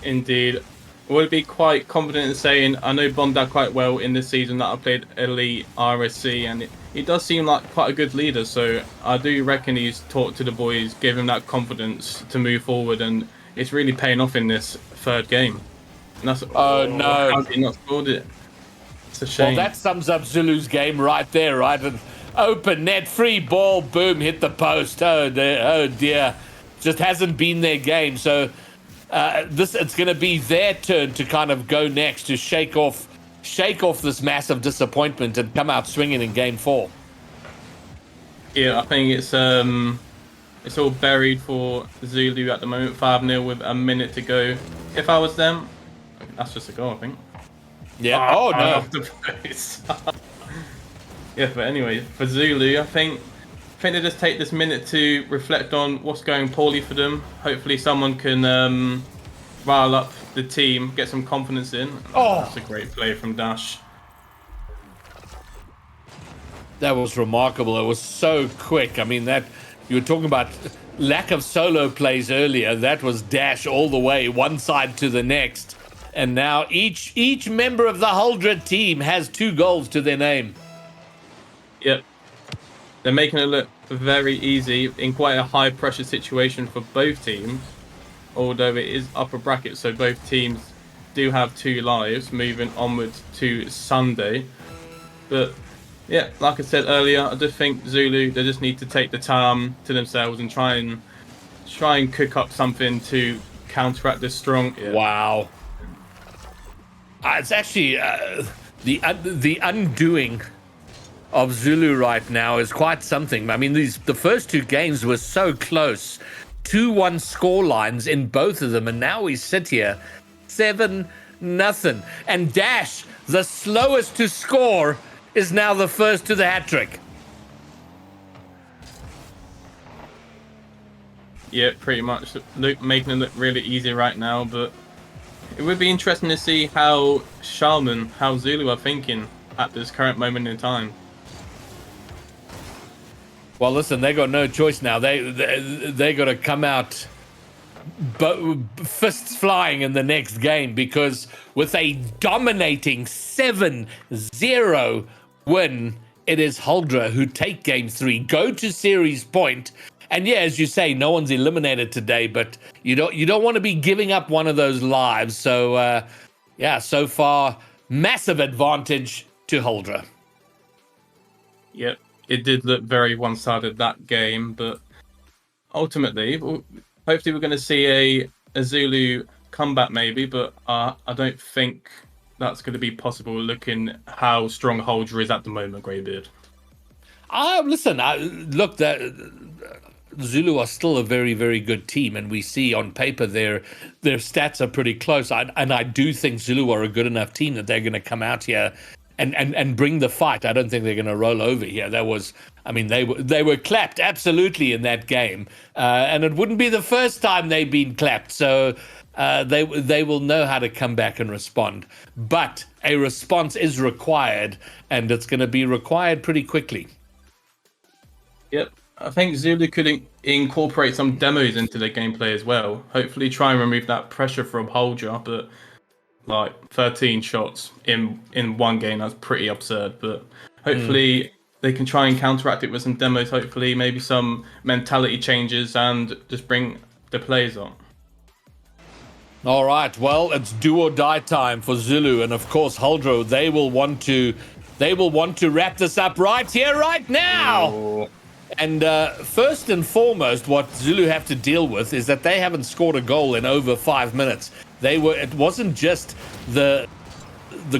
[SPEAKER 5] Indeed. Would be quite confident in saying I know Bondab quite well in this season that I played Elite RSC, and he does seem like quite a good leader, so I do reckon he's talked to the boys, gave him that confidence to move forward, and it's really paying off in this 3rd game. And that's,
[SPEAKER 4] no.
[SPEAKER 5] How did he not scored it? It's a shame.
[SPEAKER 4] Well, that sums up Zulu's game right there, right? And open net, free ball, boom, hit the post. Oh dear. Just hasn't been their game. So it's going to be their turn to kind of go next, to shake off this massive disappointment and come out swinging in game 4.
[SPEAKER 5] Yeah, I think it's all buried for Zulu at the moment. 5-0 with a minute to go. If I was them, that's just a goal, I think.
[SPEAKER 4] Yeah. Oh no.
[SPEAKER 5] Yeah, but anyway, for Zulu, I think they just take this minute to reflect on what's going poorly for them. Hopefully someone can rile up the team, get some confidence in.
[SPEAKER 4] Oh,
[SPEAKER 5] that's a great play from Dash.
[SPEAKER 4] That was remarkable. It was so quick. I mean, that you were talking about lack of solo plays earlier. That was Dash all the way, one side to the next. And now each member of the Huldra team has 2 goals to their name.
[SPEAKER 5] Yep. They're making it look very easy in quite a high pressure situation for both teams, although it is upper bracket, so both teams do have 2 lives moving onwards to Sunday. But yeah, like I said earlier, I just think Zulu, they just need to take the time to themselves and try and cook up something to counteract this strong. Yeah.
[SPEAKER 4] Wow. It's actually the undoing of Zulu right now is quite something. I mean, the first 2 games were so close. 2-1 score lines in both of them, and now we sit here 7-0. And Dash, the slowest to score, is now the first to the hat-trick.
[SPEAKER 5] Yeah, pretty much. Making it look really easy right now, but it would be interesting to see how Zulu are thinking at this current moment in time.
[SPEAKER 4] Well, listen, they got no choice now. They got to come out fists flying in the next game, because with a dominating 7-0 win, it is Huldra who take game 3, go to series point. And yeah, as you say, no one's eliminated today, but you don't want to be giving up one of those lives. So yeah, so far, massive advantage to Huldra.
[SPEAKER 5] Yep. It did look very one-sided, that game, but ultimately, hopefully we're going to see a Zulu comeback maybe, but I don't think that's going to be possible looking how strong Holdra is at the moment, Greybeard.
[SPEAKER 4] Listen, look, Zulu are still a very, very good team, and we see on paper their stats are pretty close. And I do think Zulu are a good enough team that they're going to come out here and bring the fight. I don't think they're going to roll over here. They were clapped absolutely in that game, and it wouldn't be the first time they've been clapped. So they will know how to come back and respond. But a response is required, and it's going to be required pretty quickly.
[SPEAKER 5] Yep. I think Zulu could incorporate some demos into their gameplay as well. Hopefully try and remove that pressure from Holdra, but like 13 shots in one game, that's pretty absurd. But hopefully they can try and counteract it with some demos, hopefully maybe some mentality changes and just bring the players on.
[SPEAKER 4] All right, well, it's do or die time for Zulu, and of course Holdra, they will want to wrap this up right here, right now.
[SPEAKER 5] Oh.
[SPEAKER 4] And first and foremost, what Zulu have to deal with is that they haven't scored a goal in over 5 minutes. It wasn't just the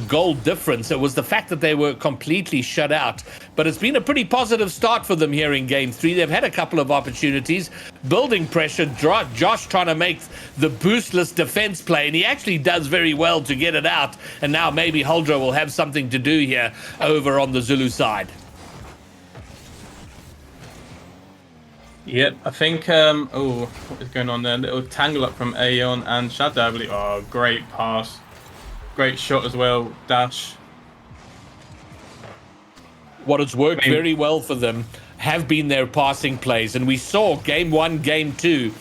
[SPEAKER 4] goal difference, it was the fact that they were completely shut out. But it's been a pretty positive start for them here in Game 3. They've had a couple of opportunities, building pressure, Josh trying to make the boostless defense play, and he actually does very well to get it out. And now maybe Holdra will have something to do here over on the Zulu side.
[SPEAKER 5] Yep, I think, what is going on there? Little tangle up from Aeon and Shadow, I believe. Oh, great pass. Great shot as well, dash.
[SPEAKER 4] What has worked very well for them have been their passing plays. And we saw Game 1, Game 2,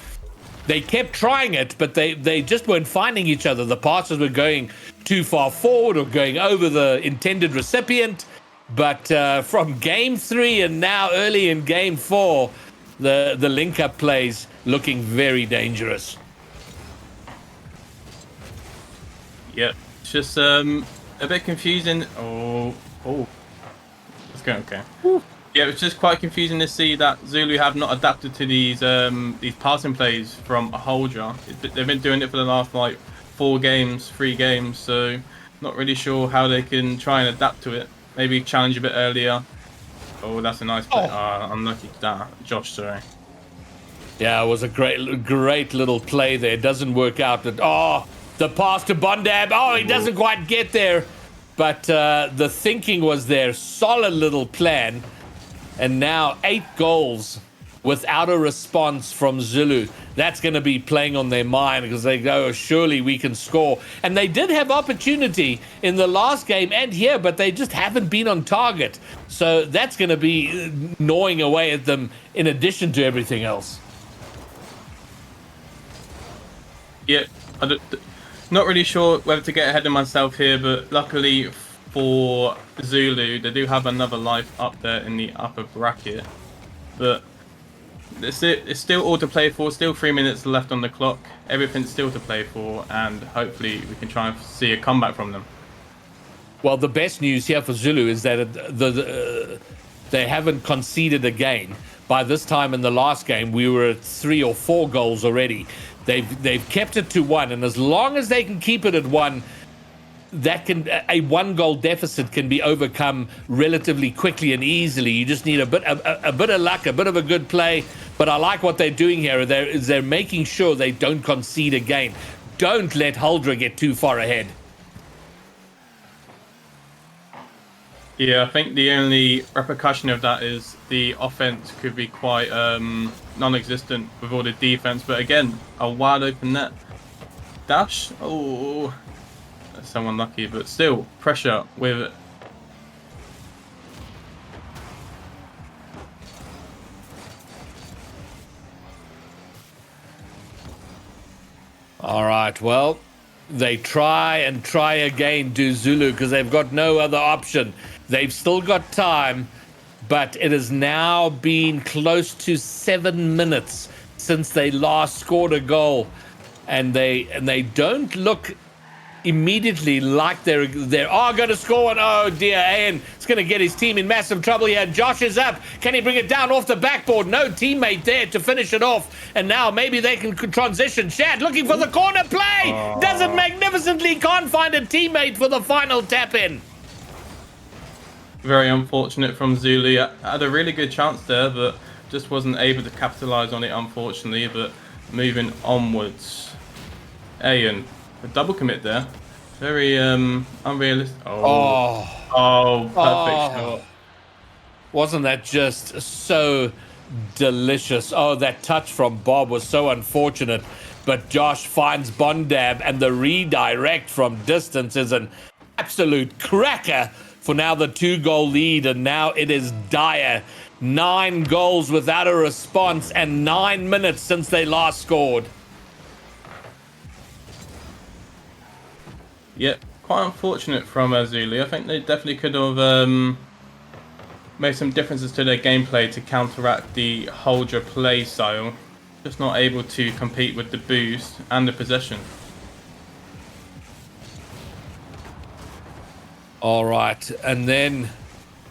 [SPEAKER 4] they kept trying it, but they just weren't finding each other. The passes were going too far forward or going over the intended recipient. But from Game 3 and now early in Game 4, the link-up plays looking very dangerous.
[SPEAKER 5] Yep, it's just a bit confusing. Oh, it's going okay. Yeah, it's just quite confusing to see that Zulu have not adapted to these passing plays from Holdra. They've been doing it for the last like 3 games, so not really sure how they can try and adapt to it. Maybe challenge a bit earlier. Oh, that's a nice play. Unlucky to that. Josh, sorry. Yeah,
[SPEAKER 4] it was a great little play there. It doesn't work out. The pass to Bondab. Oh, he doesn't quite get there. But the thinking was there. Solid little plan. And now 8 goals without a response from Zulu. That's going to be playing on their mind because they go, oh, surely we can score. And they did have opportunity in the last game and here, but they just haven't been on target. So that's going to be gnawing away at them in addition to everything else.
[SPEAKER 5] Yeah, not really sure whether to get ahead of myself here, but luckily for Zulu, they do have another life up there in the upper bracket. But it's still all to play for, still 3 minutes left on the clock, everything's still to play for, and hopefully we can try and see a comeback from them.
[SPEAKER 4] Well, the best news here for Zulu is that they haven't conceded again. By this time in the last game, we were at 3 or 4 goals already. They've kept it to 1, and as long as they can keep it at 1, a 1-goal deficit can be overcome relatively quickly and easily. You just need a bit of luck, a bit of a good play. But I like what they're doing here. They're making sure they don't concede again. Don't let Holdra get too far ahead.
[SPEAKER 5] Yeah, I think the only repercussion of that is the offense could be quite non-existent with all the defense. But again, a wide open net. Dash. Oh. So unlucky, but still pressure with it.
[SPEAKER 4] All right, well, they try again, do Zulu, because they've got no other option. They've still got time, but it has now been close to 7 minutes since they last scored a goal, and they don't look immediately like they're going to score, and oh dear, Ayan is going to get his team in massive trouble here. Josh is up. Can he bring it down off the backboard? No teammate there to finish it off, and now maybe they can transition. Shad looking for the corner play. Does it magnificently. Can't find a teammate for the final tap in.
[SPEAKER 5] Very unfortunate from Zulu. Had a really good chance there, but just wasn't able to capitalize on it, unfortunately. But moving onwards, Ayan, a double commit there. Very unrealistic. Perfect shot.
[SPEAKER 4] Wasn't that just so delicious? Oh, that touch from Bob was so unfortunate. But Josh finds Bondab, and the redirect from distance is an absolute cracker for now the 2-goal lead. And now it is dire. 9 goals without a response, and 9 minutes since they last scored.
[SPEAKER 5] Yeah, quite unfortunate from Zulu. I think they definitely could have made some differences to their gameplay to counteract the Holdra play style. Just not able to compete with the boost and the possession.
[SPEAKER 4] All right, and then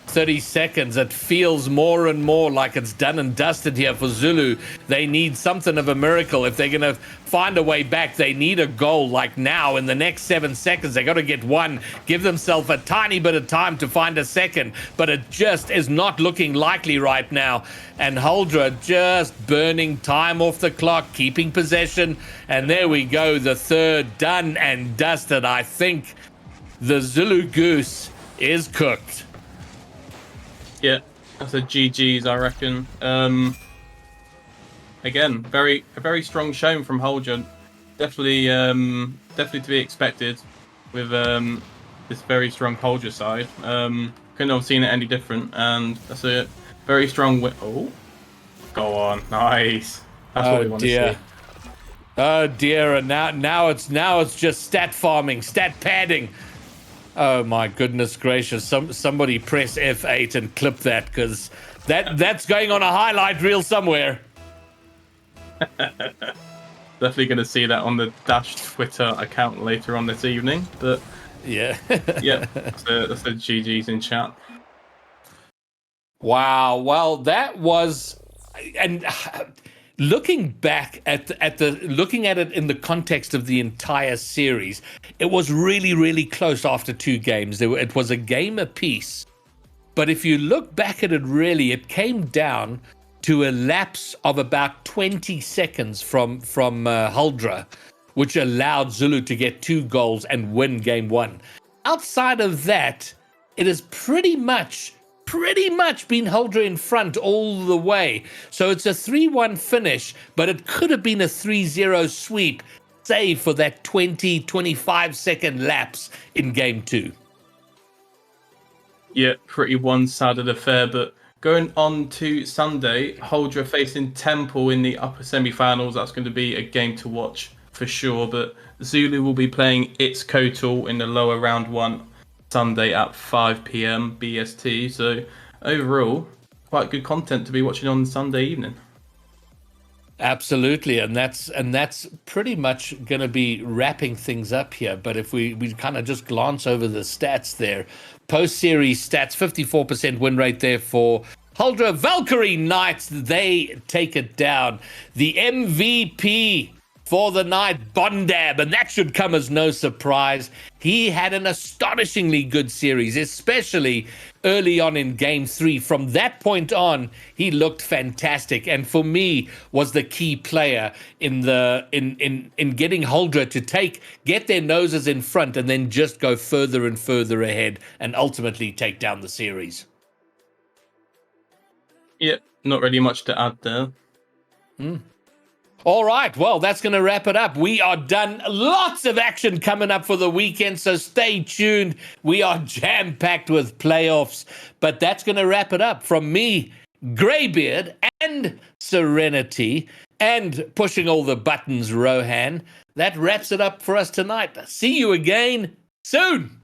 [SPEAKER 4] 30 seconds. It feels more and more like it's done and dusted here for Zulu. They need something of a miracle. If they're going to find a way back, they need a goal like now. In the next 7 seconds, they got to get one, give themselves a tiny bit of time to find a second, but it just is not looking likely right now. And Holdra just burning time off the clock, keeping possession. And there we go, the third done and dusted. I think the Zulu Goose is cooked.
[SPEAKER 5] Yeah, that's a GG's, I reckon. Again, a very strong showing from Holdra. Definitely to be expected with this very strong Holdra side. Couldn't have seen it any different, and that's a very strong win. Oh, go on, nice. That's what we want to see.
[SPEAKER 4] Oh dear, and now it's just stat farming, stat padding. Oh my goodness gracious! Somebody press F8 and clip that, because that's going on a highlight reel somewhere.
[SPEAKER 5] Definitely going to see that on the Dash Twitter account later on this evening. But
[SPEAKER 4] yeah,
[SPEAKER 5] yeah, that's a GG's in chat.
[SPEAKER 4] Wow. Well, that was, and looking back looking at it in the context of the entire series, it was really, really close after 2 games. It was a game apiece. But if you look back at it, really, it came down to a lapse of about 20 seconds from Holdra, which allowed Zulu to get 2 goals and win game 1. Outside of that, it has pretty much been Holdra in front all the way. So it's a 3-1 finish, but it could have been a 3-0 sweep, save for that 20-25 second lapse in game 2.
[SPEAKER 5] Yeah, pretty one-sided affair, but going on to Sunday, Holdra facing Temple in the upper semi-finals. That's going to be a game to watch for sure, but Zulu will be playing its Kotal in the lower round 1 Sunday at 5 p.m. BST. So overall, quite good content to be watching on Sunday evening.
[SPEAKER 4] Absolutely, and that's pretty much going to be wrapping things up here. But if we kind of just glance over the stats there, post-series stats, 54% win rate there for Holdra. Valkyrie Knights, they take it down. The MVP for the night, Bondab, and that should come as no surprise. He had an astonishingly good series, especially early on in game 3. From that point on, he looked fantastic, and for me was the key player in getting Holdra to get their noses in front and then just go further and further ahead and ultimately take down the series.
[SPEAKER 5] Yeah, not really much to add there.
[SPEAKER 4] All right, well, that's going to wrap it up. We are done. Lots of action coming up for the weekend, so stay tuned. We are jam-packed with playoffs, but that's going to wrap it up. From me, Greybeard, and Serenity, and pushing all the buttons, Rohan, that wraps it up for us tonight. See you again soon.